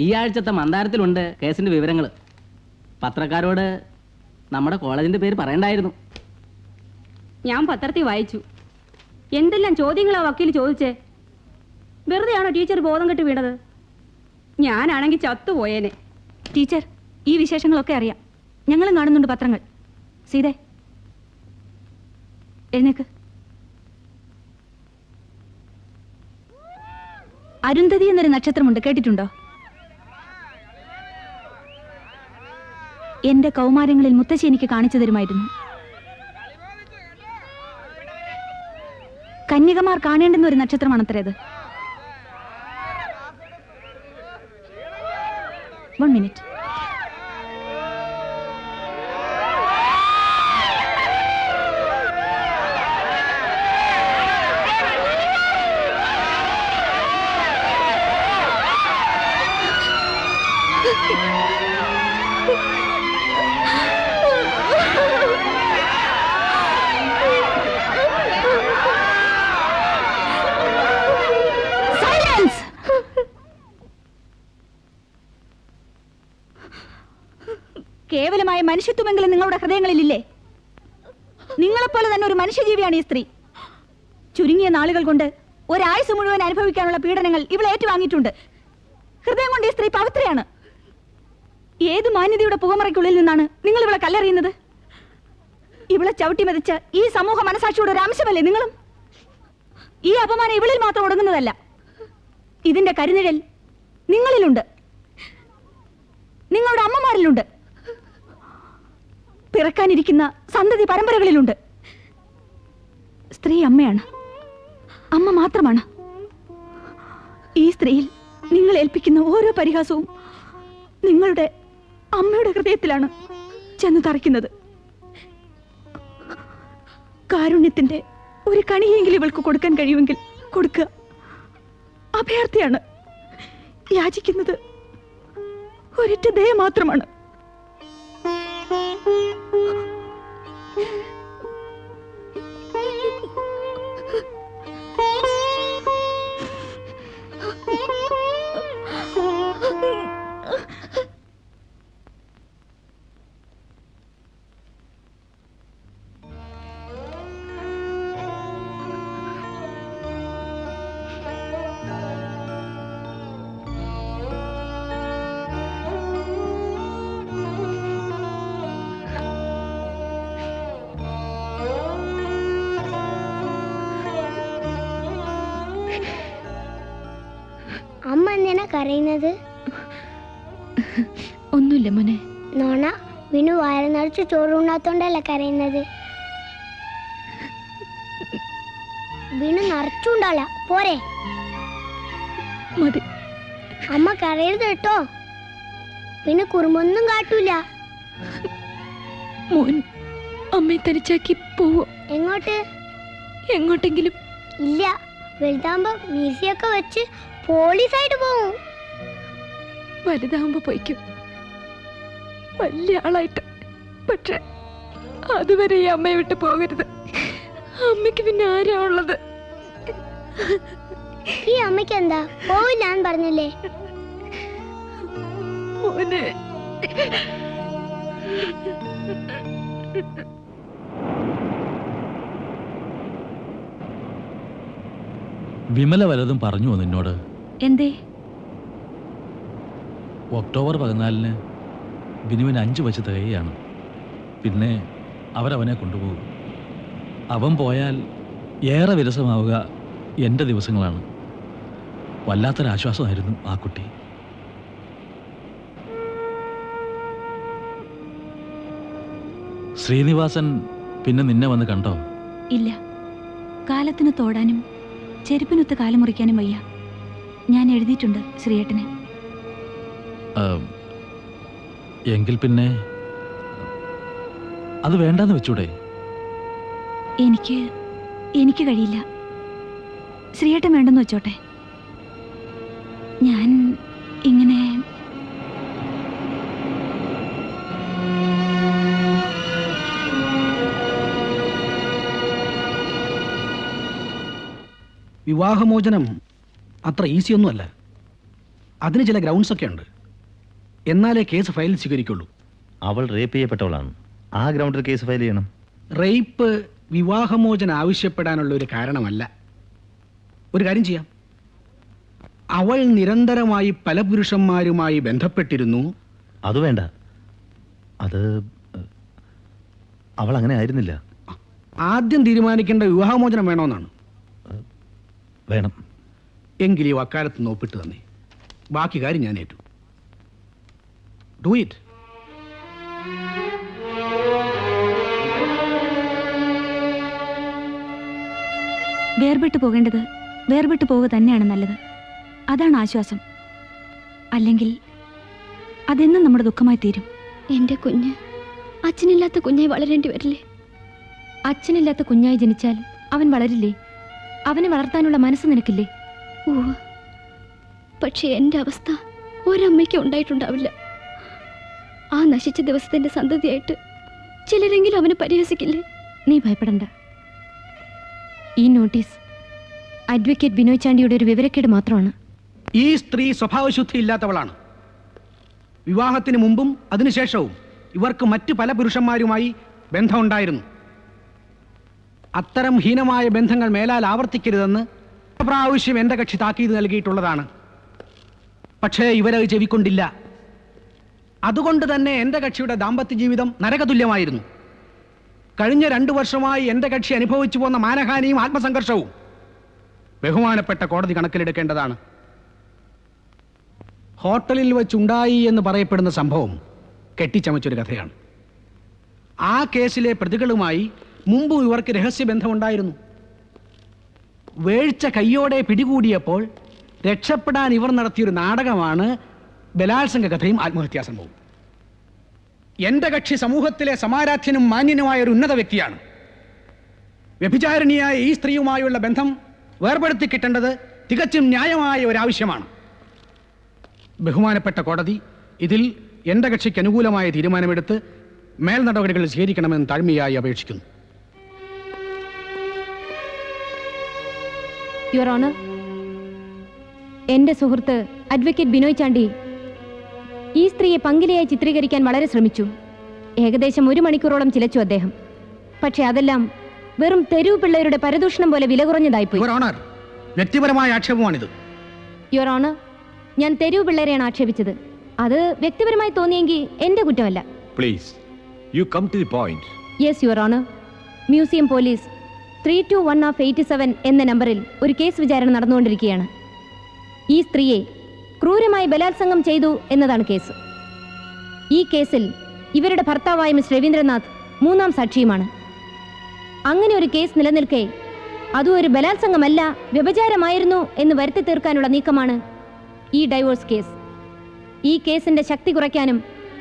ഈ ആഴ്ചത്തെ മന്ദാരത്തിലുണ്ട് കേസിന്റെ വിവരങ്ങൾ. പത്രക്കാരോട് നമ്മുടെ കോളേജിന്റെ പേര് പറയണ്ടായിരുന്നു. ഞാൻ പത്രത്തിൽ വായിച്ചു. എന്തെല്ലാം ചോദ്യങ്ങളാ വക്കീൽ ചോദിച്ചേ. വെറുതെയാണോ ടീച്ചർ ബോധം കെട്ട് വീണത്? ഞാനാണെങ്കിൽ ചത്തുപോയേനെ. ടീച്ചർ, ഈ വിശേഷങ്ങളൊക്കെ അറിയാം. ഞങ്ങളും കാണുന്നുണ്ട് പത്രങ്ങൾ. സീതേ, എഴുന്നേക്ക്. അരുന്ധതി എന്നൊരു നക്ഷത്രമുണ്ട്, കേട്ടിട്ടുണ്ടോ? എന്റെ കൗമാരങ്ങളിൽ മുത്തശ്ശി എനിക്ക് കാണിച്ചു തരുമായിരുന്നു. കന്യകമാർ കാണേണ്ടുന്ന ഒരു നക്ഷത്രമാണത്രേത്. 1 minute. മനുഷ്യത്വമെങ്കിലും നിങ്ങളുടെ ഹൃദയങ്ങളിലില്ലേ? നിങ്ങളെപ്പോലെ തന്നെ ഒരു മനുഷ്യജീവിയാണ് ഈ സ്ത്രീ. ചുരുങ്ങിയ നാളുകൾ കൊണ്ട് ഒരായുസ് മുഴുവൻ അനുഭവിക്കാനുള്ള പീഡനങ്ങൾ ഇവൾ ഏറ്റുവാങ്ങിയിട്ടുണ്ട്. ഹൃദയം കൊണ്ട് ഈ സ്ത്രീ പവിത്രയാണ്. ഏത് മാന്യതയുടെ പുകമറയ്ക്കുള്ളിൽ നിന്നാണ് നിങ്ങൾ ഇവളെ കല്ലെറിയുന്നത്? ഇവളെ ചവിട്ടി മെതിച്ച ഈ സമൂഹ മനസാക്ഷിയുടെ ഒരു അംശമല്ലേ നിങ്ങളും? ഈ അപമാനം ഇവളിൽ മാത്രം ഒടുങ്ങുന്നതല്ല. ഇതിന്റെ കരുനിഴൽ നിങ്ങളിലുണ്ട്, നിങ്ങളുടെ അമ്മമാരിലുണ്ട്, പിറക്കാനിരിക്കുന്ന സന്തതി പരമ്പരകളിലുണ്ട്. സ്ത്രീ അമ്മയാണ്, അമ്മ മാത്രമാണ്. ഈ സ്ത്രീയിൽ നിങ്ങൾ ഏൽപ്പിക്കുന്ന ഓരോ പരിഹാസവും നിങ്ങളുടെ അമ്മയുടെ ഹൃദയത്തിലാണ് ചെന്ന് തറയ്ക്കുന്നത്. കാരുണ്യത്തിന്റെ ഒരു കണിയെങ്കിലും ഇവൾക്ക് കൊടുക്കാൻ കഴിയുമെങ്കിൽ കൊടുക്കുക. അഭയാർത്ഥിയാണ്, യാചിക്കുന്നത് ഒരൊറ്റ ദയ മാത്രമാണ്. അമ്മ എന്തിനാ കരയുന്നത്? ഒന്നുമില്ല മോനെ. നോണ, വിനു വയറ് നിറച്ച് ചോറുണ്ണാത്തോണ്ടല്ല കരയുന്നത്. വിനു നിറച്ചുണ്ടല്ല പോരെ? മതി. അമ്മ കരയരുത് കേട്ടോ. വിനു കുറുമ്പൊന്നും കാട്ടൂല. മോൻ അമ്മയെ തനിച്ചാക്കി പോവോ? എങ്ങോട്ട്? എങ്ങോട്ടെങ്കിലും. ഇല്ല, വലുതാകുമ്പോ മീസിയൊക്കെ വെച്ച് പോലീസായിട്ട് പോവും. വലുതാകുമ്പോ പോയിക്കും, വലിയ ആളായിട്ട്. പക്ഷെ അതുവരെ ഈ അമ്മയെ വിട്ട് പോകരുത്. അമ്മയ്ക്ക് പിന്നെ ആരാ ഉള്ളത്? ഈ അമ്മയ്ക്ക് എന്താ പോവില്ലാന്ന് പറഞ്ഞില്ലേ? മോനെ, വിമല വല്ലതും പറഞ്ഞുവോ നിന്നോട്? എന്തേ? ഒക്ടോബർ 14 ബിനുവിന് 5 വയസ്സ് തികയാണ്. പിന്നെ അവരവനെ കൊണ്ടുപോകും. അവൻ പോയാൽ ഏറെ വിരസമാവുക എൻ്റെ ദിവസങ്ങളാണ്. വല്ലാത്തൊരാശ്വാസമായിരുന്നു ആ കുട്ടി. ശ്രീനിവാസൻ പിന്നെ നിന്നെ വന്ന് കണ്ടോ? ഇല്ല. കാലത്തിന് തോടാനും ചെരുപ്പിനൊത്ത് കാലം മുറിക്കാനും വയ്യ. ഞാൻ എഴുതിയിട്ടുണ്ട് ശ്രീയേട്ടന്. എങ്കിൽ പിന്നെ അത് വേണ്ടെന്ന് വെച്ചൂടെ? എനിക്ക് കഴിയില്ല. ശ്രീയേട്ടൻ വേണ്ടെന്ന് വെച്ചോട്ടെ. ഞാൻ ഇങ്ങനെ വിവാഹമോചനം അത്ര ഈസിയൊന്നുമല്ല. അതിന് ചില ഗ്രൗണ്ട്സ് ഒക്കെ ഉണ്ട്. എന്നാലേ കേസ് ഫയൽ സ്വീകരിക്കുള്ളൂ. അവൾ റേപ്പ് ചെയ്യപ്പെട്ടവളാണ്. ആ ഗ്രൗണ്ടിൽ കേസ് ഫയൽ ചെയ്യണം. റേപ്പ് വിവാഹമോചനം ആവശ്യപ്പെടാനുള്ള ഒരു കാരണമല്ല. ഒരു കാര്യം ചെയ്യാം. അവൾ നിരന്തരമായി പല പുരുഷന്മാരുമായി ബന്ധപ്പെട്ടിരുന്നു. അത് വേണ്ട. അത് അവൾ അങ്ങനെ ആയിരുന്നില്ല. ആദ്യം തീരുമാനിക്കേണ്ട വിവാഹമോചനം വേണമെന്നാണ്. വേണം. എങ്കിൽ ഈ വക്കാലത്ത് നോപ്പിട്ട് തന്നെ ബാക്കി കാര്യം ഞാൻ ഏറ്റു. Do it. വേർപെട്ടു പോകേണ്ടത് വേർപെട്ടു പോവുക തന്നെയാണ് നല്ലത്. അതാണ് ആശ്വാസം. അല്ലെങ്കിൽ അതെന്നും നമ്മുടെ ദുഃഖമായി തീരും. എൻ്റെ കുഞ്ഞ് അച്ഛനില്ലാത്ത കുഞ്ഞായി വളരേണ്ടി വരില്ലേ? അച്ഛനില്ലാത്ത കുഞ്ഞായി ജനിച്ചാൽ അവൻ വളരില്ലേ? അവനെ വളർത്താനുള്ള മനസ്സ് നിനക്കില്ലേ? പക്ഷേ എൻ്റെ അവസ്ഥ ഒരമ്മയ്ക്കും ഉണ്ടായിട്ടുണ്ടാവില്ല. ആ നശിച്ച ദിവസത്തിന്റെ സന്തതിയായിട്ട് ചിലരെങ്കിലും അവനെ പരിഹസിക്കില്ലേ? നീ ഭയപ്പെടണ്ട. ഈ നോട്ടീസ് അഡ്വക്കേറ്റ് ബിനോയ് ചാണ്ടിയുടെ ഒരു വിവരക്കേട് മാത്രമാണ്. ഈ സ്ത്രീ സ്വഭാവശുദ്ധി ഇല്ലാത്തവളാണ്. വിവാഹത്തിന് മുമ്പും അതിനുശേഷവും ഇവർക്ക് മറ്റു പല പുരുഷന്മാരുമായി ബന്ധമുണ്ടായിരുന്നു. അത്തരം ഹീനമായ ബന്ധങ്ങൾ മേലാൽ ആവർത്തിക്കരുതെന്ന് പ്രാവശ്യം എൻ്റെ കക്ഷി താക്കീത് നൽകിയിട്ടുള്ളതാണ്. പക്ഷേ ഇവരത് ചെവിക്കൊണ്ടില്ല. അതുകൊണ്ട് തന്നെ എൻ്റെ കക്ഷിയുടെ ദാമ്പത്യ ജീവിതം നരകതുല്യമായിരുന്നു. കഴിഞ്ഞ 2 വർഷമായി എൻ്റെ കക്ഷി അനുഭവിച്ചു പോന്ന മാനഹാനിയും ആത്മസംഘർഷവും ബഹുമാനപ്പെട്ട കോടതി കണക്കിലെടുക്കേണ്ടതാണ്. ഹോട്ടലിൽ വെച്ചുണ്ടായി എന്ന് പറയപ്പെടുന്ന സംഭവം കെട്ടിച്ചമച്ചൊരു കഥയാണ്. ആ കേസിലെ പ്രതികളുമായി മുമ്പ് ഇവർക്ക് രഹസ്യബന്ധമുണ്ടായിരുന്നു. വേഴ്ച കയ്യോടെ പിടികൂടിയപ്പോൾ രക്ഷപ്പെടാൻ ഇവർ നടത്തിയൊരു നാടകമാണ് ബലാത്സംഗ കഥയും ആത്മഹത്യാസംഭവവും. എൻ്റെ കക്ഷി സമൂഹത്തിലെ സമാരാധ്യനും മാന്യനുമായ ഒരു ഉന്നത വ്യക്തിയാണ്. വ്യഭിചാരിണിയായ ഈ സ്ത്രീയുമായുള്ള ബന്ധം വേർപെടുത്തി കിട്ടേണ്ടത് തികച്ചും ന്യായമായ ഒരാവശ്യമാണ്. ബഹുമാനപ്പെട്ട കോടതി ഇതിൽ എൻ്റെ കക്ഷിക്ക് അനുകൂലമായ തീരുമാനമെടുത്ത് മേൽ നടപടികൾ സ്വീകരിക്കണമെന്ന് താഴ്മയായി അപേക്ഷിക്കുന്നു. യുവർ ഓണർ, എൻ്റെ സുഹൃത്ത് അഡ്വക്കേറ്റ് ബിനോയ് ചാണ്ടി ഈ സ്ത്രീയെ പങ്കിലയായി ചിത്രീകരിക്കാൻ വളരെ ശ്രമിച്ചു. ഏകദേശം 1 മണിക്കൂറോളം ചിലച്ചു അദ്ദേഹം. പക്ഷേ അതെല്ലാം വെറും തെരുവ് പിള്ളേരുടെ പരദൂഷണം പോലെ വില കുറഞ്ഞതായിപ്പോയി. യുവർ ഓണർ, വ്യക്തിപരമായ ആക്ഷേപമാണിത്. യുവർ ഓണർ, ഞാൻ തെരുവ് പിള്ളേരെയാണ് ആക്ഷേപിച്ചത്. അത് വ്യക്തിപരമായി തോന്നിയെങ്കിൽ എൻ്റെ കുറ്റമല്ല. Please you come to the point. Yes your honour. Museum police 321/87 എന്ന നമ്പറിൽ ഒരു കേസ് വിചാരണ നടന്നുകൊണ്ടിരിക്കുകയാണ്. ഈ സ്ത്രീയെ ക്രൂരമായി ബലാത്സംഗം ചെയ്തു എന്നതാണ് കേസ്. ഈ കേസിൽ ഇവരുടെ ഭർത്താവായ മിസ്റ്റർ രവീന്ദ്രനാഥ് 3ാം സാക്ഷിയുമാണ്. അങ്ങനെ ഒരു കേസ് നിലനിൽക്കെ അതും ഒരു ബലാത്സംഗമല്ല, വ്യഭിചാരമായിരുന്നു എന്ന് വരുത്തി തീർക്കാനുള്ള നീക്കമാണ് ഈ ഡൈവോഴ്സ് കേസ്. ഈ കേസിന്റെ ശക്തി കുറയ്ക്കാനും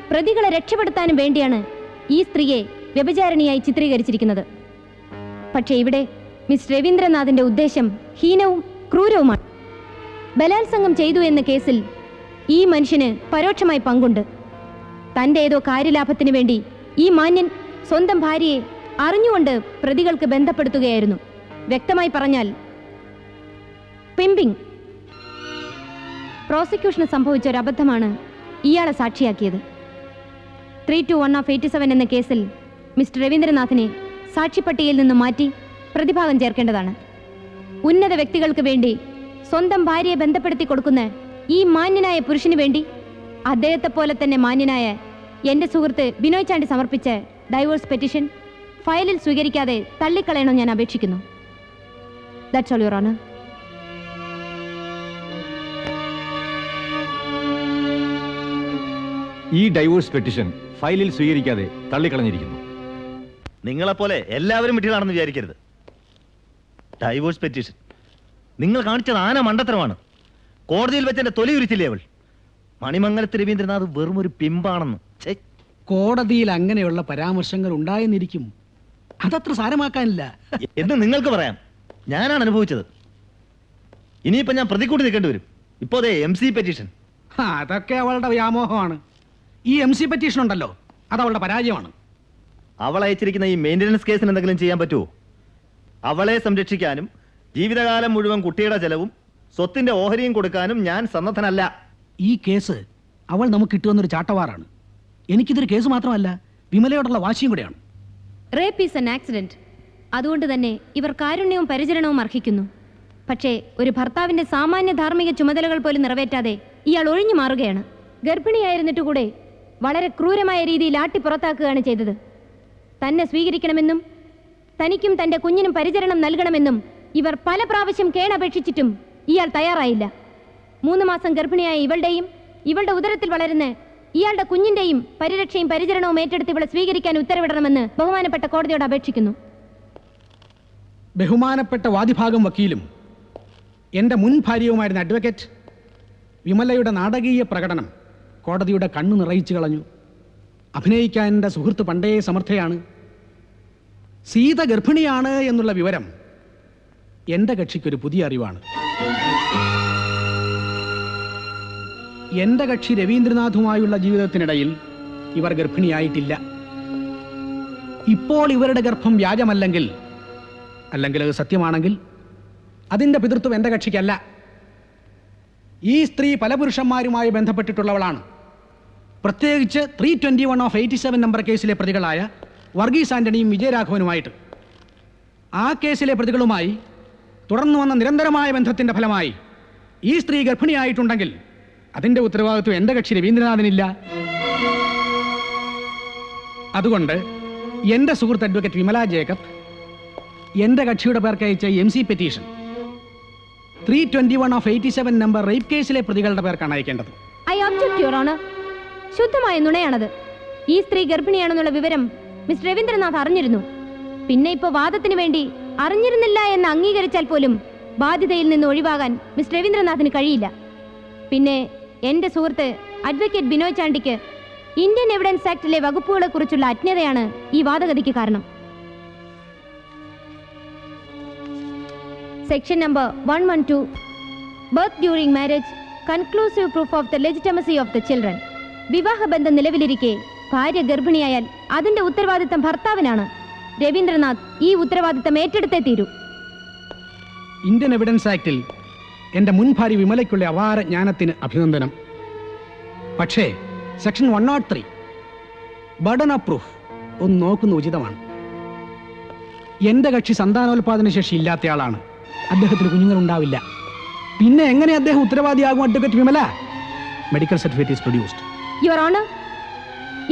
പ്രതികളെ രക്ഷപ്പെടുത്താനും വേണ്ടിയാണ് ഈ സ്ത്രീയെ വ്യഭിചാരിണിയായി ചിത്രീകരിച്ചിരിക്കുന്നത്. പക്ഷേ ഇവിടെ മിസ്റ്റർ രവീന്ദ്രനാഥിന്റെ ഉദ്ദേശം ഹീനവും ക്രൂരവുമാണ്. ബലാത്സംഗം ചെയ്തു എന്ന കേസിൽ ഈ മനുഷ്യന് പരോക്ഷമായി പങ്കുണ്ട്. തൻ്റെ ഏതോ കാര്യലാഭത്തിന് വേണ്ടി ഈ മാന്യൻ സ്വന്തം ഭാര്യയെ അറിഞ്ഞുകൊണ്ട് പ്രതികൾക്ക് ബന്ധപ്പെടുത്തുകയായിരുന്നു. വ്യക്തമായി പറഞ്ഞാൽ പിമ്പിംഗ്. പ്രോസിക്യൂഷന് സംഭവിച്ച ഒരു അബദ്ധമാണ് ഇയാളെ സാക്ഷിയാക്കിയത്. 321/87 എന്ന കേസിൽ മിസ്റ്റർ രവീന്ദ്രനാഥിനെ സാക്ഷിപ്പട്ടികയിൽ നിന്നും മാറ്റി പ്രതിഭാഗം ചേർക്കേണ്ടതാണ്. ഉന്നത വ്യക്തികൾക്ക് വേണ്ടി സ്വന്തം ഭാര്യയെ ബന്ധപ്പെടുത്തി കൊടുക്കുന്ന ഈ മാന്യനായ പുരുഷന് വേണ്ടി അദ്ദേഹത്തെ പോലെ തന്നെ മാന്യനായ എൻ്റെ സുഹൃത്ത് ബിനോയ് ചാണ്ടി സമർപ്പിച്ച ഡൈവോഴ്സ് പെറ്റീഷൻ ഫയലിൽ സ്വീകരിക്കാതെ തള്ളിക്കളയണം ഞാൻ അപേക്ഷിക്കുന്നു. That's all your honour. ഈ ഡൈവോഴ്സ് പെറ്റീഷൻ ഫയലിൽ സ്വീകരിക്കാതെ തള്ളിക്കളഞ്ഞിരിക്കുന്നു. നിങ്ങളെപ്പോലെ എല്ലാവരും വിട്ടികളാണെന്ന് വിചാരിക്കരുത്. ഡൈവോഴ്സ് പെറ്റീഷൻ നിങ്ങൾ കാണിച്ചത് ആന മണ്ടത്തരമാണ്. കോടതിയിൽ വെച്ച് എന്റെ തൊലി ഉരിച്ചില്ലേ അവൾ. മണിമംഗലത്ത് രവീന്ദ്രനാഥ് വെറും ഒരു പിമ്പാണെന്ന്. കോടതിയിൽ അങ്ങനെയുള്ള പരാമർശങ്ങൾ ഉണ്ടായെന്നിരിക്കും, അതത്ര സാരമാക്കാനില്ല എന്ന് നിങ്ങൾക്ക് പറയാം. ഞാനാണ് അനുഭവിച്ചത്. ഇനിയിപ്പോ ഞാൻ പ്രതിക്കൂട്ടി നിൽക്കേണ്ടി വരും. ഇപ്പോ അതെ MC പെറ്റീഷൻ. അതൊക്കെ അവളുടെ വ്യാമോഹമാണ്. ഈ MC പെറ്റീഷൻ ഉണ്ടല്ലോ, അത് അവളുടെ പരാജയമാണ്. അവൾ അയച്ചിരിക്കുന്ന ഈ മെയിൻ്റനൻസ് കേസിന് എന്തെങ്കിലും ചെയ്യാൻ പറ്റുമോ? അവളെ സംരക്ഷിക്കാനും ജീവിതകാലം മുഴുവൻ കുട്ടിയുടെ ചെലവും സ്വത്തിന്റെ ഓഹരിയും കൊടുക്കാനും ഞാൻ സന്നദ്ധനല്ല. ഈ കേസ് അവൾ നമുക്ക് കിട്ടുമെന്നൊരു ചാട്ടവാറാണ്. എനിക്കിതൊരു കേസ് മാത്രമല്ല, വിമലയോടുള്ള വാശിയും കൂടെയാണ്. Rape is an accident. അതുകൊണ്ട് തന്നെ ഇവർ കാരുണ്യവും പരിചരണവും അർഹിക്കുന്നു. പക്ഷേ ഒരു ഭർത്താവിന്റെ സാമാന്യ ധാർമ്മിക ചുമതലകൾ പോലും നിറവേറ്റാതെ ഇയാൾ ഒഴിഞ്ഞു മാറുകയാണ്. ഗർഭിണിയായിരുന്നിട്ട് കൂടെ വളരെ ക്രൂരമായ രീതിയിൽ ആട്ടി പുറത്താക്കുകയാണ് ചെയ്തത്. തന്നെ സ്വീകരിക്കണമെന്നും തനിക്കും തൻ്റെ കുഞ്ഞിനും പരിചരണം നൽകണമെന്നും ഇവർ പല പ്രാവശ്യം കേണപേക്ഷിച്ചിട്ടും ഇയാൾ തയ്യാറായില്ല. 3 മാസം ഗർഭിണിയായ ഇവളുടെയും ഇവളുടെ ഉദരത്തിൽ വളരുന്ന ഇയാളുടെ കുഞ്ഞിന്റെയും പരിരക്ഷയും പരിചരണവും ഏറ്റെടുത്ത് ഇവളെ സ്വീകരിക്കാൻ ഉത്തരവിടണമെന്ന് ബഹുമാനപ്പെട്ട കോടതിയോട് അപേക്ഷിക്കുന്നു. ബഹുമാനപ്പെട്ട വാദിഭാഗം വക്കീലും എൻ്റെ മുൻ ഭാര്യയുമായിരുന്ന അഡ്വക്കേറ്റ് വിമലയുടെ നാടകീയ പ്രകടനം കോടതിയുടെ കണ്ണു നിറയിച്ചു കളഞ്ഞു. അഭിനയിക്കാൻ എൻ്റെ സുഹൃത്ത് പണ്ടേ സമർത്ഥയാണ്. സീത ഗർഭിണിയാണ് എന്നുള്ള വിവരം എൻ്റെ കക്ഷിക്കൊരു പുതിയ അറിവാണ്. എൻ്റെ കക്ഷി രവീന്ദ്രനാഥുമായുള്ള ജീവിതത്തിനിടയിൽ ഇവർ ഗർഭിണിയായിട്ടില്ല. ഇപ്പോൾ ഇവരുടെ ഗർഭം വ്യാജമല്ലെങ്കിൽ അത് സത്യമാണെങ്കിൽ അതിൻ്റെ പിതൃത്വം എൻ്റെ കക്ഷിക്കല്ല. ഈ സ്ത്രീ പല പുരുഷന്മാരുമായി ബന്ധപ്പെട്ടിട്ടുള്ളവളാണ്. പ്രത്യേകിച്ച് 321/87 നമ്പർ കേസിലെ പ്രതികളായ വർഗീസ് ആന്റണിയും വിജയരാഘവനുമായിട്ട്. ആ കേസിലെ പ്രതികളുമായി തുടർന്നു വന്ന നിരന്തരമായ ബന്ധത്തിൻ്റെ ഫലമായി ഈ സ്ത്രീ ഗർഭിണിയായിട്ടുണ്ടെങ്കിൽ അതിൻ്റെ ഉത്തരവാദിത്വം എൻ്റെ കക്ഷി രവീന്ദ്രനാഥിനില്ല. അതുകൊണ്ട് എൻ്റെ സുഹൃത്ത് അഡ്വക്കേറ്റ് വിമല ജേക്കബ് എൻ്റെ കക്ഷിയുടെ പേർക്ക് അയച്ച MC പെറ്റീഷൻ 321/87 നമ്പർ റേപ്പ് കേസിലെ പ്രതികളുടെ പേർക്കാണ് അയക്കേണ്ടത്. I object your honour. ശുദ്ധമായ നുണയാണത്. ഈ സ്ത്രീ ഗർഭിണിയാണെന്നുള്ള വിവരം മിസ്റ്റർ രവീന്ദ്രനാഥ് അറിഞ്ഞിരുന്നു. പിന്നെ ഇപ്പോൾ വാദത്തിന് വേണ്ടി അറിഞ്ഞിരുന്നില്ല എന്ന് അംഗീകരിച്ചാൽ പോലും ബാധ്യതയിൽ നിന്ന് ഒഴിവാകാൻ മിസ്റ്റർ രവീന്ദ്രനാഥിന് കഴിയില്ല. പിന്നെ എൻ്റെ സുഹൃത്ത് അഡ്വക്കേറ്റ് ബിനോയ് ചാണ്ടിക്ക് ഇന്ത്യൻ എവിഡൻസ് ആക്ടിലെ വകുപ്പുകളെ കുറിച്ചുള്ള അജ്ഞതയാണ് ഈ വാദഗതിക്ക് കാരണം. Section number 112 birth during marriage conclusive proof of the legitimacy of the children. വിവാഹബന്ധം നിലവിലിരിക്കെ ഭാര്യ ഗർഭിണിയായാൽ അതിന്റെ ഉത്തരവാദിത്തം ഭർത്താവിനാണ്. രവീന്ദ്രനാഥ് ഈ ഉത്തരവാദിത്തം ഏറ്റെടുത്തേ തീരൂ. ഇന്ത്യൻ എവിഡൻസ് ആക്ടിൽ എൻ്റെ മുൻ ഭാര്യ വിമലയ്ക്കുള്ള അപാര ജ്ഞാനത്തിന് അഭിനന്ദനം. പക്ഷേ സെക്ഷൻ 103 ബർഡൻ ഓഫ് പ്രൂഫ് ഒന്ന് നോക്കുന്ന ഉചിതമാണ്. എൻ്റെ കക്ഷി സന്താനോൽപാദന ശേഷി ഇല്ലാത്തയാളാണ്. അദ്ദേഹത്തിന് കുഞ്ഞുങ്ങളുണ്ടാവില്ല. പിന്നെ എങ്ങനെ അദ്ദേഹം ഉത്തരവാദിയാകും advocate Vimala? Medical certificate is produced. Your honour,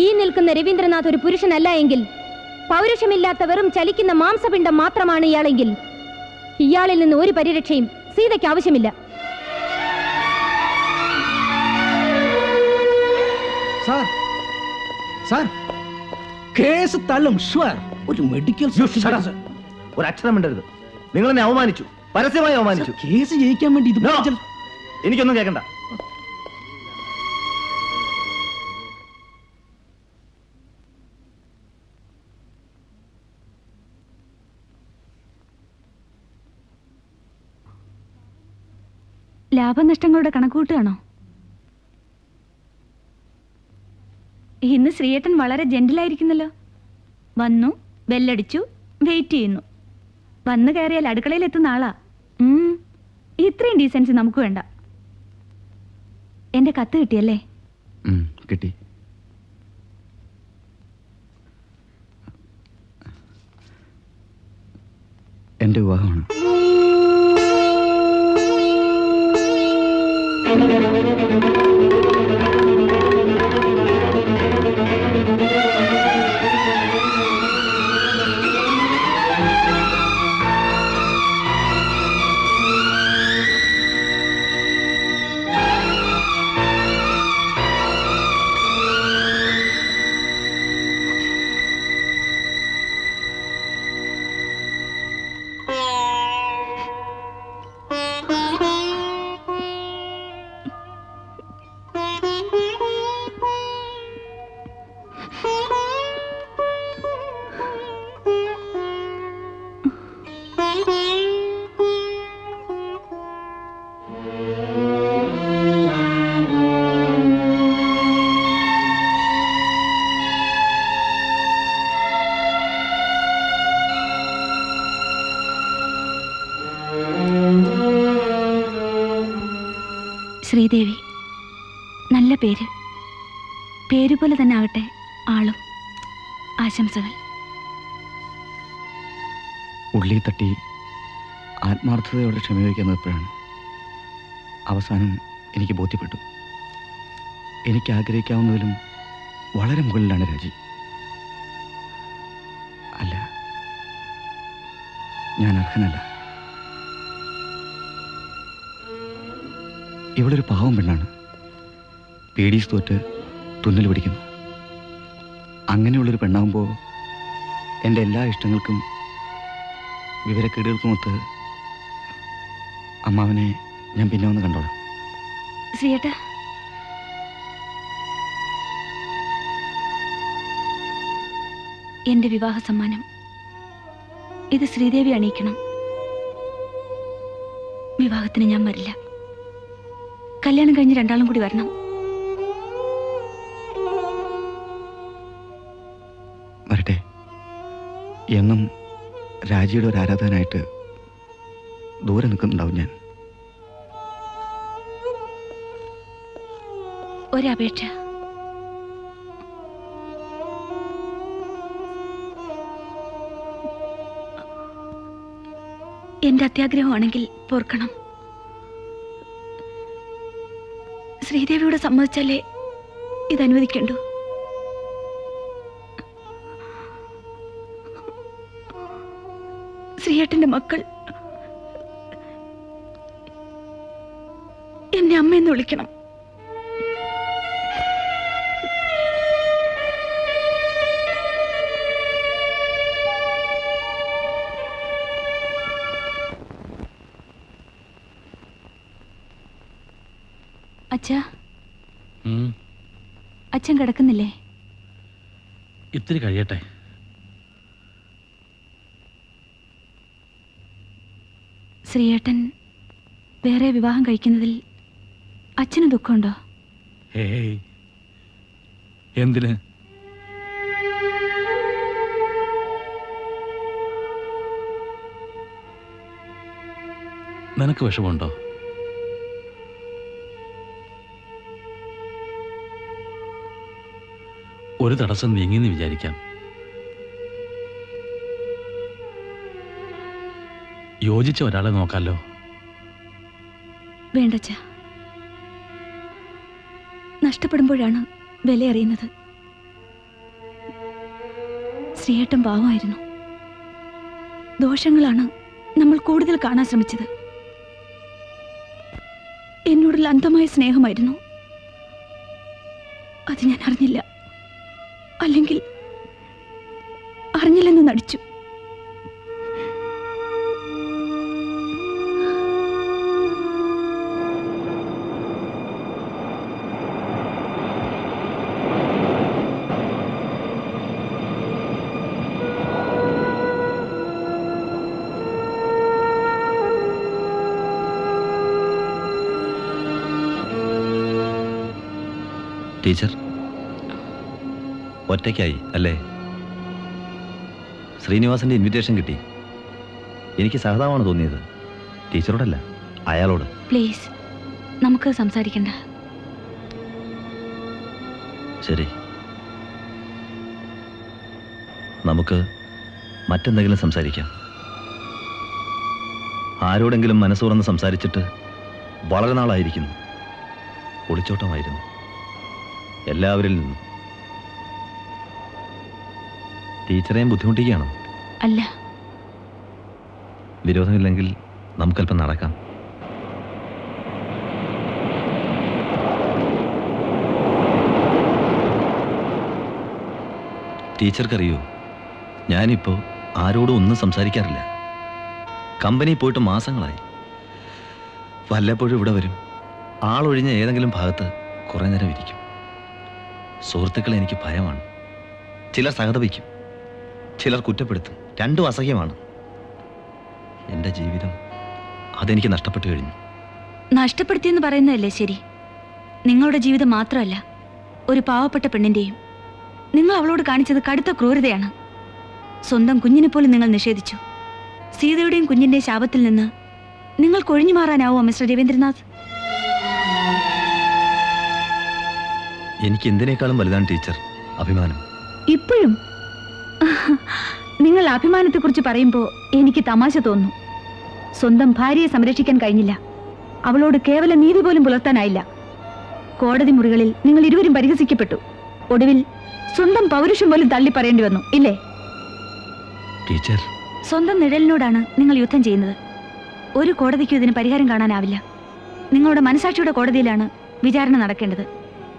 ഈ നിൽക്കുന്ന രവീന്ദ്രനാഥ് ഒരു പുരുഷനല്ല എങ്കിൽ, പൗരുഷമില്ലാത്ത വെറും ചലിക്കുന്ന മാംസപിണ്ഡം മാത്രമാണ് ഇയാളെങ്കിൽ, ഇയാളിൽ നിന്ന് ഒരു പരിരക്ഷയും സീതയ്ക്ക് ആവശ്യമില്ല. സാർ സാർ കേസ് തള്ളും. ഷുവർ. ഒരു മെഡിക്കൽ ഒരു അക്ഷരം മിണ്ടരുത്. നിങ്ങൾ എന്നെ അവമാനിച്ചു, പരസ്യമായി അവമാനിച്ചു. കേസ് ജയിക്കാൻ വേണ്ടി ഇത് എനിക്കൊന്നും കേൾക്കണ്ട. ലാഭനഷ്ടങ്ങളുടെ കണക്കൂട്ടുകയാണോ? ഇന്ന് ശ്രീയേട്ടൻ വളരെ ജെന്റിലായിരിക്കുന്നല്ലോ. വന്നു, ബെല്ലടിച്ചു, വെയിറ്റ് ചെയ്യുന്നു. വന്നു കയറിയാൽ അടുക്കളയിൽ എത്തുന്ന ആളാ. ഇത്രയും ഡീസൻസി നമുക്ക് വേണ്ട. എന്റെ കത്ത് കിട്ടിയല്ലേ? കിട്ടി. എൻ്റെ വിവാഹമാണ്. ശ്രീദേവി. നല്ല പേര്. പേരുപോലെ തന്നെ ആകട്ടെ ആളും. ആശംസകൾ. ഉള്ളി തട്ടി ആത്മാർത്ഥതയോടെ ക്ഷമ ചോദിക്കുന്നത് എപ്പോഴാണ്? അവസാനം എനിക്ക് ബോധ്യപ്പെട്ടു. എനിക്ക് ആഗ്രഹിക്കാവുന്നതിലും വളരെ മുകളിലാണ് രാജി. അല്ല, ഞാൻ അർഹനല്ല. ഇവളൊരു പാവം പെണ്ണാണ്. പേടീസ് തോറ്റ് തുന്നൽ പിടിക്കുന്നു. അങ്ങനെയുള്ളൊരു പെണ്ണാകുമ്പോൾ എൻ്റെ എല്ലാ ഇഷ്ടങ്ങൾക്കും വിവരക്കേടുകൾക്കുമൊത്ത് അമ്മാവനെ ഞാൻ പിന്നെ ഒന്ന് കണ്ടോളാം. ശ്രീയേട്ടാ, എന്റെ വിവാഹ സമ്മാനം ഇത് ശ്രീദേവി അണിയിക്കണം. വിവാഹത്തിന് ഞാൻ വരില്ല. കല്യാണം കഴിഞ്ഞ് രണ്ടാളും കൂടി വരണം. വരട്ടെ. എന്നും രാജിയുടെ ഒരു ആരാധകനായിട്ട് ദൂരെ നിൽക്കുന്നുണ്ടാവും ഞാൻ. ഒരപേക്ഷ. എന്റെ അത്യാഗ്രഹമാണെങ്കിൽ പോർക്കണം. ശ്രീദേവിയോട് സമ്മതിച്ചാലേ ഇത് അനുവദിക്കണ്ടു. ശ്രീയേട്ടന്റെ മക്കൾ എന്നെ അമ്മയെന്ന് വിളിക്കണം. അച്ഛാ, അച്ഛൻ കിടക്കുന്നില്ലേ? ഇത്തിരി കഴിയട്ടെ. ശ്രീയേട്ടൻ വേറെ വിവാഹം കഴിക്കുന്നതിൽ അച്ഛന് ദുഃഖമുണ്ടോ? ഹേയ്, എന്തിന്? നിനക്ക് വിഷമമുണ്ടോ? ഒരു തടസ്സം നീങ്ങിന്ന് വിചാരിക്കാം. യോജിച്ച ഒരാളെ നോക്കാലോ. വേണ്ടച്ച, നഷ്ടപ്പെടുമ്പോഴാണ് വില അറിയുന്നത്. ശ്രീയേട്ടൻ പാവമായിരുന്നു. ദോഷങ്ങളാണ് നമ്മൾ കൂടുതൽ കാണാൻ ശ്രമിച്ചത്. എന്നോടുള്ള അന്ധമായ സ്നേഹമായിരുന്നു. അത് ഞാൻ അറിഞ്ഞില്ല. അല്ലെങ്കിൽ അറിഞ്ഞില്ലെന്ന് നടിച്ചു. ടീച്ചർ ഒറ്റയ്ക്കായി അല്ലേ? ശ്രീനിവാസന്റെ ഇൻവിറ്റേഷൻ കിട്ടി. എനിക്ക് സഹതാപമാണ് തോന്നിയത്, ടീച്ചറോടല്ല, അയാളോട്. പ്ലീസ്, നമുക്ക് സംസാരിക്കണ്ട. ശരി, നമുക്ക് മറ്റെന്തെങ്കിലും സംസാരിക്കാം. ആരോടെങ്കിലും മനസ്സ് തുറന്ന് സംസാരിച്ചിട്ട് വളരെ നാളായിരിക്കുന്നു. ഒളിച്ചോട്ടമായിരുന്നു എല്ലാവരിൽ നിന്നും. ടീച്ചറേയും ബുദ്ധിമുട്ടിക്കുകയാണോ? അല്ല. വിരോധമില്ലെങ്കിൽ നമുക്കല്പം നടക്കാം. ടീച്ചർക്കറിയോ, ഞാനിപ്പോൾ ആരോടും ഒന്നും സംസാരിക്കാറില്ല. കമ്പനി പോയിട്ട് മാസങ്ങളായി. വല്ലപ്പോഴും ഇവിടെ വരും. ആളൊഴിഞ്ഞ ഏതെങ്കിലും ഭാഗത്ത് കുറേ നേരം ഇരിക്കും. സുഹൃത്തുക്കളെ എനിക്ക് ഭയമാണ്. ചിലർ സഹതപിക്കും, ചിലർ കുറ്റപ്പെടുത്തും. രണ്ടും അസഹ്യമാണ്. എൻ്റെ ജീവിതം അതെനിക്ക് നഷ്ടപ്പെട്ടു കഴിഞ്ഞു. നഷ്ടപ്പെടുത്തിയെന്ന് പറയുന്നതല്ലേ ശരി. നിങ്ങളുടെ ജീവിതം മാത്രമല്ല, ഒരു പാവപ്പെട്ട പെണ്ണിൻ്റെയും. നിങ്ങൾ അവളോട് കാണിച്ചത് കടുത്ത ക്രൂരതയാണ്. സ്വന്തം കുഞ്ഞിനെ പോലും നിങ്ങൾ നിഷേധിച്ചു. സീതയുടെയും കുഞ്ഞിൻ്റെയും ശാപത്തിൽ നിന്ന് നിങ്ങൾക്ക് ഒഴിഞ്ഞു മാറാനാവോ മിസ്റ്റർ രവീന്ദ്രനാഥ്? എനിക്ക് എന്തിനേക്കാളും വലുതാണ് ടീച്ചർ അഭിമാനം. ഇപ്പോഴും നിങ്ങൾ അഭിമാനത്തെക്കുറിച്ച് പറയുമ്പോൾ എനിക്ക് തമാശ തോന്നുന്നു. സ്വന്തം ഭാര്യയെ സംരക്ഷിക്കാൻ കഴിഞ്ഞില്ല. അവളോട് കേവല നീതി പോലും പുലർത്താനായില്ല. കോടതി മുറികളിൽ നിങ്ങൾ ഇരുവരും പരിഹസിക്കപ്പെട്ടു. ഒടുവിൽ സ്വന്തം പൗരുഷം പോലും തള്ളി പറയേണ്ടി വന്നു, ഇല്ലേ? ടീച്ചർ, സ്വന്തം നിഴലിനോടാണ് നിങ്ങൾ യുദ്ധം ചെയ്യുന്നത്. ഒരു കോടതിക്കും ഇതിന് പരിഹാരം കാണാനാവില്ല. നിങ്ങളുടെ മനസാക്ഷിയുടെ കോടതിയിലാണ് വിചാരണ നടക്കേണ്ടത്.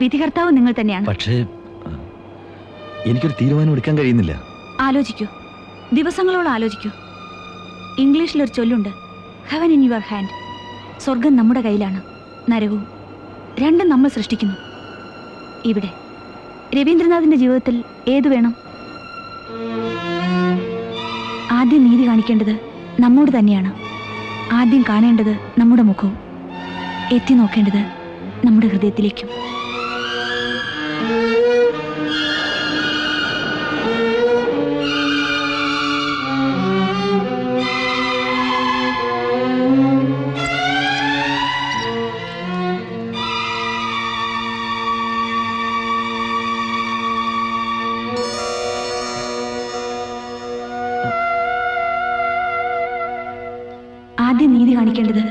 വിധികർത്താവ് നിങ്ങൾ തന്നെയാണ്. പക്ഷേ എനിക്കൊരു തീരുമാനം എടുക്കാൻ കഴിയുന്നില്ല. ആലോചിക്കൂ, ദിവസങ്ങളോളം ആലോചിക്കൂ. ഇംഗ്ലീഷിലൊരു ചൊല്ലുണ്ട്, ഹെവൻ ഇൻ യുവർ ഹാൻഡ്. സ്വർഗം നമ്മുടെ കയ്യിലാണ്, നരകവും. രണ്ടും നമ്മൾ സൃഷ്ടിക്കുന്നു. ഇവിടെ രവീന്ദ്രനാഥിന്റെ ജീവിതത്തിൽ ഏതു വേണം? ആദ്യം നീതി കാണിക്കേണ്ടത് നമ്മോട് തന്നെയാണ്. ആദ്യം കാണേണ്ടത് നമ്മുടെ മുഖവും, എത്തി നോക്കേണ്ടത് നമ്മുടെ ഹൃദയത്തിലേക്കും. ആദ്യം നീതി കാണിക്കേണ്ടത്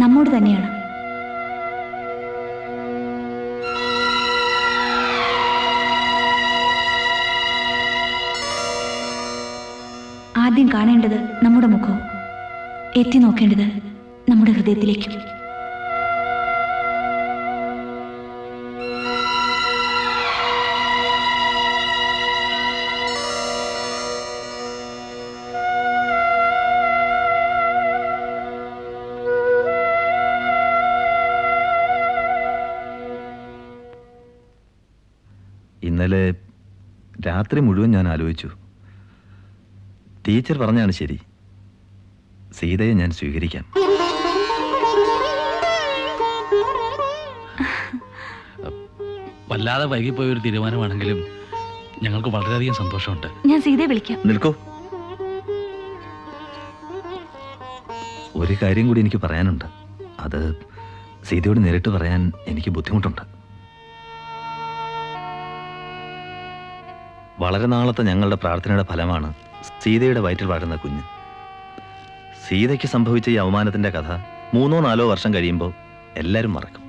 നമ്മോട് തന്നെയാണ്. ആദ്യം കാണേണ്ടത് നമ്മുടെ മുഖവും എത്തി നോക്കേണ്ടത് നമ്മുടെ ഹൃദയത്തിലേക്കും. ഇന്നലെ രാത്രി മുഴുവൻ ഞാൻ ആലോചിച്ചു. ടീച്ചർ പറഞ്ഞാണ് ശരി. സീതയെ ഞാൻ സ്വീകരിക്കാം. വല്ലാതെ വൈകിപ്പോയ ഒരു തീരുമാനമാണെങ്കിലും ഞങ്ങൾക്ക് വളരെയധികം സന്തോഷമുണ്ട്. ഞാൻ സീതയെ വിളിക്കാം. നിൽക്കൂ. ഒരു കാര്യം കൂടി എനിക്ക് പറയാനുണ്ട്. അത് സീതയോട് നേരിട്ട് പറയാൻ എനിക്ക് ബുദ്ധിമുട്ടുണ്ട്. വളരെ നാളത്തെ ഞങ്ങളുടെ പ്രാർത്ഥനയുടെ ഫലമാണ് സീതയുടെ വയറ്റിൽ വളരുന്ന കുഞ്ഞ്. സീതയ്ക്ക് സംഭവിച്ച ഈ അവമാനത്തിൻ്റെ കഥ 3-4 വർഷം കഴിയുമ്പോൾ എല്ലാവരും മറക്കും.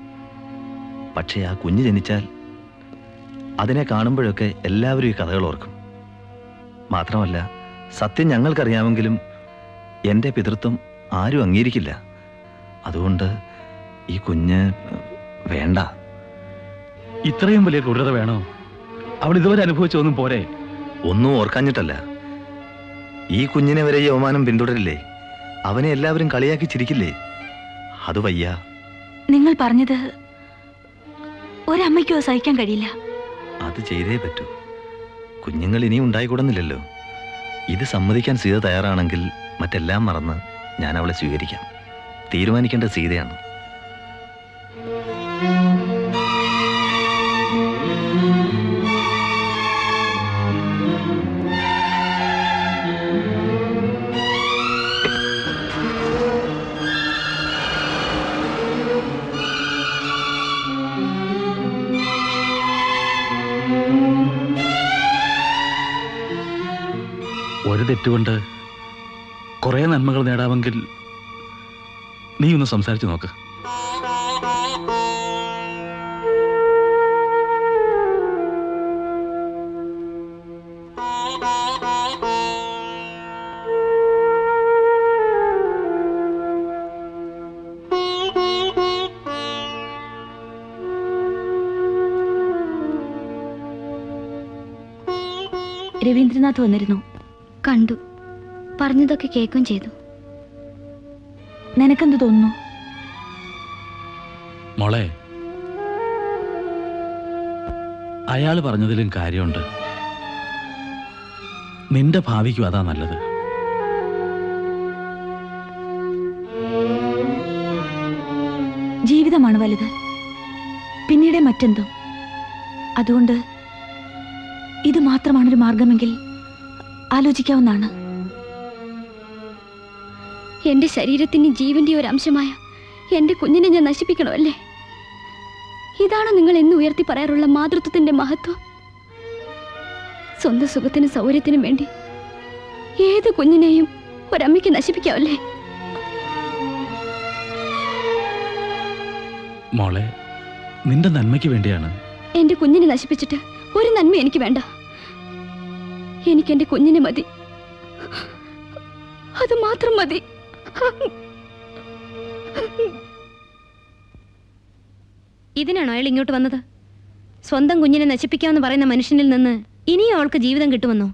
പക്ഷേ ആ കുഞ്ഞ് ജനിച്ചാൽ അതിനെ കാണുമ്പോഴൊക്കെ എല്ലാവരും ഈ കഥകൾ ഓർക്കും. മാത്രമല്ല, സത്യം ഞങ്ങൾക്കറിയാമെങ്കിലും എൻ്റെ പിതൃത്വം ആരും അംഗീകരിക്കില്ല. അതുകൊണ്ട് ഈ കുഞ്ഞ് വേണ്ട. ഇത്രയും വലിയ ക്രൂരത വേണോ? അവൾ ഇതുവരെ അനുഭവിച്ചൊന്നും പോരെ? ഒന്നും ഓർക്കാഞ്ഞിട്ടല്ല. ഈ കുഞ്ഞിനെ വരെ ഈ അവമാനം പിന്തുടരില്ലേ? അവനെ എല്ലാവരും കളിയാക്കി ചിരിക്കില്ലേ? അത് വയ്യ. നിങ്ങൾ പറഞ്ഞത് ഒരമ്മയ്ക്കോ സഹിക്കാൻ കഴിയില്ല. അത് ചെയ്തേ പറ്റൂ. കുഞ്ഞുങ്ങൾ ഇനിയും ഉണ്ടായിക്കൂടുന്നില്ലല്ലോ. ഇത് സമ്മതിക്കാൻ സീത തയ്യാറാണെങ്കിൽ മറ്റെല്ലാം മറന്ന് ഞാൻ അവളെ സ്വീകരിക്കാം. തീരുമാനിക്കേണ്ട സീതയാണ്. ഒരു തെറ്റുകൊണ്ട് കുറേ നന്മകൾ നേടാമെങ്കിൽ നീ ഒന്ന് സംസാരിച്ചു നോക്ക്. രവീന്ദ്രനാഥ് വന്നിരുന്നു. കണ്ടു. പറഞ്ഞതൊക്കെ കേൾക്കുകയും ചെയ്തു. നിനക്കെന്ത് തോന്നുന്നു? മോളെ, അയാൾ പറഞ്ഞതിലും കാര്യമുണ്ട്. നിന്റെ ഭാവിക്കും അതാ നല്ലത്. ജീവിതമാണ് വലുത്, പിന്നീട് മറ്റെന്തും. അതുകൊണ്ട് ഇത് മാത്രമാണൊരു മാർഗമെങ്കിൽ ആലോചിക്കാവുന്നതാണ്. എന്റെ ശരീരത്തിന് ജീവന്റെ ഒരു അംശമായ എന്റെ കുഞ്ഞിനെ ഞാൻ നശിപ്പിക്കണമല്ലേ? ഇതാണ് നിങ്ങൾ എന്ന് ഉയർത്തി പറയാറുള്ള മാതൃത്വത്തിന്റെ മഹത്വം. സ്വന്തം സുഖത്തിനും സൗകര്യത്തിനും വേണ്ടി ഏത് കുഞ്ഞിനെയും ഒരമ്മയ്ക്ക് നശിപ്പിക്കാവല്ലേ? മോളെ, നിന്റെ നന്മയ്ക്ക് വേണ്ടിയാണ്. എന്റെ കുഞ്ഞിനെ നശിപ്പിച്ചിട്ട് ഒരു നന്മ എനിക്ക് വേണ്ട. എനിക്ക് എന്റെ കുഞ്ഞിനെ മതി, അത് മാത്രം മതി. ഇതിനാണോ അയാൾ ഇങ്ങോട്ട് വന്നത്? സ്വന്തം കുഞ്ഞിനെ നശിപ്പിക്കാമെന്ന് പറയുന്ന മനുഷ്യനിൽ നിന്ന് ഇനിയും അവൾക്ക് ജീവിതം കിട്ടുമെന്നോ?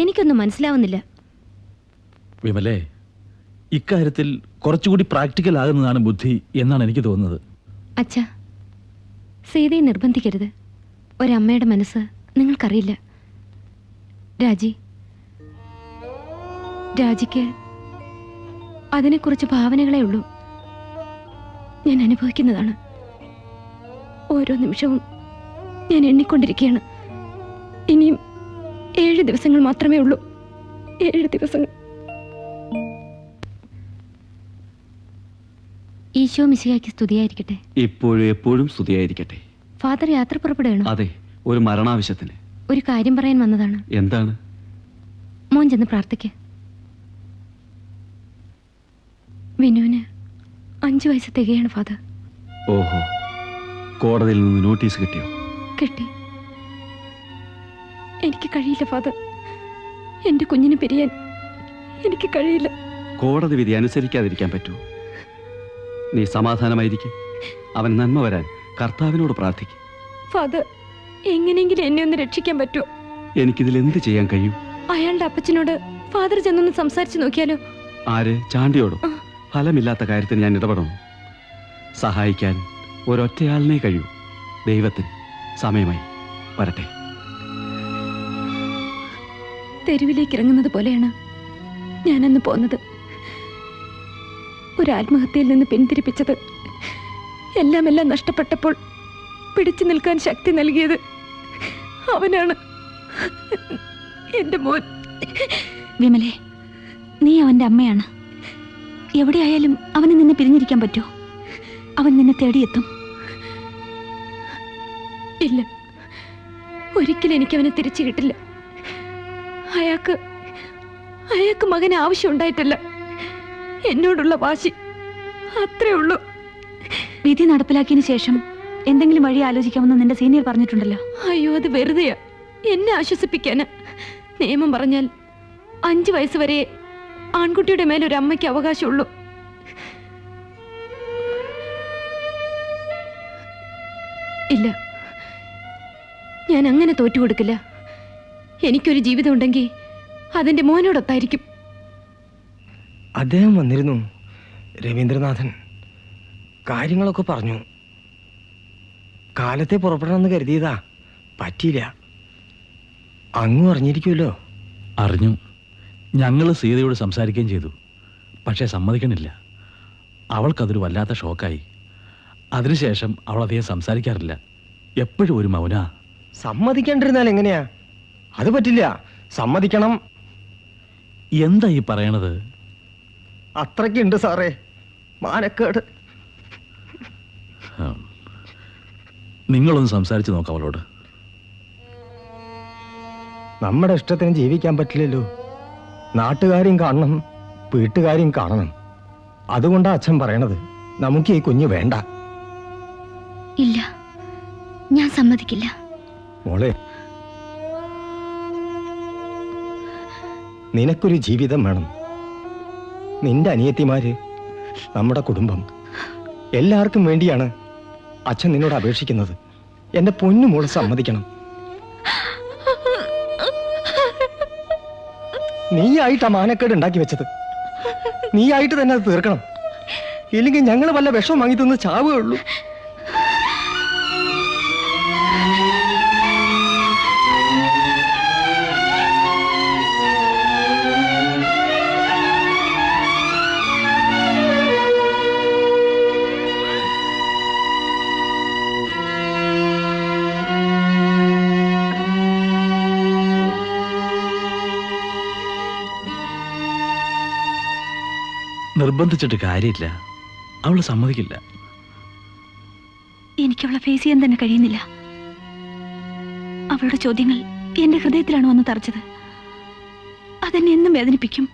എനിക്കൊന്നും മനസ്സിലാവുന്നില്ല. വിമലേ, ഇക്കാര്യത്തിൽ കുറച്ചുകൂടി പ്രാക്ടിക്കൽ ആകുന്നതാണ് ബുദ്ധി എന്നാണ് എനിക്ക് തോന്നുന്നത്. അച്ഛാ, സീതയെ നിർബന്ധിക്കരുത്. ഒരമ്മയുടെ മനസ്സ് നിങ്ങൾക്കറിയില്ല. രാജിക്ക് അതിനെക്കുറിച്ച് ഭാവനകളേ ഉള്ളൂ. ഞാൻ അനുഭവിക്കുന്നതാണ്. ഓരോ നിമിഷവും ഞാൻ എണ്ണിക്കൊണ്ടിരിക്കുകയാണ്. ഇനിയും 7 ദിവസങ്ങൾ മാത്രമേ ഉള്ളൂ. 7 ദിവസങ്ങൾ. ഈശോ മിശിഹായ്ക്ക് സ്തുതിയായിരിക്കട്ടെ. ഇപ്പോഴും എപ്പോഴും സ്തുതിയായിരിക്കട്ടെ. ഫാദർ യാത്ര പുറപ്പെടുകയാണോ? അതെ, ഒരു മരണാവശ്യത്തിന്. ഒരു കാര്യം പറയാൻ വന്നതാണ്. എന്താണ്? മോൻ ചെന്ന് പ്രാർത്ഥിക്ക്. വിനുവിന് 5 വയസ്സ് തികയാണ് ഫാദർ. ഓഹോ, കോടതിയിൽ നിന്ന് നോട്ടീസ് കിട്ടിയോ? കിട്ടി. എനിക്ക് കഴിയില്ല ഫാദർ. എൻ്റെ കുഞ്ഞിനെ പിരിയാൻ എനിക്ക് കഴിയില്ല. കോടതി വിധി അനുസരിക്കാതിരിക്കാൻ പറ്റുമോ? നീ സമാധാനമായിരിക്കും. അവൻ നന്മ വരാൻ കർത്താവിനോട് പ്രാർത്ഥിക്കും. ഫാദർ, എങ്ങനെയെങ്കിലും എന്നെ ഒന്ന് രക്ഷിക്കാൻ പറ്റുമോ? എനിക്കിതിൽ എന്ത് ചെയ്യാൻ കഴിയും? അയാളുടെ അപ്പച്ചനോട് ഫാദർ ചെന്നൊന്ന് സംസാരിച്ച് നോക്കിയാലോ? ആര്? ചാണ്ടിയോടോ? ഫലമില്ലാത്ത കാര്യത്തിന് ഞാൻ ഇടപെടണം. സഹായിക്കാൻ ഒരൊറ്റയാളിനെ കഴിയൂ. ദൈവത്തിന് സമയമായി. വരട്ടെ. തെരുവിലേക്ക് ഇറങ്ങുന്നത് പോലെയാണ് ഞാനന്ന് പോന്നത്. ഒരു ആത്മഹത്യയിൽ നിന്ന് പിന്തിരിപ്പിച്ചത്, എല്ലാം നഷ്ടപ്പെട്ടപ്പോൾ പിടിച്ചു നിൽക്കാൻ ശക്തി നൽകിയത് അവനാണ്, എൻ്റെ മോൻ. വിമലേ, നീ അവൻ്റെ അമ്മയാണ്. എവിടെയായാലും അവന് നിന്നെ പിരിഞ്ഞിരിക്കാൻ പറ്റുമോ? അവൻ നിന്നെ തേടിയെത്തും. ഇല്ല, ഒരിക്കലും എനിക്കവനെ തിരിച്ചു കിട്ടില്ല. അയാൾക്ക് മകന് ആവശ്യമുണ്ടായിട്ടല്ല, എന്നോടുള്ള വാശി, അത്രേ ഉള്ളൂ. വിധി നടപ്പിലാക്കിയതിന് ശേഷം എന്തെങ്കിലും വഴി ആലോചിക്കാമെന്ന് നിന്റെ സീനിയർ പറഞ്ഞിട്ടുണ്ടല്ലോ. അയ്യോ, അത് വെറുതെയാ, എന്നെ ആശ്വസിപ്പിക്കാന്. നിയമം പറഞ്ഞാൽ 5 വയസ്സ് വരെ ആൺകുട്ടിയുടെ മേലൊരു അമ്മയ്ക്ക് അവകാശമുള്ളൂ. ഇല്ല, ഞാൻ അങ്ങനെ തോറ്റുകൊടുക്കില്ല. എനിക്കൊരു ജീവിതം ഉണ്ടെങ്കിൽ അതെന്റെ മോനോടൊത്തായിരിക്കും. അദ്ദേഹം വന്നിരുന്നു, രവീന്ദ്രനാഥൻ. കാര്യങ്ങളൊക്കെ പറഞ്ഞു. കാലത്തെ പുറപ്പെടണമെന്ന് കരുതിയതാ, പറ്റിയില്ല. അങ്ങും അറിഞ്ഞിരിക്കുമല്ലോ. അറിഞ്ഞു. ഞങ്ങൾ സീതയോട് സംസാരിക്കുകയും ചെയ്തു. പക്ഷേ സമ്മതിക്കണില്ല. അവൾക്കതൊരു വല്ലാത്ത ഷോക്കായി. അതിനുശേഷം അവൾ അധികം സംസാരിക്കാറില്ല. എപ്പോഴും ഒരു മൗന. സമ്മതിക്കാണ്ടിരുന്നാൽ എങ്ങനെയാ? അത് പറ്റില്ല, സമ്മതിക്കണം. എന്താ ഈ പറയണത്? അത്രയ്ക്കുണ്ട് സാറേ മാനക്കേട്. നിങ്ങളൊന്ന് സംസാരിച്ച് നോക്കാം അവളോട്. നമ്മുടെ ഇഷ്ടത്തിന് ജീവിക്കാൻ പറ്റില്ലല്ലോ. നാട്ടുകാരെയും കാണണം, വീട്ടുകാരെയും കാണണം. അതുകൊണ്ടാ അച്ഛൻ പറയണത് നമുക്ക് ഈ കുഞ്ഞ് വേണ്ട. ഇല്ല, ഞാൻ സമ്മതിക്കില്ല. മോളെ, നിനക്കൊരു ജീവിതം വേണം. നിന്റെ അനിയത്തിമാര്, നമ്മുടെ കുടുംബം, എല്ലാവർക്കും വേണ്ടിയാണ് അച്ഛൻ നിന്നോട് അപേക്ഷിക്കുന്നത്. എന്റെ പൊന്നു മോള് സമ്മതിക്കണം. നീയായിട്ടാ മാനക്കേട് ഉണ്ടാക്കി വെച്ചത്. നീയായിട്ട് തന്നെ അത് തീർക്കണം. ഇല്ലെങ്കിൽ ഞങ്ങൾ വല്ല വിഷം വാങ്ങി തിന്ന് ചാവുകയുള്ളൂ. നിർബന്ധിച്ചിട്ട് കാര്യമില്ല. അവള് സമ്മതിക്കില്ല. എനിക്ക് അവളെ ഫേസ് ചെയ്യാൻ തന്നെ കഴിയുന്നില്ല. അവളുടെ ചോദ്യങ്ങൾ എന്റെ ഹൃദയത്തിലാണ് വന്ന് തറച്ചത്. അതെന്നെ എന്നും വേദനിപ്പിക്കും.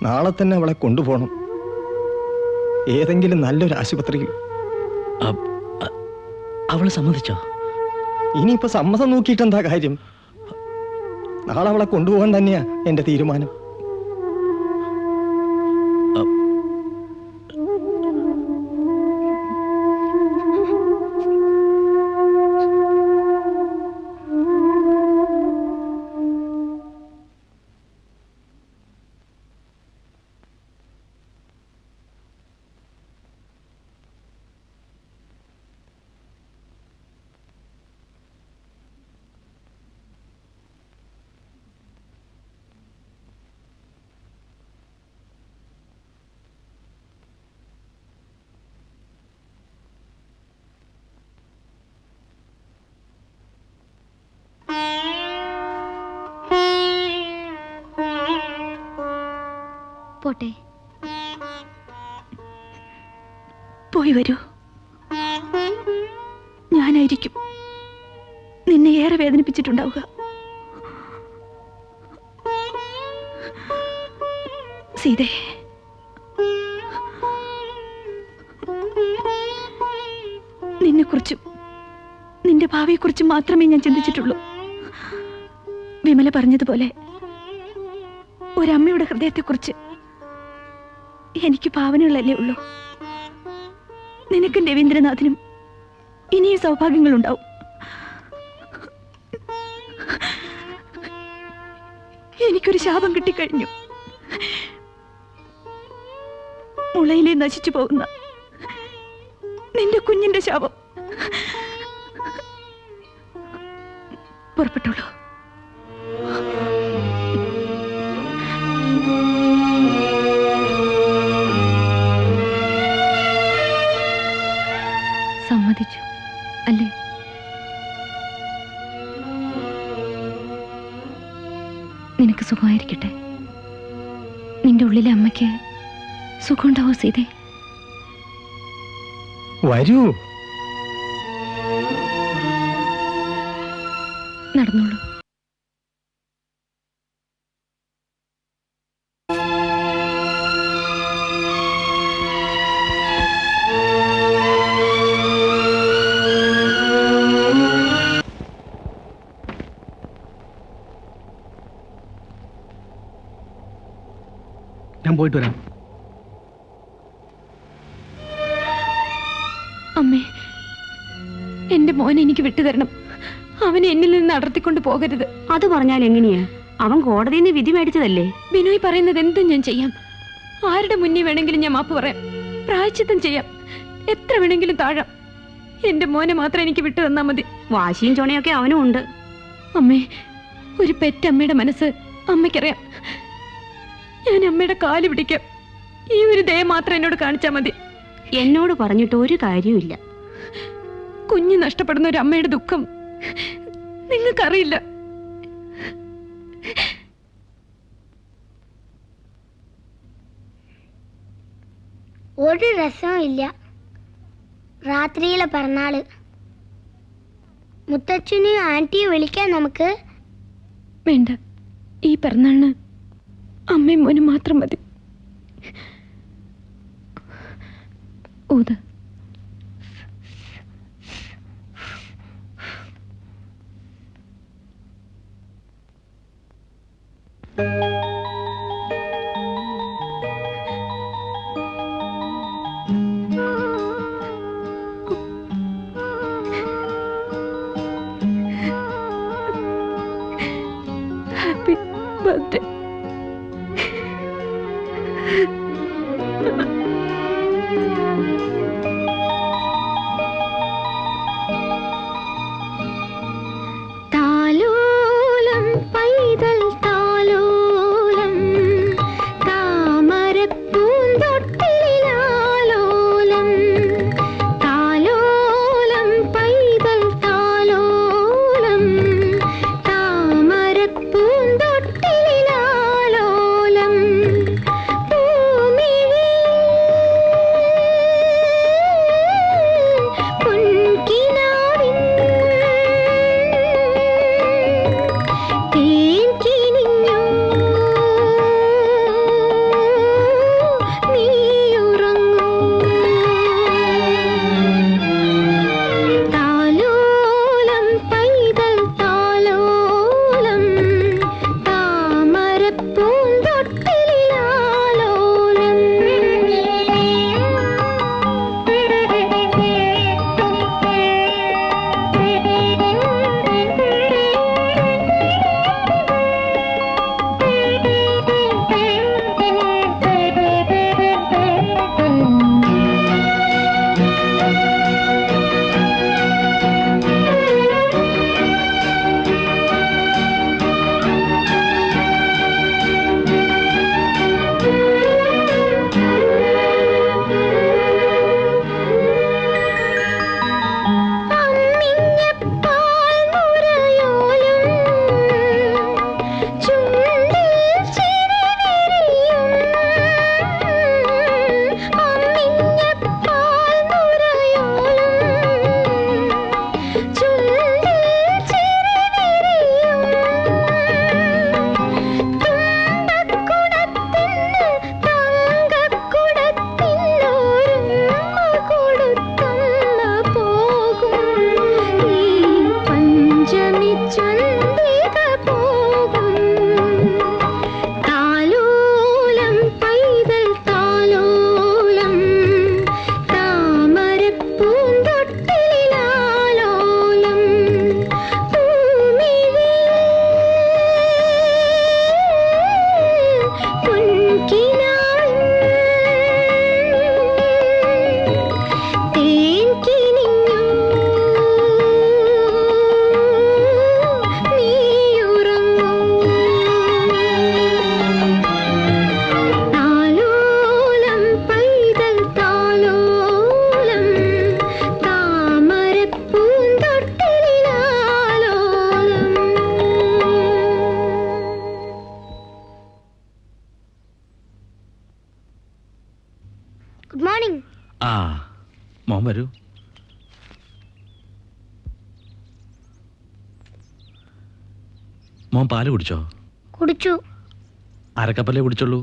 നാളെ തന്നെ അവളെ കൊണ്ടുപോകണം, ഏതെങ്കിലും നല്ലൊരു ആശുപത്രിയിൽ. അവള് സമ്മതിച്ചോ? ഇനിയിപ്പോ സമ്മതം നോക്കിയിട്ട് എന്താ കാര്യം? നാളെ അവളെ കൊണ്ടുപോകാൻ തന്നെയാ എന്റെ തീരുമാനം. പോട്ടെ, പോയി വരൂ. ഞാനായിരിക്കും നിന്നെ ഏറെ വേദനിപ്പിച്ചിട്ടുണ്ടാവുക. സീതേ, നിന്നെക്കുറിച്ചും നിന്റെ ഭാവിയെക്കുറിച്ചും മാത്രമേ ഞാൻ ചിന്തിച്ചിട്ടുള്ളൂ. വിമല പറഞ്ഞതുപോലെ ഒരമ്മയുടെ ഹൃദയത്തെക്കുറിച്ച് എനിക്ക് ഭാവനകളല്ലേ ഉള്ളൂ. നിനക്കും രവീന്ദ്രനാഥിനും ഇനിയും സൗഭാഗ്യങ്ങളുണ്ടാവും. എനിക്കൊരു ശാപം കിട്ടിക്കഴിഞ്ഞു. മുളയിലെ നശിച്ചു പോകുന്ന നിന്റെ കുഞ്ഞിന്റെ ശാപം. പുറപ്പെട്ടോളൂ. സമ്മതിച്ചു അല്ലേ? നിനക്ക് സുഖമായിരിക്കട്ടെ. നിന്റെ ഉള്ളിലെ അമ്മയ്ക്ക് സുഖമുണ്ടാവോ സീതേ? വരൂ. നടന്നോളൂ. ഞാൻ പോയിട്ട് വരാം. അമ്മേ, എന്റെ മോനെ എനിക്ക് വിട്ടുതരണം. അവനെ എന്നിൽ നിന്ന് അടർത്തിക്കൊണ്ട് പോകരുത്. അത് പറഞ്ഞാൽ എങ്ങനെയാ? അവൻ കോടതിയിൽ നിന്ന് വിധി മേടിച്ചതല്ലേ? ബിനോയ് പറയുന്നത് എന്തും ഞാൻ ചെയ്യാം. ആരുടെ മുന്നിൽ വേണമെങ്കിലും ഞാൻ മാപ്പ് പറയാം, പ്രായശ്ചിത്തം ചെയ്യാം, എത്ര വേണമെങ്കിലും താഴാം. എന്റെ മോനെ മാത്രം എനിക്ക് വിട്ടു തന്നാ മതി. വാശിയും ചുണയൊക്കെ അവനും ഉണ്ട്. അമ്മേ, ഒരു പെറ്റമ്മയുടെ മനസ്സ് അമ്മയ്ക്കറിയാം. ഞാൻ അമ്മയുടെ കാല് പിടിക്കാം. ഈ ഒരു ദയ മാത്രം എന്നോട് കാണിച്ചാൽ മതി. എന്നോട് പറഞ്ഞിട്ട് ഒരു കാര്യമില്ല. കുഞ്ഞ് നഷ്ടപ്പെടുന്ന ഒരു അമ്മയുടെ ദുഃഖം നിങ്ങൾക്കറിയില്ല. ഒരു രസവും ഇല്ല. രാത്രിയിലെ പിറന്നാള്. മുത്തച്ഛനെയും ആന്റിയും വിളിക്കാൻ നമുക്ക്. വേണ്ട, ഈ പിറന്നാളിന് അമ്മയും മോനും മാത്രം മതി. ഊത്. Happy birthday. താലോലം പൈതൽ താലോലം താമരപ്പൂന്തോട്ടിലാലോലം. താലോലം പൈതൽ താലോലം താമരപ്പൂന്തോട്ടിലാലോലം. ചന്ദ്രിക പോകും താലോലം പൈതൽ താലോലം താമരപ്പൂന്തൊട്ടിലാലോലം പൂമിഴി പൊൻകിനാവിൻ തേൻ കിനിഞ്ഞു നീയുറങ്ങൂ താലോലം പൈതൽ താലോലം താമരപ്പൂന്തൊട്ടിലാലോലം. Good morning. ആ മോൻ വരൂ. മോൻ പാല് കുടിച്ചോ? കുടിച്ചു. അരക്കപ്പല്ലേ കുടിച്ചുള്ളൂ?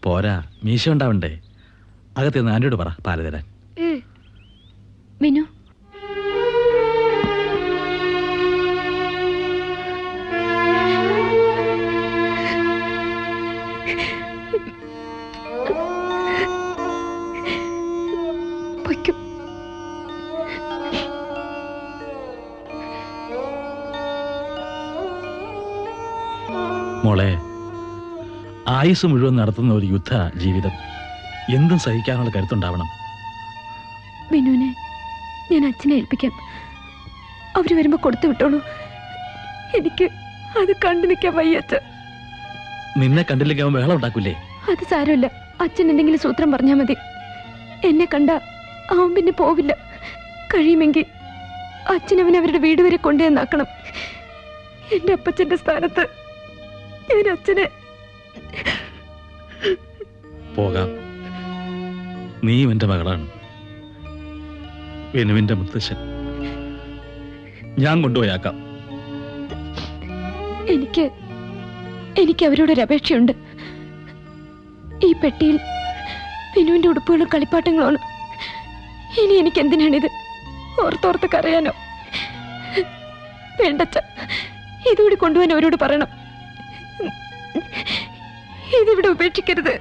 പോരാ, മീശ ഉണ്ടാവണ്ടേ? അകത്ത് ആൻറ്റിയോട് പറ പാല് തരാൻ. വിനു, പൊയ്ക്കോ. മോളെ, ആയുസ് മുഴുവൻ നടത്തുന്ന ഒരു യുദ്ധ ജീവിതം. എന്തും സഹിക്കാനുള്ള കരുത്തുണ്ടാവണം. വിനുവിനെ ഞാൻ അച്ഛനെ ഏൽപ്പിക്കാം. അവര് വരുമ്പോ കൊടുത്തു വിട്ടോളൂ. എനിക്ക് അത് കണ്ടു നിൽക്കാൻ വയ്യ അച്ഛൻ. നിന്നെ കണ്ടില്ലെങ്കിൽ അവൻ ബഹളം ഉണ്ടാക്കൂലേ? അത് സാരമില്ല. അച്ഛൻ എന്തെങ്കിലും സൂത്രം പറഞ്ഞാൽ മതി. എന്നെ കണ്ട അവൻ പിന്നെ പോവില്ല. കഴിയുമെങ്കിൽ അച്ഛൻ അവൻ അവരുടെ വീട് വരെ കൊണ്ടുവന്നാക്കണം. എന്റെ അപ്പച്ചന്റെ സ്ഥാനത്ത് ഞാൻ അച്ഛനെ. പോകാം. നീയും എൻ്റെ മകളാണ്, വെനുവിൻ്റെ മുത്തശ്ശൻ. ഞാൻ കൊണ്ടുപോയാക്കാം. എനിക്ക് അവരോടൊരു അപേക്ഷയുണ്ട്. ഈ പെട്ടിയിൽ വിനുവിന്റെ ഉടുപ്പുകളും കളിപ്പാട്ടങ്ങളുമാണ്. ഇനി എനിക്ക് എന്തിനാണിത്? ഓർത്തോർത്ത് കരയാനോ? വേണ്ടച്ച, ഇതുകൂടി കൊണ്ടുപോകാൻ അവരോട് പറയണം. ഇതിവിടെ ഉപേക്ഷിക്കരുത്.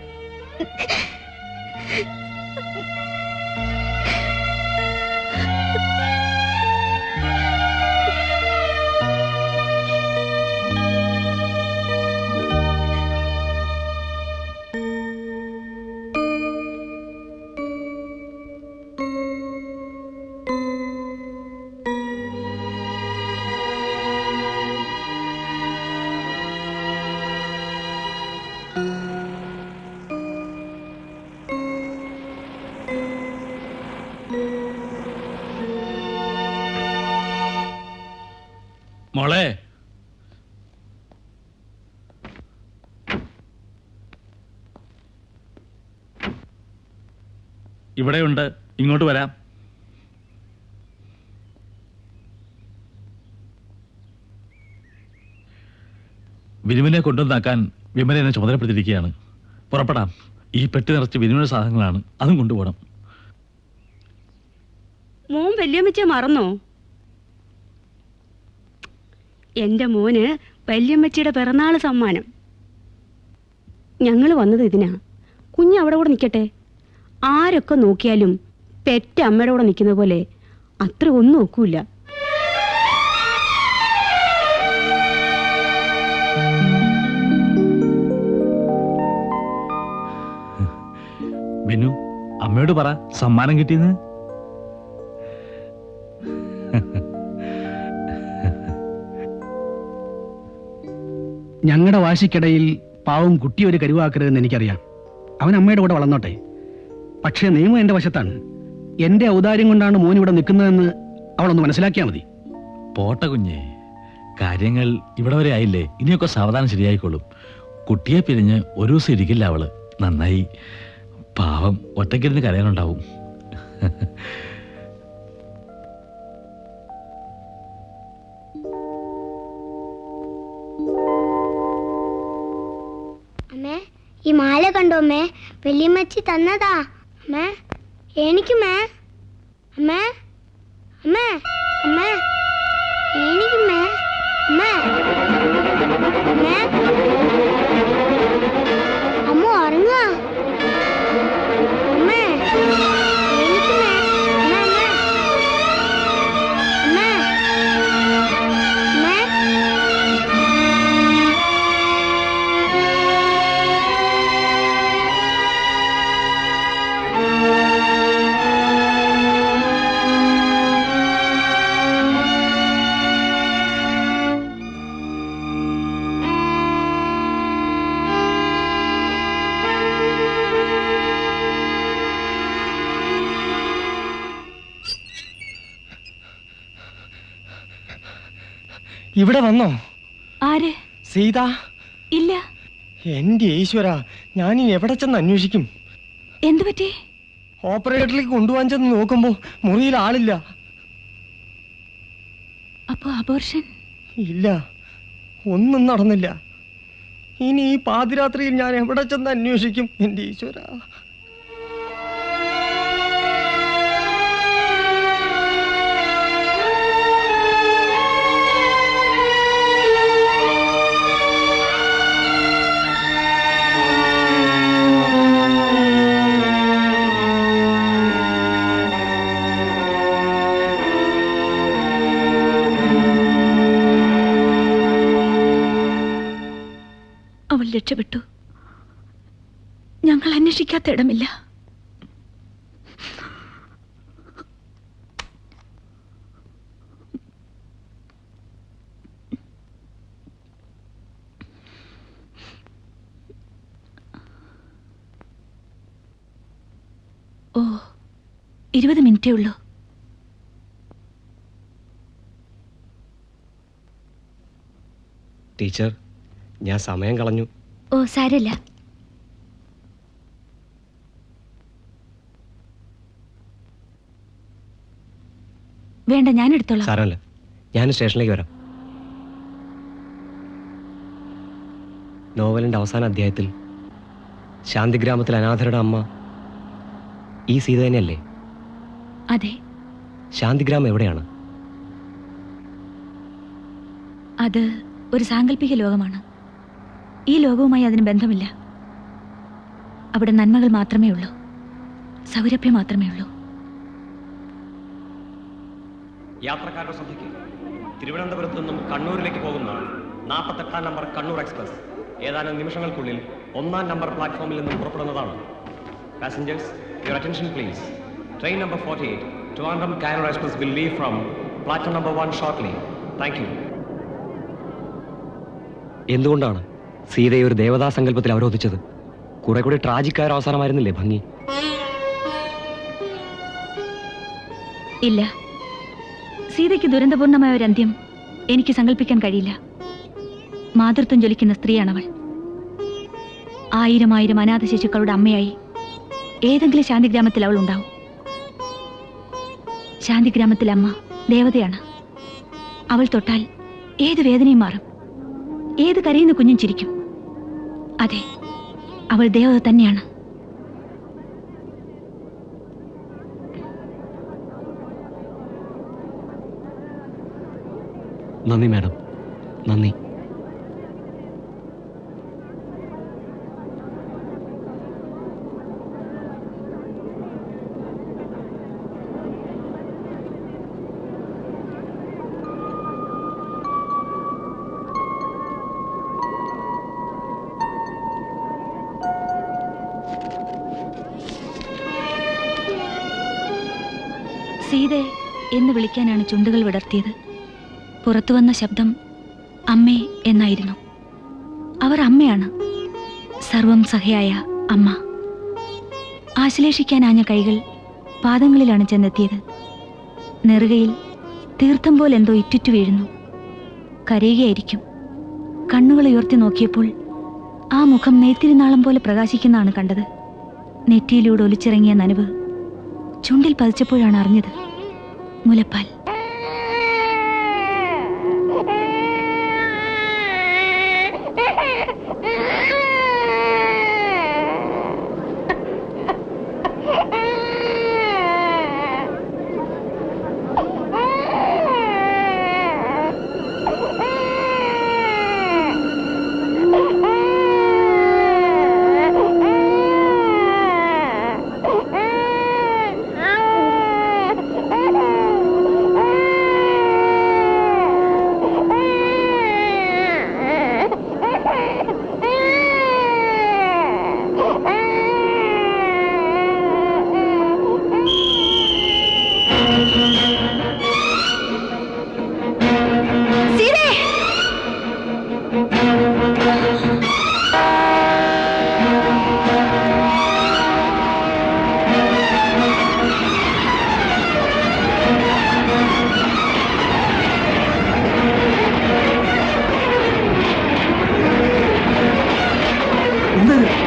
മോളെ, ഇവിടെയുണ്ട്, ഇങ്ങോട്ട് വരാം. വിനുവിനെ കൊണ്ടുവന്നാക്കാൻ വിമല എന്നെ ചുമതലപ്പെടുത്തിയിരിക്കുകയാണ്. പുറപ്പെടാം. ഈ പെട്ടി നിറച്ച് വിനുവിന്റെ സാധനങ്ങളാണ്, അതും കൊണ്ടുപോകണം. മോൻ വല്യമ്മച്ചെ മറന്നോ? എൻ്റെ മോന് വല്യമ്മച്ചിയുടെ പിറന്നാൾ സമ്മാനം. ഞങ്ങൾ വന്നത് ഇതിനാ. കുഞ്ഞ് അവിടെ കൂടെ നിൽക്കട്ടെ. ആരൊക്കെ നോക്കിയാലും പെറ്റ അമ്മയുടെ കൂടെ നിൽക്കുന്ന പോലെ അത്ര ഒന്നും നോക്കൂല. വിനു, അമ്മയോട് പറ സമ്മാനം കിട്ടിയെന്ന്. ഞങ്ങളുടെ വാശിക്കിടയിൽ പാവം കുട്ടി ഒരു കരുവാക്കരുതെന്ന് എനിക്കറിയാം. അവൻ അമ്മയുടെ കൂടെ വളർന്നോട്ടെ. പക്ഷേ നിയമം എൻ്റെ വശത്താണ്. എൻ്റെ ഔദാര്യം കൊണ്ടാണ് മോൻ ഇവിടെ നിൽക്കുന്നതെന്ന് അവളൊന്ന് മനസ്സിലാക്കിയാൽ മതി. പോട്ടെ കുഞ്ഞേ, കാര്യങ്ങൾ ഇവിടെ വരെ ആയില്ലേ. ഇനിയൊക്കെ സാവധാനം ശരിയായിക്കോളും. കുട്ടിയെ പിരിഞ്ഞ് ഒരു ദിവസം ഇരിക്കില്ല അവള്. നന്നായി. പാവം ഒറ്റയ്ക്കിരുന്ന് കരയാനുണ്ടാവും. അമ്മേ, ഈ മാല കണ്ടോ അമ്മേ? വല്യമ്മച്ചി തന്നതാ അമ്മേ. എനിക്കുമേ അമ്മേ. അമ്മേ, അമ്മേ, എനിക്കുമേ. ഇവിടെ വന്നോ? ആര്? സീത. ഇല്ല. എന്റെ ഈശ്വര, ഞാൻ ഇനി എവിടെ ചെന്ന് അന്വേഷിക്കും? എന്തു പറ്റി? ഓപ്പറേറ്ററിലേക്ക് കൊണ്ടുപോകാൻ ചെന്ന് നോക്കുമ്പോ മുറിയിൽ ആളില്ല. അപ്പോ അബോർഷൻ? ഇല്ല, ഒന്നും നടന്നില്ല. ഇനി ഈ പാതിരാത്രിയിൽ ഞാൻ എവിടെ ചെന്ന് അന്വേഷിക്കും എന്റെ ഈശ്വര? അവൾ രക്ഷപ്പെട്ടു. ഞങ്ങൾ അന്വേഷിക്കാത്ത ഇടമില്ല. ഓ, 20 മിനിറ്റേ ഉള്ളൂ. ടീച്ചർ, ഞാൻ സമയം കളഞ്ഞു. ഓ, സാരമില്ല. വേണ്ട, ഞാൻ എടുത്തോളാം. സാരമല്ല, ഞാൻ സ്റ്റേഷനിലേക്ക് വരാം. നോവലിൻ്റെ അവസാന അധ്യായത്തിൽ ശാന്തിഗ്രാമത്തിൽ അനാഥരുടെ അമ്മ ഈ സീത തന്നെയല്ലേ? അതെ. ശാന്തിഗ്രാമം എവിടെയാണ്? അത് ഒരു സാങ്കല്പിക ലോകമാണ്. ഈ ലോകവുമായി അതിന് ബന്ധമില്ല. അവിടെ നന്മകൾ മാത്രമേ ഉള്ളൂ, സൗരഭ്യം മാത്രമേ ഉള്ളൂ. യാത്രക്കാരുടെ ശ്രദ്ധയ്ക്ക്, തിരുവനന്തപുരത്ത് നിന്നും കണ്ണൂരിലേക്ക് പോകുന്ന 48 നമ്പർ കണ്ണൂർ എക്സ്പ്രസ് ഏതാനും നിമിഷങ്ങൾക്കുള്ളിൽ 1 നമ്പർ പ്ലാറ്റ്ഫോമിൽ നിന്നും പുറപ്പെടുന്നതാണ്. Passengers, your attention please. Train number 48 Trivandrum Kannur express will leave from platform number 1 shortly. Thank you. എന്തുകൊണ്ടാണ് സീതയെ ഒരു ദേവതാ സങ്കല്പത്തിൽ അവരോധിച്ചത്? കുറെ കൂടി ട്രാജിക്കായ അവസാനമായിരുന്നില്ലേ ഭംഗി? ഇല്ല, സീതയ്ക്ക് ദുരന്തപൂർണമായ ഒരു അന്ത്യം എനിക്ക് സങ്കല്പിക്കാൻ കഴിയില്ല. മാതൃത്വം ജ്വലിക്കുന്ന സ്ത്രീയാണവൾ. 1000 അനാഥ ശിശുക്കളുടെ അമ്മയായി ഏതെങ്കിലും ശാന്തിഗ്രാമത്തിൽ അവൾ ഉണ്ടാവും. ശാന്തിഗ്രാമത്തിൽ അമ്മ ദേവതയാണ്. അവൾ തൊട്ടാൽ ഏത് വേദനയും മാറും, ഏത് കരയുന്ന കുഞ്ഞും ചിരിക്കും. അതെ, അവൾ ദേവത തന്നെയാണ്. നന്ദി മാഡം, നന്ദി. സീതേ എന്ന് വിളിക്കാനാണ് ചുണ്ടുകൾ വിടർത്തിയത്. പുറത്തു വന്ന ശബ്ദം അമ്മേ എന്നായിരുന്നു. അവർ അമ്മയാണ്, സർവം സഹയായ അമ്മ. ആശ്ലേഷിക്കാനാഞ്ഞ കൈകൾ പാദങ്ങളിലാണ് ചെന്നെത്തിയത്. നെറുകയിൽ തീർത്ഥം പോലെ എന്തോ ഇറ്റുറ്റു വീഴുന്നു. കരയുകയായിരിക്കും. കണ്ണുകൾ ഉയർത്തി നോക്കിയപ്പോൾ ആ മുഖം നെയ്ത്തിരിനാളം പോലെ പ്രകാശിക്കുന്നതാണ് കണ്ടത്. നെറ്റിയിലൂടെ ഒലിച്ചിറങ്ങിയ നനവ് ചുണ്ടിൽ പതിച്ചപ്പോഴാണ് അറിഞ്ഞത്, മുലപ്പാൽ.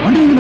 വണ്ടി